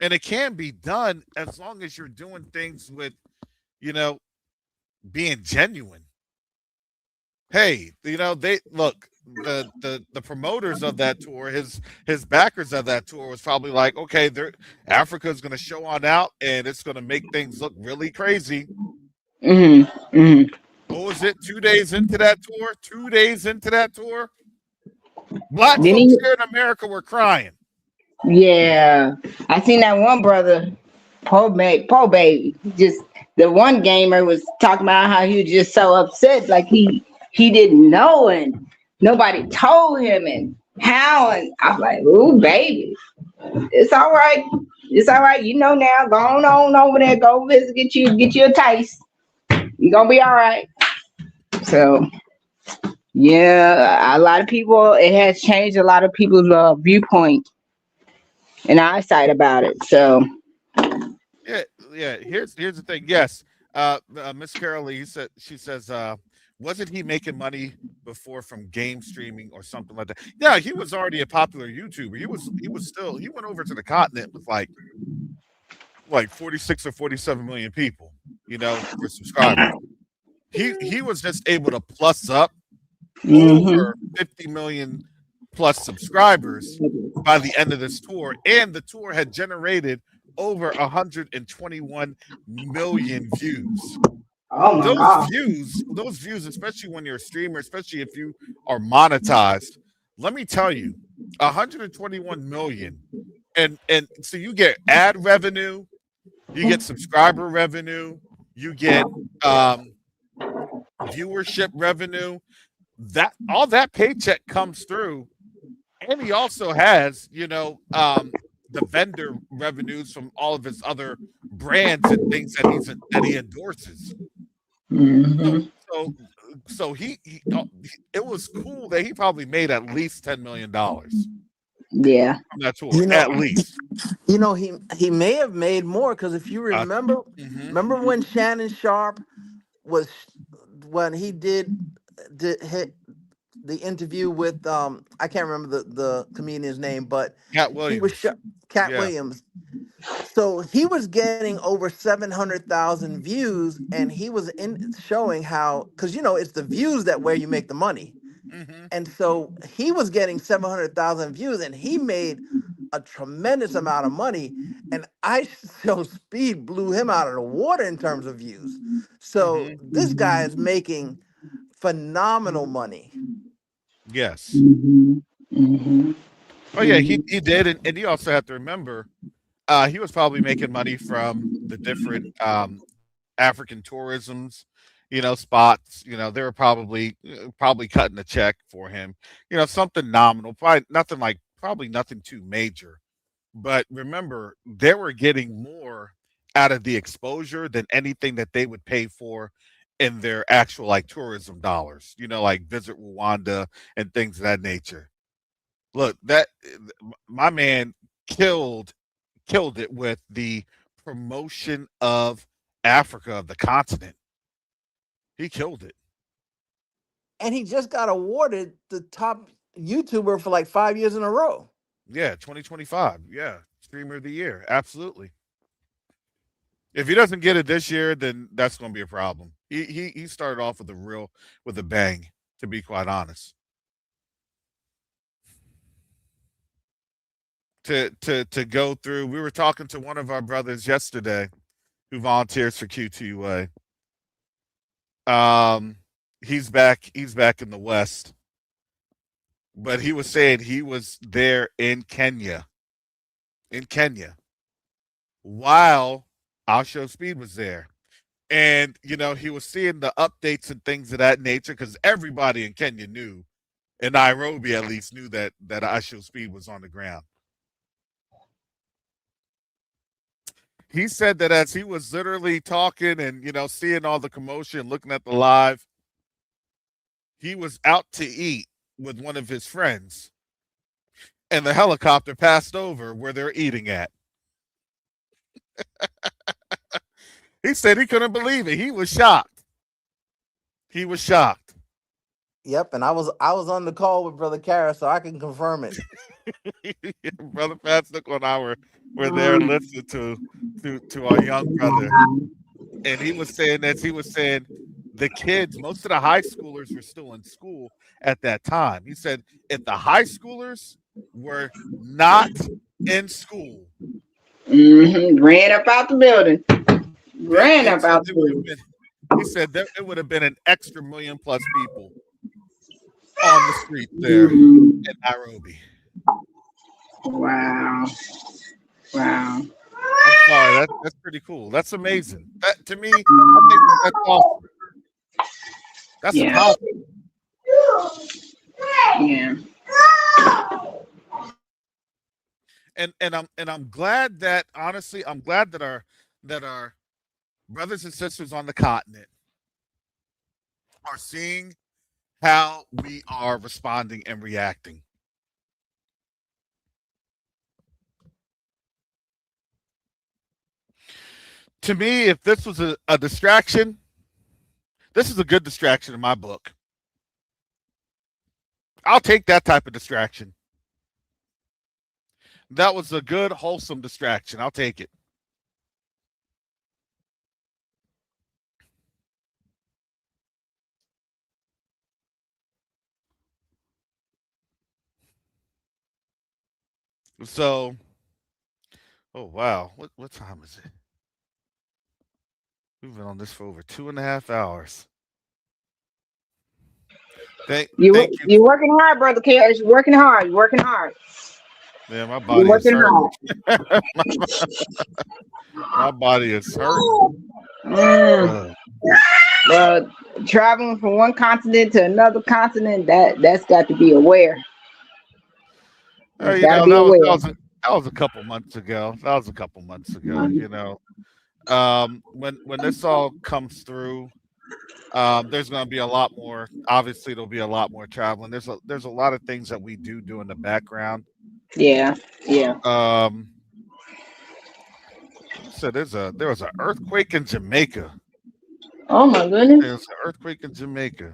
And it can be done as long as you're doing things with, being genuine. Hey, they look, the promoters of that tour, his backers of that tour was probably like, okay, Africa is going to show on out and it's going to make things look really crazy. What was it? 2 days into that tour? Black folks here in America were crying. Yeah, I seen that one brother, poor baby. Just the one gamer was talking about how he was just so upset, like he didn't know and nobody told him and how. And I was like, "Ooh, baby, it's all right. It's all right. You know now. Go on over there. Go visit. Get you a taste. You're gonna be all right. So yeah, a lot of people. It has changed a lot of people's viewpoint and eyesight about it. So Yeah, yeah. Here's the thing. Yes, Miss Carol Lee said she says, wasn't he making money before from game streaming or something like that? Yeah, he was already a popular YouTuber. He went over to the continent with like 46 or 47 million people, for subscribers. He was just able to plus up hmm over 50 million plus subscribers by the end of this tour, and the tour had generated over 121 million views. oh my God. Those views, especially when you're a streamer, especially if you are monetized, let me tell you, 121 million. And so you get ad revenue, you get subscriber revenue, you get viewership revenue. That all that paycheck comes through, and he also has, the vendor revenues from all of his other brands and things that he endorses. So, hmm so, so it was cool that he probably made at least $10 million Yeah. from that tour, You at know, least. he may have made more because if you Uh, remember, mhm. remember when Shannon Sharp was when he did hit the interview with I can't remember the comedian's name, but Cat he was Williams. Cat Yeah. Williams. So he was getting over 700,000 views, and he was showing how, because it's the views that where you make the money. Hmm. And so he was getting 700,000 views, and he made a tremendous amount of money. And I Show Speed blew him out of the water in terms of views. So Hmm. this guy is making phenomenal money. Yes. hmm hmm Oh yeah, he did, and you also have to remember, he was probably making money from the different African tourisms, spots. They were probably cutting a check for him, something nominal, probably nothing too major. But remember, they were getting more out of the exposure than anything that they would pay for in their actual like tourism dollars, like visit Rwanda and things of that nature. Look, that my man killed killed it with the promotion of Africa, of the continent. He killed it. And he just got awarded the top YouTuber for like 5 years in a row. Yeah, 2025. Yeah, streamer of the year. Absolutely. If he doesn't get it this year, then that's going to be a problem. He started off with a bang. To be quite honest, to go through, we were talking to one of our brothers yesterday who volunteers for QTUA. Um, he's back. He's back in the West, but he was saying he was there in Kenya, while Our Show Speed was there. And, he was seeing the updates and things of that nature because everybody in Kenya knew, in Nairobi at least, knew that Our Show Speed was on the ground. He said that as he was literally talking and, seeing all the commotion, looking at the live, he was out to eat with one of his friends, and the helicopter passed over where they're eating at. He said he couldn't believe it. He was shocked. He was shocked. Yep, and I was on the call with Brother Kara, so I can confirm it. Brother Pat Snook and I were there listening to our young brother. And he was saying this, he was saying the kids, most of the high schoolers were still in school at that time. He said if the high schoolers were not in school, Ran up out the building. Ran he up said out the building. it would have been an extra million plus people on the street there Mhm. in Nairobi. Wow. Wow. I'm sorry, that's pretty cool. That's amazing. That to me, I think that's awesome. That's a Yeah. positive. Yeah. And I'm glad that, honestly, I'm glad that our brothers and sisters on the continent are seeing how we are responding and reacting. To me, if this was a distraction, this is a good distraction in my book. I'll take that type of distraction. That was a good, wholesome distraction. I'll take it. So, oh wow, what time is it? We've been on this for over 2.5 hours. Thank you. You're working hard, brother Cares. You're working hard. You're working hard. Yeah, my You're body is working hurting. hard. My body is hurting. Mm. Ugh. Well, traveling from one continent to another continent, that's got to be aware. It's You got to know, be aware. that was a couple months ago. That was a couple months ago. When this all comes through, there's going to be a lot more. Obviously, there'll be a lot more traveling. There's a lot of things that we do in the background. Yeah, yeah. You said there was an earthquake in Jamaica. Oh my goodness. There's an earthquake in Jamaica.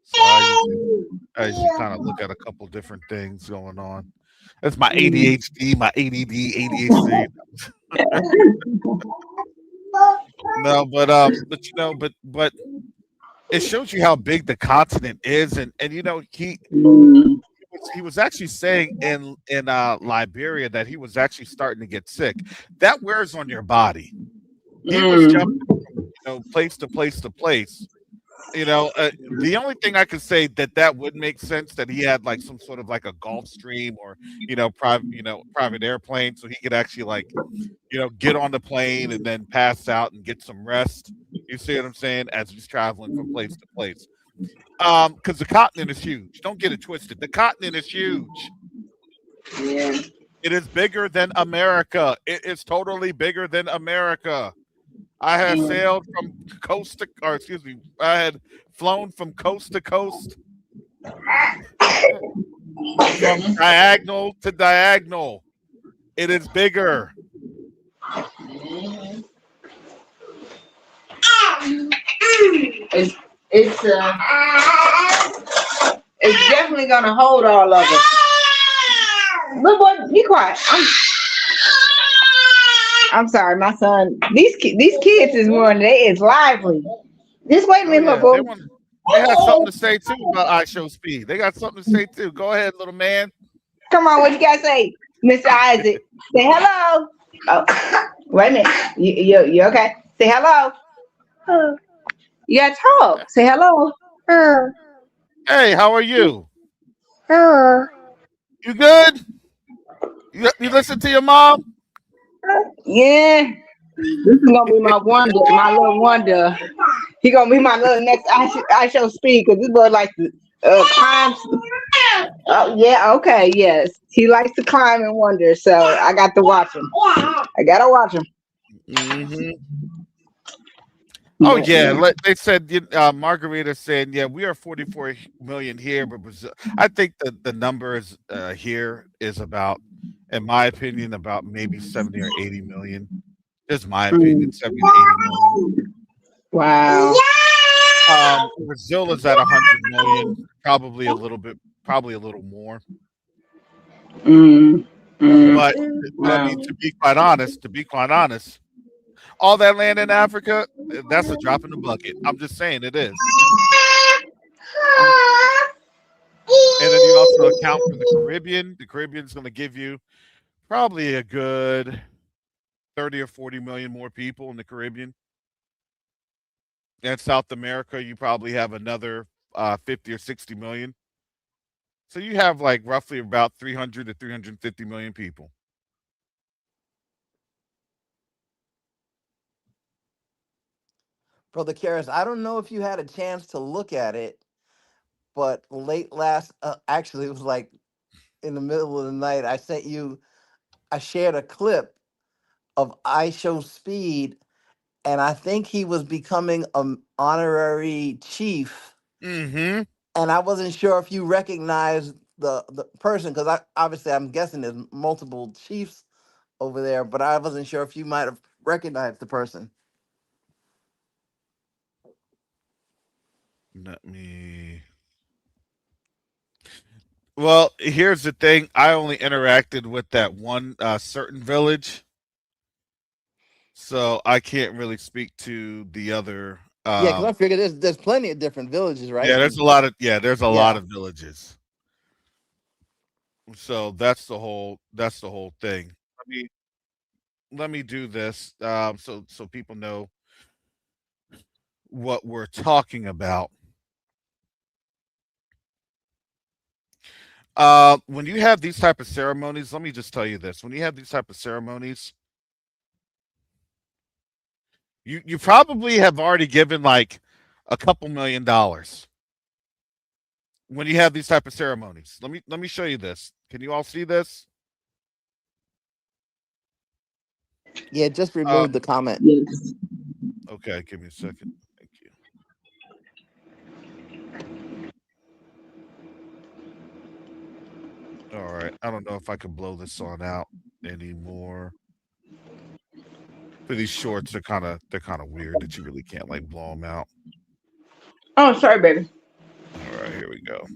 So I usually kind of look at a couple different things going on. That's my ADHD, my ADD, ADHD. No, but it shows you how big the continent is, and Mm, he was actually saying in Liberia that he was actually starting to get sick. That wears on your body. He was jumping mm, from place to place to place. The only thing I could say that would make sense, that he had like some sort of like a Gulfstream, or private airplane, so he could actually like get on the plane and then pass out and get some rest. You see what I'm saying? As he's traveling from place to place. Because the continent is huge. Don't get it twisted. The continent is huge. yeah. It is bigger than America. It is totally bigger than America. I have Mm, sailed from coast to, or excuse me, I had flown from coast to coast, from diagonal to diagonal. It is bigger. it's it's it's definitely gonna hold all of us. But boy, be quiet. I'm sorry, my son. These kids is one. They is lively. Just wait a Oh minute, yeah, little boy. they had something to say too about I show speed. They got something to say too. Go ahead, little man. Come on, what you gotta say, Mr. Isaac? Say hello. Oh, wait a minute. You okay? Say hello. You gotta talk. Say hello. Hey, how are you? You good? You listen to your mom? Yeah. This is gonna be my wonder, my little wonder. He gonna be my little next I show speed, because this boy likes to climb. Oh yeah, okay, yes. He likes to climb and wonder, so I got to watch him. I gotta watch him. Hmm. Oh But yeah, yeah. they said Margarita said, yeah, we are 44 million here, but Brazil. I think the number is here is about, in my opinion, about maybe 70 or 80 million. Just my opinion, Mm. 70 to 80 million. Wow. Brazil is at 100 million, probably a little more. Mm. Mm. But I Wow. mean, to be quite honest, all that land in Africa, that's a drop in the bucket. I'm just saying it is. And then you also account for the Caribbean. The Caribbean's going to give you probably a good 30 or 40 million more people in the Caribbean. And South America, you probably have another 50 or 60 million. So you have like roughly about 300 to 350 million people. Brother Karras, I don't know if you had a chance to look at it, but late last, actually, it was like in the middle of the night. I sent you. I shared a clip of I Show Speed, and I think he was becoming an honorary chief. Mm-hmm. And I wasn't sure if you recognized the person, because I'm guessing there's multiple chiefs over there, but I wasn't sure if you might have recognized the person. Let me. Well, here's the thing. I only interacted with that one certain village, so I can't really speak to the other. Yeah, because I figured there's plenty of different villages, right? Yeah, there's a lot of there's a lot Yeah. of villages. So that's the whole thing. Let me do this so people know what we're talking about. When you have these type of ceremonies, let me just tell you this: when you have these type of ceremonies, you probably have already given like a couple $1,000,000 when you have these type of ceremonies. Let me show you this. Can you all see this? Yeah, just Uh, remove the comment. Yes. okay, give me a second. Thank you. All right. I don't know if I can blow this on out anymore. For these shorts, they're kind of weird that you really can't like blow them out. Oh, sorry, baby. All right, here we go.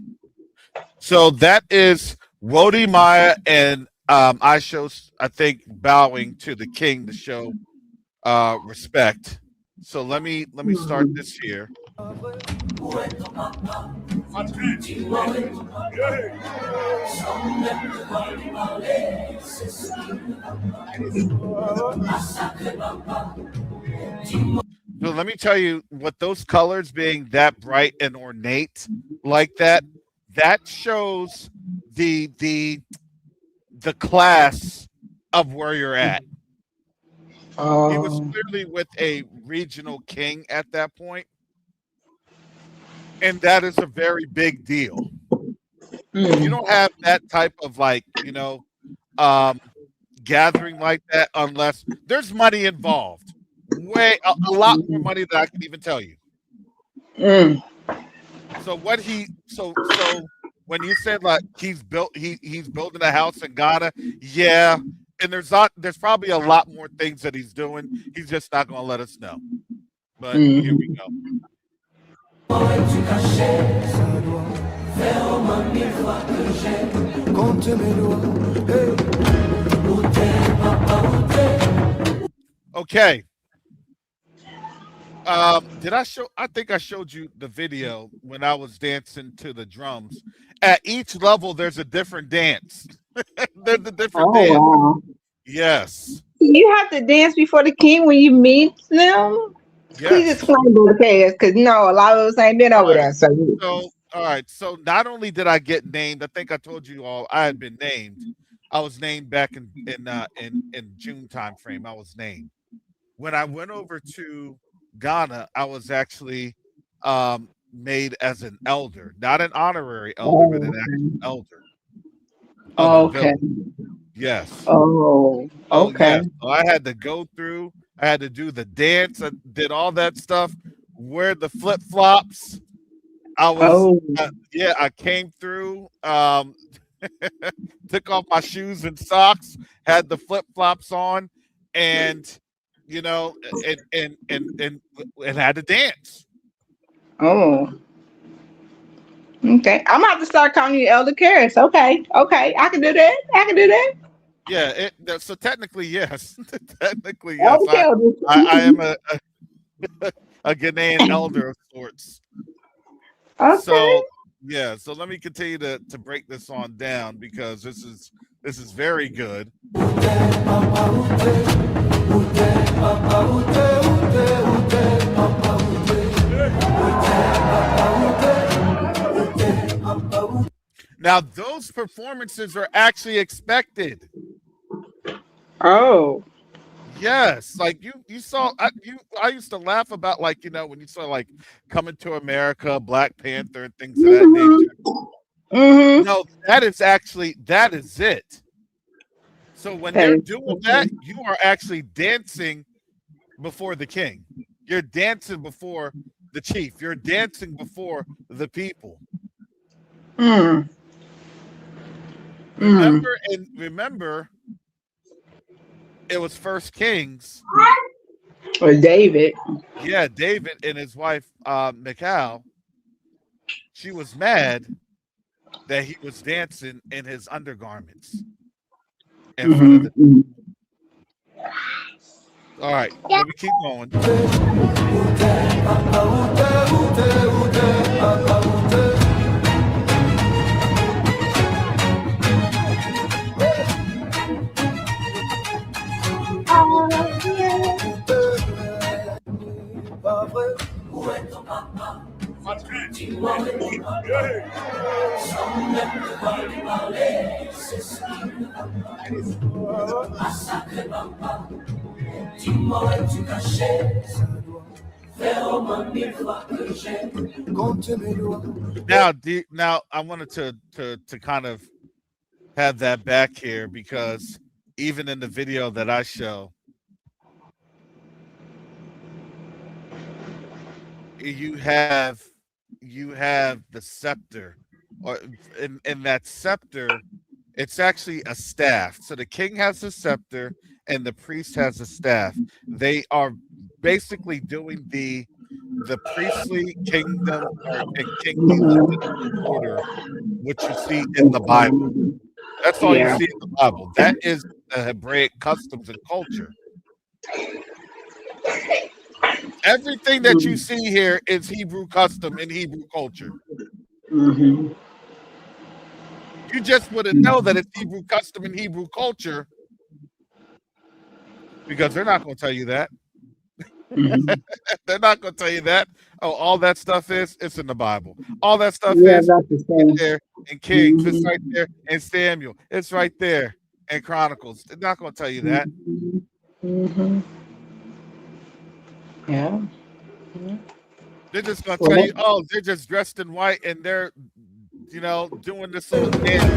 So that is Wodi Maya and I show I think bowing to the king to show respect. So let me start this here. So let me tell you what those colors being that bright and ornate like that shows the class of where you're at. He was Oh. clearly with a regional king at that point, and that is a very big deal. You Mm. don't have that type of um, gathering like that unless there's money involved. Way a lot more money than I can even tell you. Mm. So what he so when you said like he's building a house in Ghana, yeah, and there's probably a lot more things that he's doing. He's just not gonna let us know. But here we Mm. go. Okay. Did I show? I think I showed you the video when I was dancing to the drums. At each level, there's a different dance. There's a different Oh dance. wow. Yes. You have to dance before the king when you meet them. Please Yes. explain the case, because no, a lot of us ain't been All over right. there. So All right. So not only did I get named, I think I told you all I had been named. I was named back in June time frame. I was named. When I went over to Ghana, I was actually made as an elder, not an honorary elder, but an oh, actual elder of the okay. village. Yes. Oh, Oh, okay. yes. So I had to go through. I had to do the dance. I did all that stuff. Wear the flip flops. I was, Oh, yeah. I came through. Took off my shoes and socks. Had the flip flops on, and you know, and had to dance. oh. Okay. I'm about to start calling you Elder Caris. Okay. Okay. I can do that. I can do that. Yeah. So technically, yes. Technically, yes. Elder Caris. I am a Ghanaian elder of sorts. Okay. So yeah. So let me continue to break this on down because this is very good. Now those performances are actually expected. Oh. Yes, like you saw I used to laugh about like when you saw like Coming to America, Black Panther, and things of that Mm-hmm. nature. Mm-hmm. No, that is it. So when That they're is doing so that, you are actually dancing before the king. You're dancing before the chief. You're dancing before the people. Mm, mm. Remember, it was First Kings. Or David. Yeah, David and his wife Michal. She was mad that he was dancing in his undergarments in front of Hmm. the. All right, let me keep going. Now I wanted to kind of have that back here because even in the video that I show, you have the scepter, or in that scepter, it's actually a staff. So the king has a scepter and the priest has a staff. They are basically doing the priestly kingdom or kingly living order, which you see in the Bible. That's all you Yeah. see in the Bible. That is the Hebraic customs and culture. Everything that you see here is Hebrew custom and Hebrew culture. Mm-hmm. You just wouldn't know that it's Hebrew custom and Hebrew culture because they're not going to tell you that. Hmm. They're not going to tell you that. Oh, all that stuff it's in the Bible. All that stuff Yeah, is about the right same. there in Kings. It's right Mm-hmm. there in Samuel. It's right there in Chronicles. They're not going to tell you that. Mm-hmm. Yeah. They're just going to Well, tell you, that, oh, they're just dressed in white and they're, doing this little dance.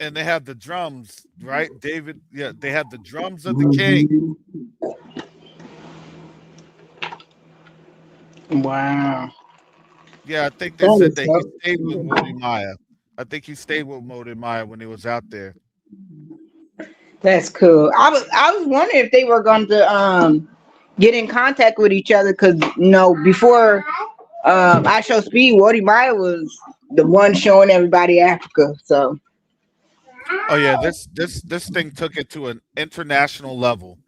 And they have the drums, right? David, yeah, they have the drums of the king. mhm. Wow. Yeah, I think they That said is that he so. stayed with Modi Maya. I think he stayed with Modi Maya when he was out there. That's cool. I was wondering if they were going to get in contact with each other because before I Show Speed, Wody Maya was the one showing everybody Africa. So Oh yeah, this thing took it to an international level,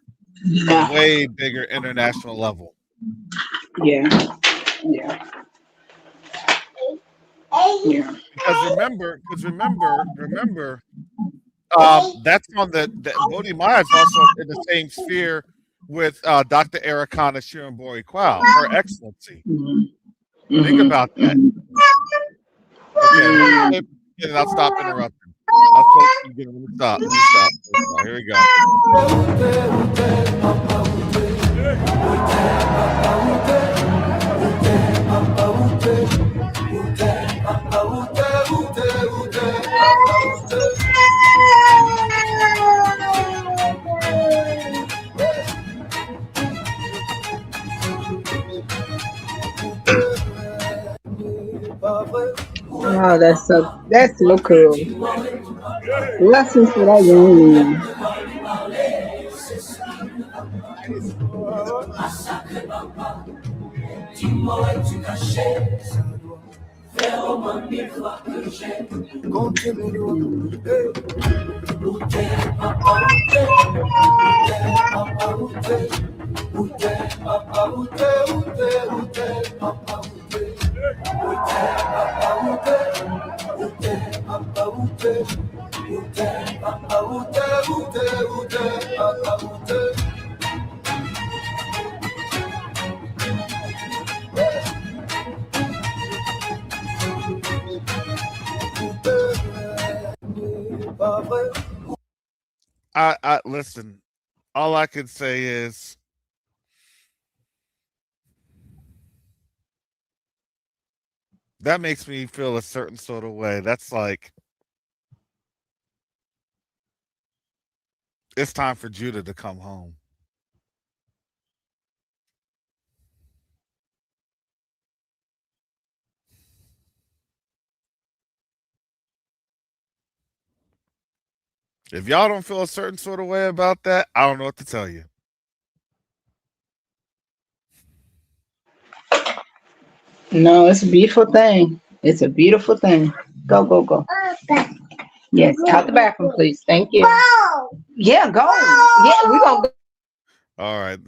a yeah, way bigger international level. yeah, yeah, yeah. Because remember, that's on the Modi Maya is also in the same sphere with Dr. Ericana Shirimbori Kwao, Her Excellency. Mhm, Think mhm, about that. mhm, Okay, let me mhm. play it and I'll stop interrupting. I'll play it again. Let me stop. Let me stop. Let me stop. Here we go. Oh, that's so cool. Lessons for that young man. I listen. All I can say is That makes me feel a certain sort of way. That's like it's time for Judah to come home. If y'all don't feel a certain sort of way about that, I don't know what to tell you. No, it's a beautiful thing. It's a beautiful thing. Go, go, go. Yes, out the bathroom, please. Thank you. Yeah, go. Yeah, we're gonna go. All right.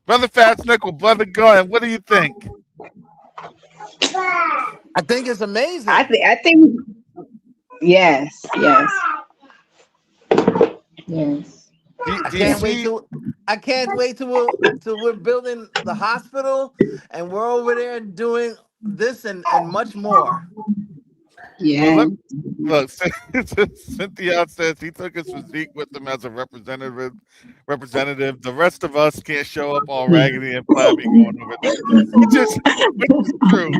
Brother Fast Nickel, Brother Glenn, what do you think? I think it's amazing. I think yes, yes, yes. I Do you can't wait see? till I can't wait till we're building the hospital and we're over there doing this and much more. Well, Yeah. look. Cynthia says he took his physique with him as a representative. Representative. The rest of us can't show up all raggedy and flabby going over there. Which is true,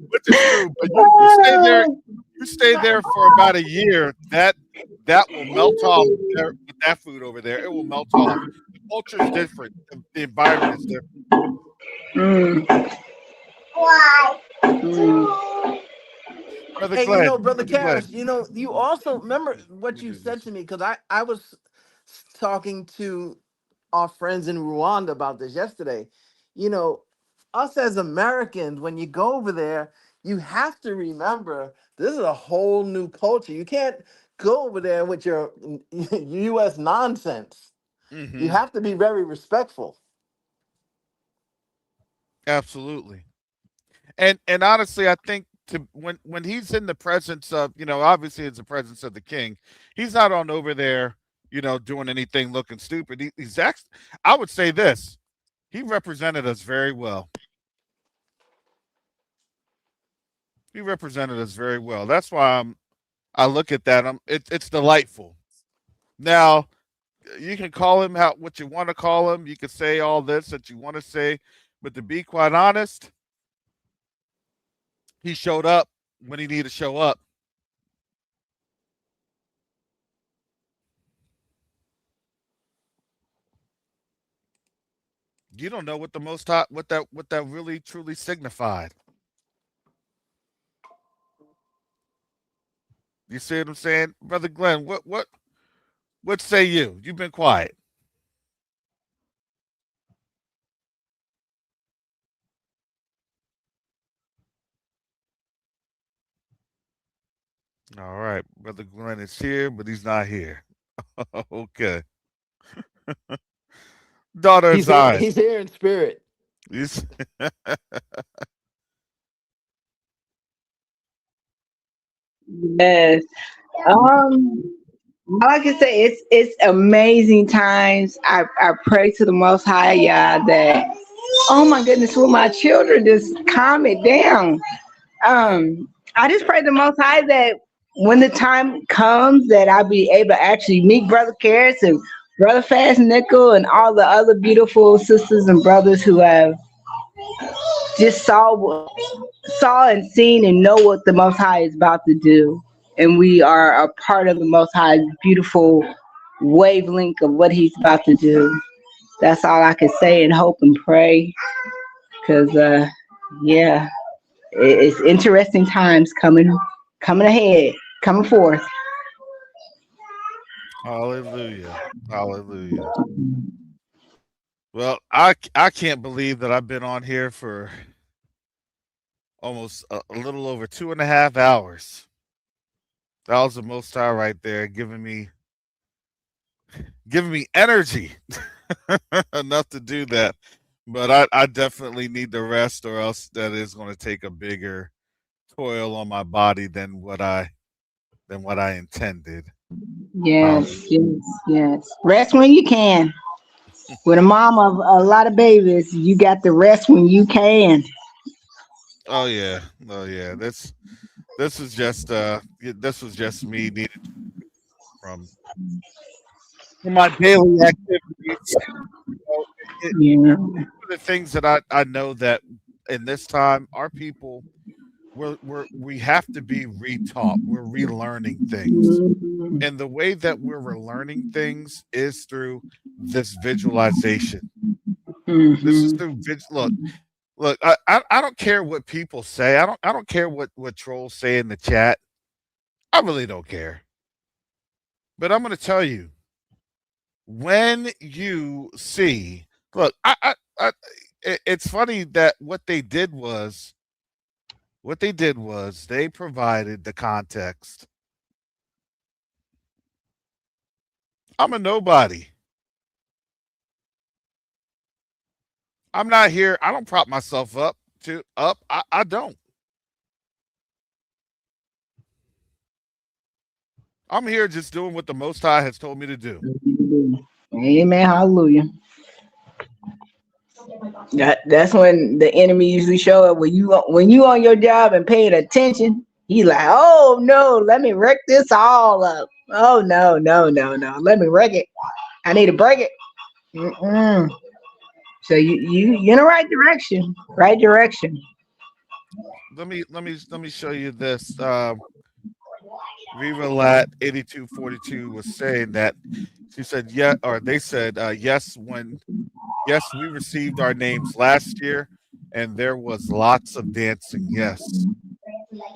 which is true. But you stay there. You stay there for about a year. That will melt off with that food over there. It will melt off. The culture's different. The environment is different. Mm. Mm. Brother And Glenn, brother Brother Glenn. Karras, you also remember Let what me you do said this. to me because I was talking to our friends in Rwanda about this yesterday. You know, us as Americans, when you go over there, you have to remember this is a whole new culture. You can't go over there with your U.S. nonsense. You Hmm. have to be very respectful. Absolutely. And honestly, I think to when he's in the presence of, obviously it's the presence of the king, he's not on over there, doing anything looking stupid. He's actually, I would say this, he represented us very well. He represented us very well. That's why I look at that. It's delightful. Now you can call him how what you want to call him. You can say all this that you want to say, but to be quite honest, he showed up when he needed to show up. You don't know what the most hot what that really truly signified. You see what I'm saying, brother Glenn? What say you? You've been quiet. All right, brother Glenn is here, but he's not here. Okay, daughter of He's here. Zion. He's here in spirit. He's, Yes. Um, all I can say it's amazing times. I pray to the Most High, yeah, that oh my goodness, will my children just calm it down? I just pray to the Most High that when the time comes that I'll be able to actually meet Brother Carrots and Brother Fast Nickel and all the other beautiful sisters and brothers who have just saw and seen and know what the Most High is about to do, and we are a part of the Most High's beautiful wavelength of what He's about to do. That's all I can say and hope and pray, because yeah, it's interesting times coming ahead, coming forth. hallelujah, hallelujah. Well, I can't believe that I've been on here for almost a little over 2.5 hours. That was the most time right there, giving me energy enough to do that. But I definitely need the rest, or else that is going to take a bigger toil on my body than what I intended. Yes, yes, yes. Rest when you can. With a mom of a lot of babies, you got to rest when you can. Oh yeah, oh yeah. This was just me needing from my daily activities. You know, Yeah. one of the things that I know that in this time, our people, we have to be retaught. We're relearning things. Mhm. And the way that we're relearning things is through this visualization. This is Mhm. through look, I don't care what people say. I don't care what trolls say in the chat. I really don't care. But I'm going to tell you, when you see, look, it's funny that what they did was they provided the context. I'm a nobody. I'm not here. I don't prop myself up. I don't. I'm here just doing what the Most High has told me to do. Amen. Hallelujah. That's when the enemy usually show up. When you on your job and paying attention, he like, oh no, let me wreck this all up. Oh no, no, no, no. Let me wreck it. I need to break it. Mm-mm. So you in the right direction. Right direction. Let me show you this. Viva Lat 8242 was saying that she said yeah, or they said yes, we received our names last year, and there was lots of dancing. Yes,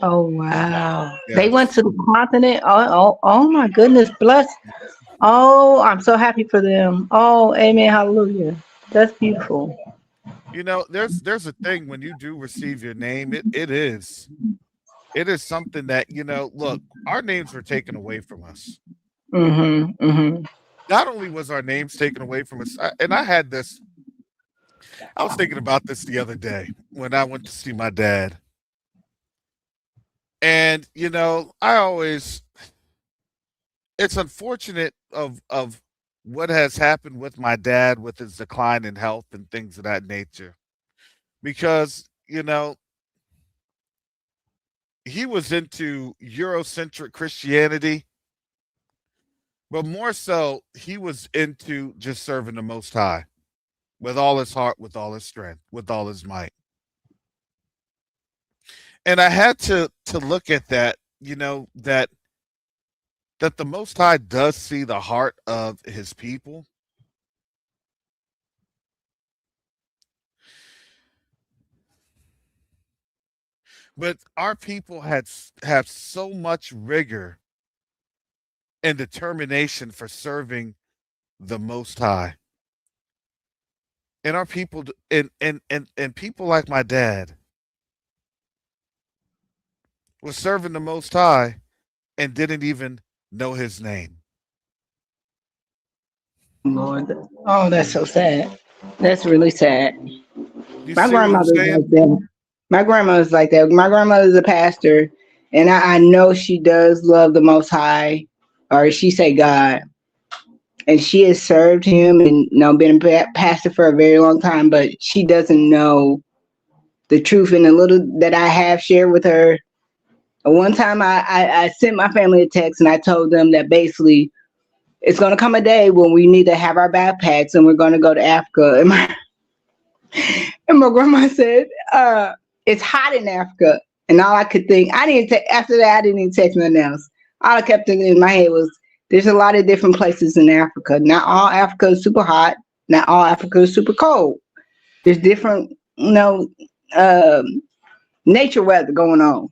Oh wow. They went yes. to the continent. Oh my goodness, bless. Oh, I'm so happy for them. Oh, amen, hallelujah. That's beautiful. You know, there's a thing when you do receive your name, it is something that, look, our names were taken away from us. Mm-hmm. Mm-hmm. Not only was our names taken away from us, and I was thinking about this the other day when I went to see my dad. And, it's unfortunate of what has happened with my dad with his decline in health and things of that nature. Because, he was into Eurocentric Christianity, but more so, he was into just serving the Most High with all his heart, with all his strength, with all his might. And I had to look at that, that the Most High does see the heart of his people. But our people have so much rigor and determination for serving the Most High. And our people and people like my dad was serving the Most High and didn't even know his name. Lord. Oh, that's so sad. That's really sad. You My see what I'm grandmother's saying? like that. My grandmother's like that. My grandmother's a pastor, and I know she does love the Most High, or she say God, and she has served Him and been a pastor for a very long time, but she doesn't know the truth. And the little that I have shared with her, one time I sent my family a text and I told them that basically it's going to come a day when we need to have our backpacks and we're going to go to Africa. And my grandma said, it's hot in Africa. And all I could think, after that, I didn't even text nothing else. All I kept thinking in my head was, there's a lot of different places in Africa. Not all Africa is super hot. Not all Africa is super cold. There's different, um, nature weather going on.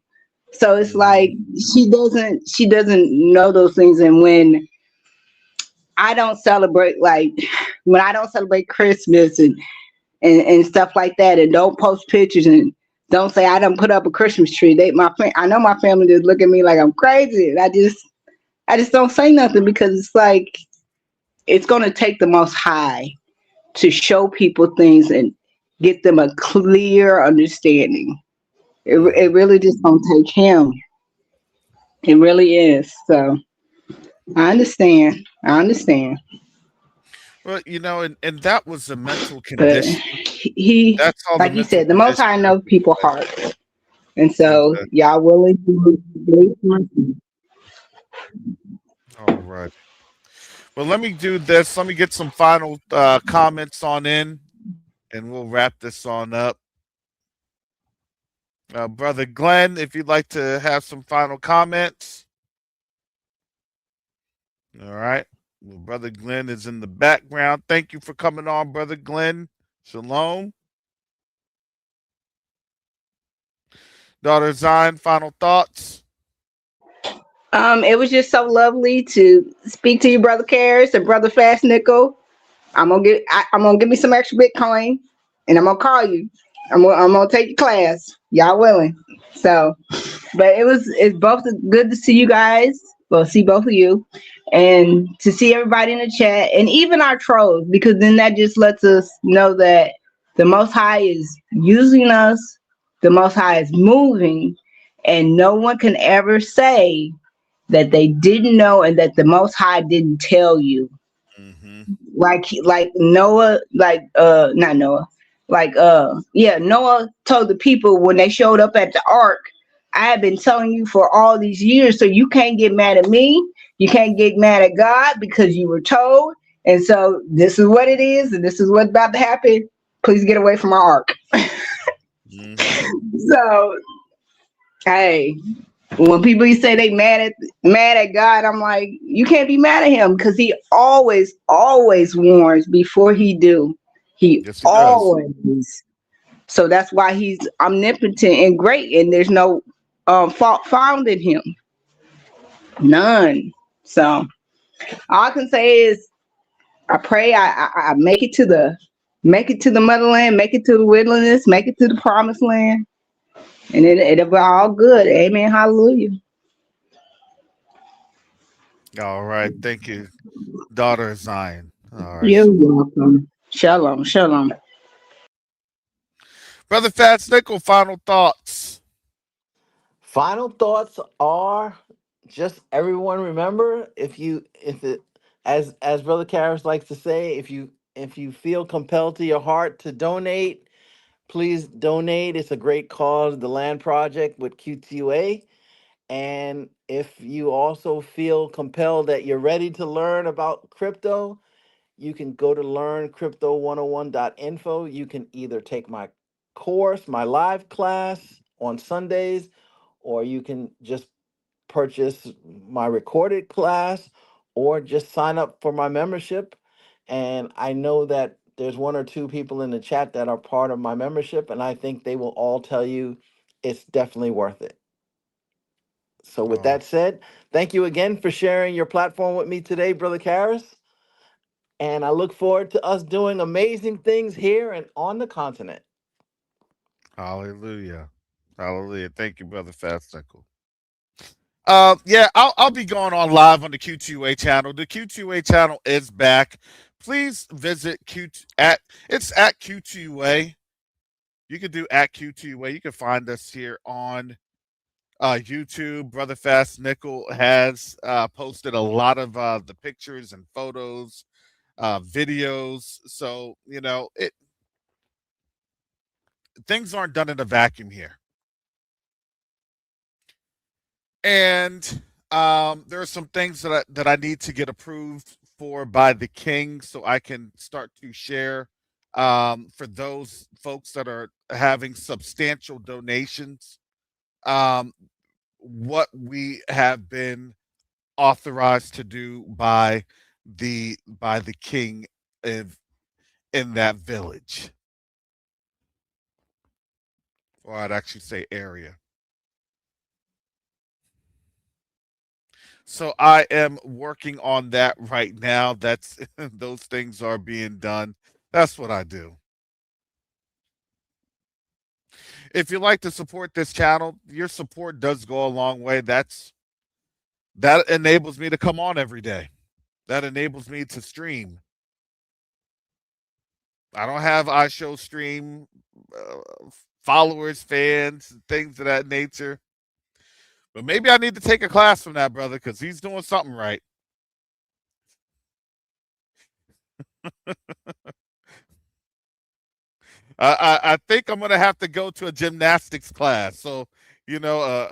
So it's like Mhm. she doesn't know those things. And I don't celebrate when I don't celebrate Christmas and stuff like that, and don't post pictures and don't say I don't put up a Christmas tree. I know my family just look at me like I'm crazy. And I just don't say nothing because it's like it's gonna take the Most High to show people things and get them a clear understanding. It Mhm. really just gonna take Him. It really is. So I understand. I understand. Well, and that was the mental But condition. he, That's all the like you mental said, the Most condition High that knows people people's went through. hearts. And so Exactly. y'all willing to believe something? All right. Well, let me do this. Let me get some final comments on in, and we'll wrap this on up. Brother Glenn, if you'd like to have some final comments. All right. Well, Brother Glenn is in the background. Thank you for coming on, Brother Glenn. Shalom. Daughter Zion, final thoughts. It was just so lovely to speak to you, Brother Caris and Brother Fast Nickel. I'm gonna give me some extra Bitcoin, and I'm gonna call you. I'm gonna take your class. Y'all willing? So, but it's both good to see you guys. Well, see both of you, and to see everybody in the chat, and even our trolls, because then that just lets us know that the Most High is using us. The Most High is moving, and no one can ever say that they didn't know and that the Most High didn't tell you. Mm-hmm. Like Noah, not Noah, Noah told the people when they showed up at the ark, I have been telling you for all these years, so you can't get mad at me, you can't get mad at God because you were told, and so this is what it is, and this is what's about to happen. Please get away from our ark. Mm-hmm. So hey, when people say they mad at God, I'm like, you can't be mad at him because he always warns before he do. He Yes, he does. always. So that's why he's omnipotent and great, and there's no fault found in him. None. So all I can say is I pray I make it to the motherland, make it to the wilderness, make it to the promised land, and it'll be all good. Amen. Hallelujah. All right. Thank you, daughter Zion. All right. You're Shalom. welcome. Shalom. Shalom. Brother Fats Nickel, final thoughts. Final thoughts are just everyone remember, if it, as Brother Karras likes to say, if you feel compelled to your heart to donate, please donate. It's a great cause, the Land Project with QTUA. And if you also feel compelled that you're ready to learn about crypto, you can go to learncrypto101.info. You can either take my course, my live class on Sundays, or you can just purchase my recorded class, or just sign up for my membership. And I know that there's one or two people in the chat that are part of my membership, and I think they will all tell you it's definitely worth it. So, with Oh, that said, thank you again for sharing your platform with me today, Brother Karras. And I look forward to us doing amazing things here and on the continent. hallelujah. Hallelujah. Thank you, Brother Fats Nickel. Yeah, I'll be going on live on the Q2A channel. The Q2A channel is back. Please visit it's at Q2A. You can do at Q2A. You can find us here on YouTube. Brother Fast Nickel has posted a lot of the pictures and photos, videos. So things aren't done in a vacuum here. And there are some things that I need to get approved for by the king, so I can start to share for those folks that are having substantial donations. Um, what we have been authorized to do by the king in that village, or I'd actually say area. So I am working on that right now. That's those things are being done. That's what I do. If you like to support this channel, your support does go a long way. That enables me to come on every day. That enables me to stream. I don't have iShow stream followers, fans, things of that nature. But maybe I need to take a class from that brother because he's doing something right. I think I'm gonna have to go to a gymnastics class. So you know,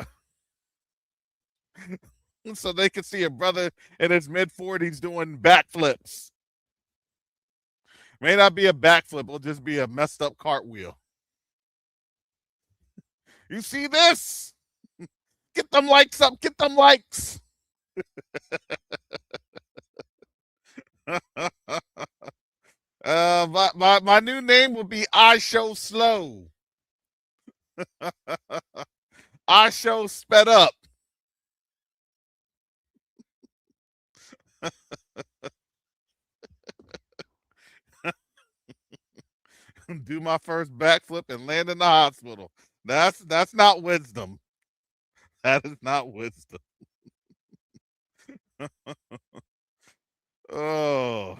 so they can see a brother in his mid 40s doing backflips. May not be a backflip; it'll just be a messed up cartwheel. You see this? Get them likes up. Get them likes. My new name will be I Show Slow. I Show Sped Up. Do my first backflip and land in the hospital. That's not wisdom. That is not wisdom. Oh,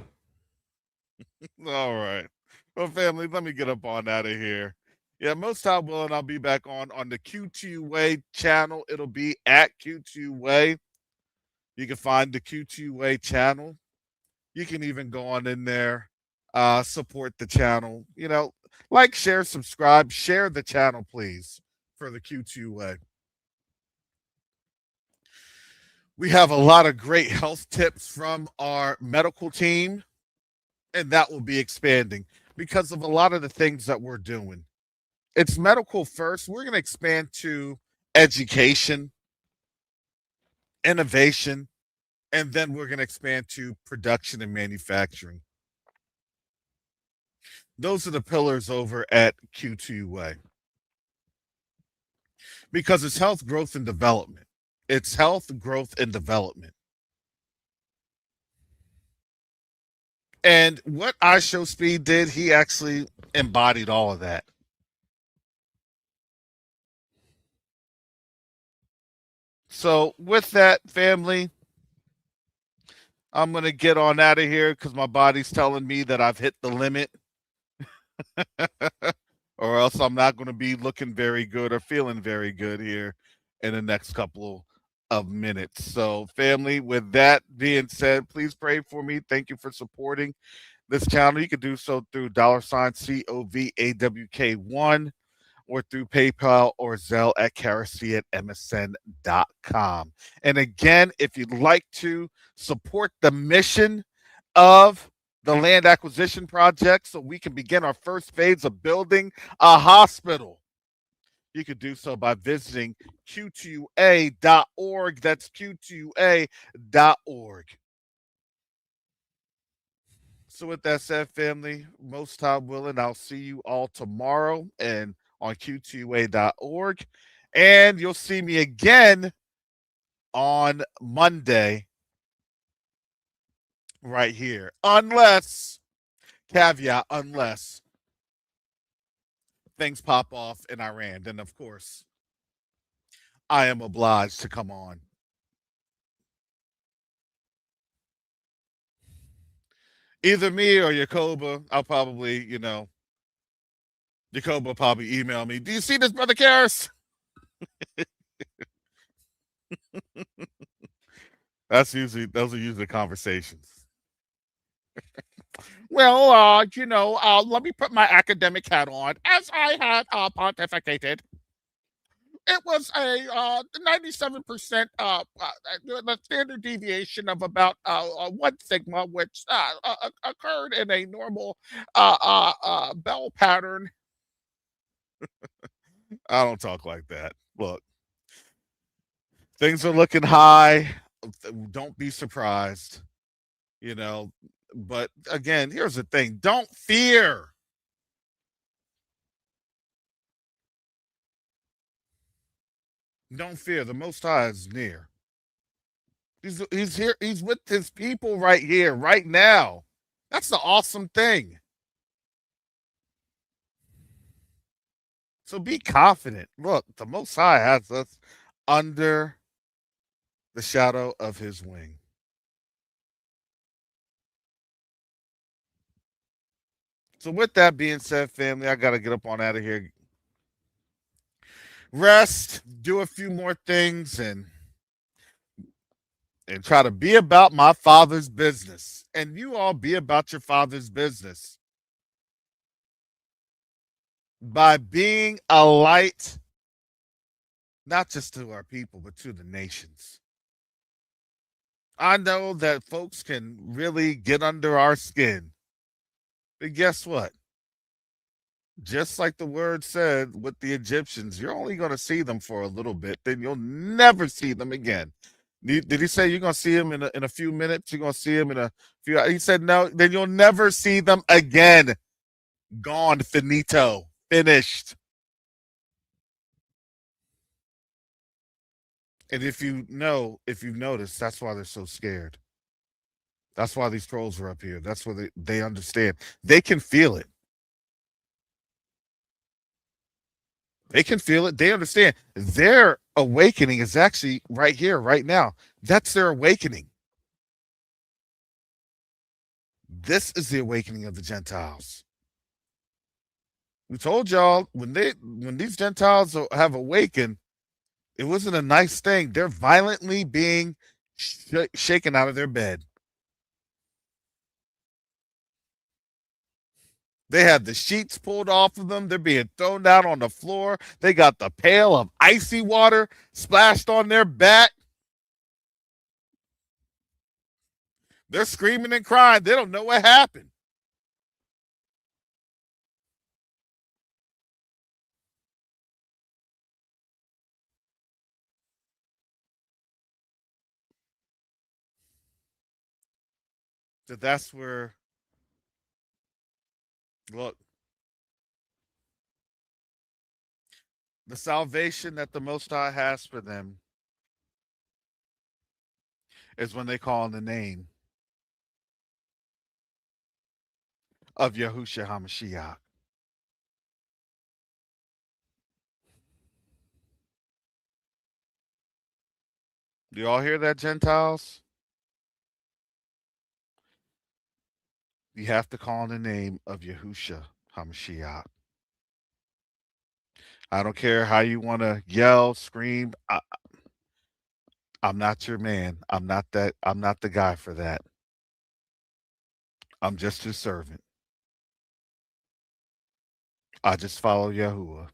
all right. Well, family, let me get up on out of here. Yeah, most time willing, I'll be back on the Q2 Way channel. It'll be at Q2 Way. You can find the Q2 Way channel. You can even go on in there, support the channel. Like, share, subscribe, share the channel, please, for the Q2 Way. We have a lot of great health tips from our medical team, and that will be expanding because of a lot of the things that we're doing. It's medical first. We're going to expand to education, innovation, and then we're going to expand to production and manufacturing. Those are the pillars over at Q2 Way. Because it's health, growth, and development. It's health, growth, and development. And what I Show Speed did, he actually embodied all of that. So with that, family, I'm going to get on out of here because my body's telling me that I've hit the limit. Or else I'm not going to be looking very good or feeling very good here in the next couple of minutes. So, family, with that being said, please pray for me. Thank you for supporting this channel. You can do so through $COVAWK1 or through PayPal or Zelle at karacy@msn.com. And again, if you'd like to support the mission of the land acquisition project so we can begin our first phase of building a hospital, you could do so by visiting q2a.org. That's q2a.org. So with that said, family, most time willing, I'll see you all tomorrow and on q2a.org. And you'll see me again on Monday right here. Unless, caveat, unless things pop off in Iran, then of course I am obliged to come on. Either me or Yacoba, I'll probably, Yacoba will probably email me. Do you see this, Brother Karras? Those are usually conversations. Well, let me put my academic hat on. As I had pontificated, it was a 97% the standard deviation of about 1 sigma, which occurred in a normal bell pattern. I don't talk like that. Look, things are looking high. Don't be surprised, you know. But again, here's the thing: don't fear. Don't fear. The Most High is near. He's here. He's with his people right here, right now. That's the awesome thing. So be confident. Look, the Most High has us under the shadow of his wing. So with that being said, family, I gotta get up on out of here. Rest, do a few more things, and try to be about my father's business. And you all be about your father's business by being a light, not just to our people, but to the nations. I know that folks can really get under our skin. But guess what? Just like the word said with the Egyptians, you're only going to see them for a little bit, then you'll never see them again. Did he say you're going to see him in a few minutes? You're going to see him in a few. He said no. Then you'll never see them again. Gone, finito, finished. And if you've noticed, that's why they're so scared. That's why these trolls are up here. That's why they understand. They can feel it. They can feel it. They understand. Their awakening is actually right here, right now. That's their awakening. This is the awakening of the Gentiles. We told y'all when these Gentiles have awakened, it wasn't a nice thing. They're violently being shaken out of their bed. They have the sheets pulled off of them. They're being thrown down on the floor. They got the pail of icy water splashed on their back. They're screaming and crying. They don't know what happened. So that's where, look, the salvation that the Most High has for them is when they call on the name of Yahushua HaMashiach. Do you all hear that, Gentiles? You have to call on the name of Yahushua HaMashiach. I don't care how you want to yell, scream. I'm not your man. I'm not that. I'm not the guy for that. I'm just his servant. I just follow Yahuwah.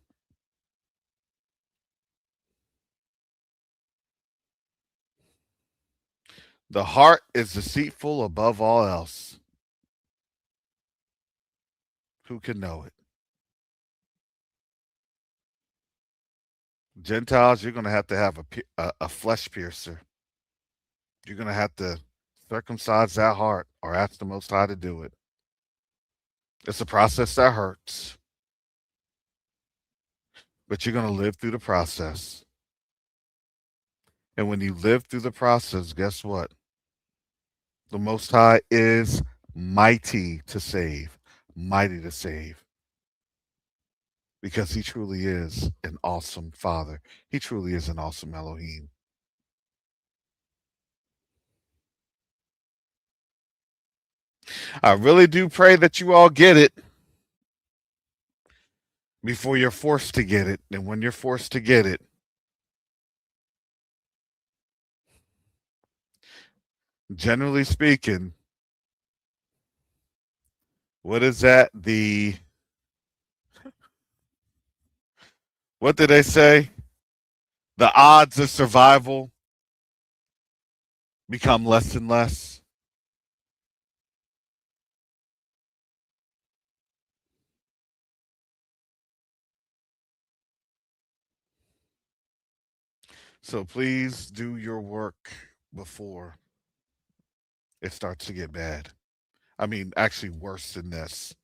The heart is deceitful above all else. Who can know it? Gentiles, you're going to have a flesh piercer. You're going to have to circumcise that heart or ask the Most High to do it. It's a process that hurts, but you're going to live through the process. And when you live through the process, guess what? The Most High is mighty to save, mighty to save, because he truly is an awesome Father. He truly is an awesome Elohim. I really do pray that you all get it before you're forced to get it. And when you're forced to get it, generally speaking, what is that? What did they say? The odds of survival become less and less. So please do your work before it starts to get bad. I mean, actually worse than this.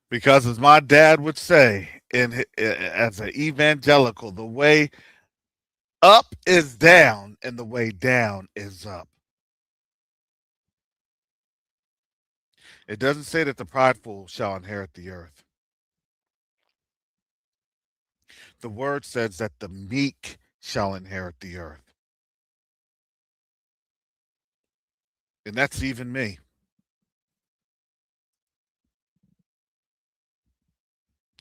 Because as my dad would say, as an evangelical, the way up is down and the way down is up. It doesn't say that the prideful shall inherit the earth. The word says that the meek shall inherit the earth. And that's even me.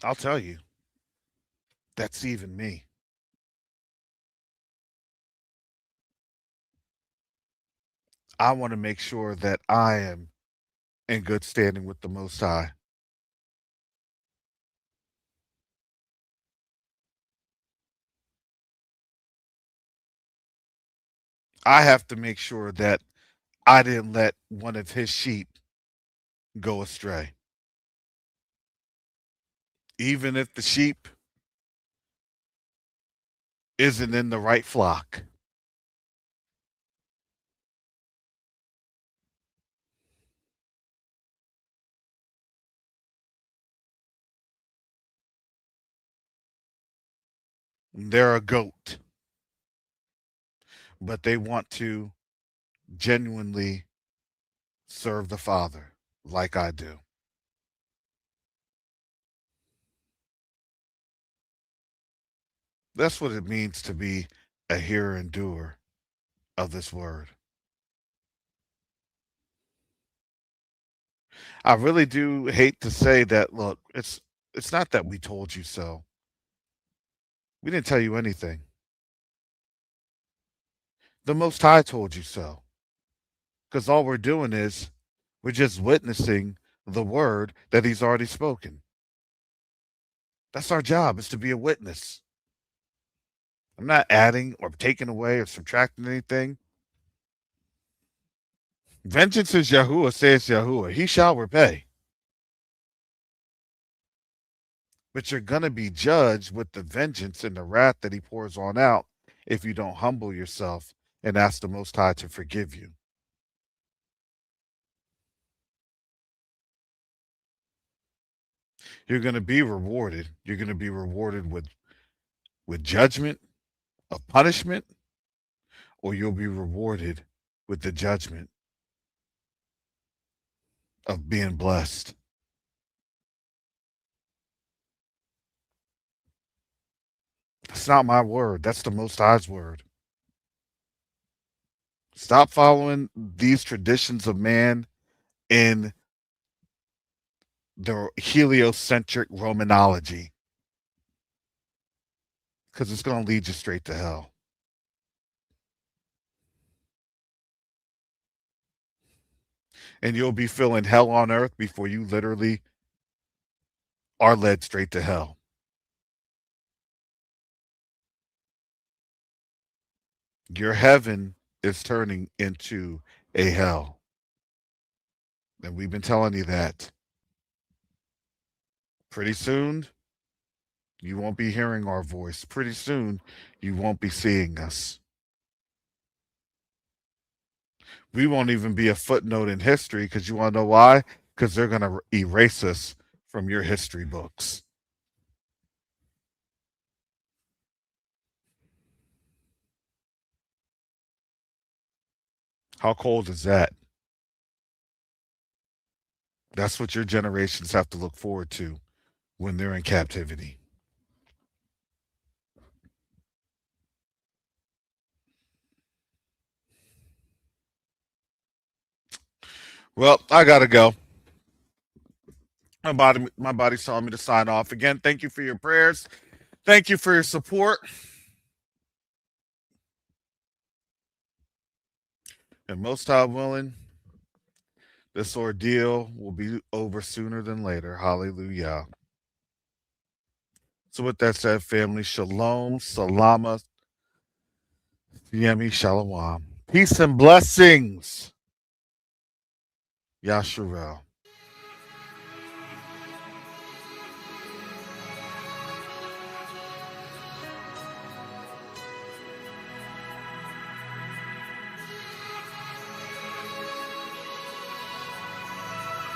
I'll tell you, that's even me. I want to make sure that I am in good standing with the Most High. I have to make sure that I didn't let one of his sheep go astray. even if the sheep isn't in the right flock. They're a goat, but they want to genuinely serve the Father like I do. That's what it means to be a hearer and doer of this word. I really do hate to say that, look, it's not that we told you so. We didn't tell you anything. The Most High told you so. Because all we're doing is we're just witnessing the word that he's already spoken. That's our job, is to be a witness. I'm not adding or taking away or subtracting anything. Vengeance is Yahuwah, says Yahuwah. He shall repay. But you're going to be judged with the vengeance and the wrath that he pours on out if you don't humble yourself and ask the Most High to forgive you. You're going to be rewarded. You're going to be rewarded with judgment of punishment, or you'll be rewarded with the judgment of being blessed. That's not my word. That's the Most High's word. Stop following these traditions of man in the heliocentric Romanology, because it's going to lead you straight to hell. And you'll be feeling hell on earth before you literally are led straight to hell. Your heaven is turning into a hell. And we've been telling you that. Pretty soon, you won't be hearing our voice. Pretty soon, you won't be seeing us. We won't even be a footnote in history, because you want to know why? Because they're going to erase us from your history books. How cold is that? That's what your generations have to look forward to when they're in captivity. Well, I gotta go. My body's telling me to sign off. Again, thank you for your prayers. Thank you for your support. And most time willing, this ordeal will be over sooner than later. Hallelujah. So with that said, family, shalom, salama, yemi, shalom. Peace and blessings. Yasharel.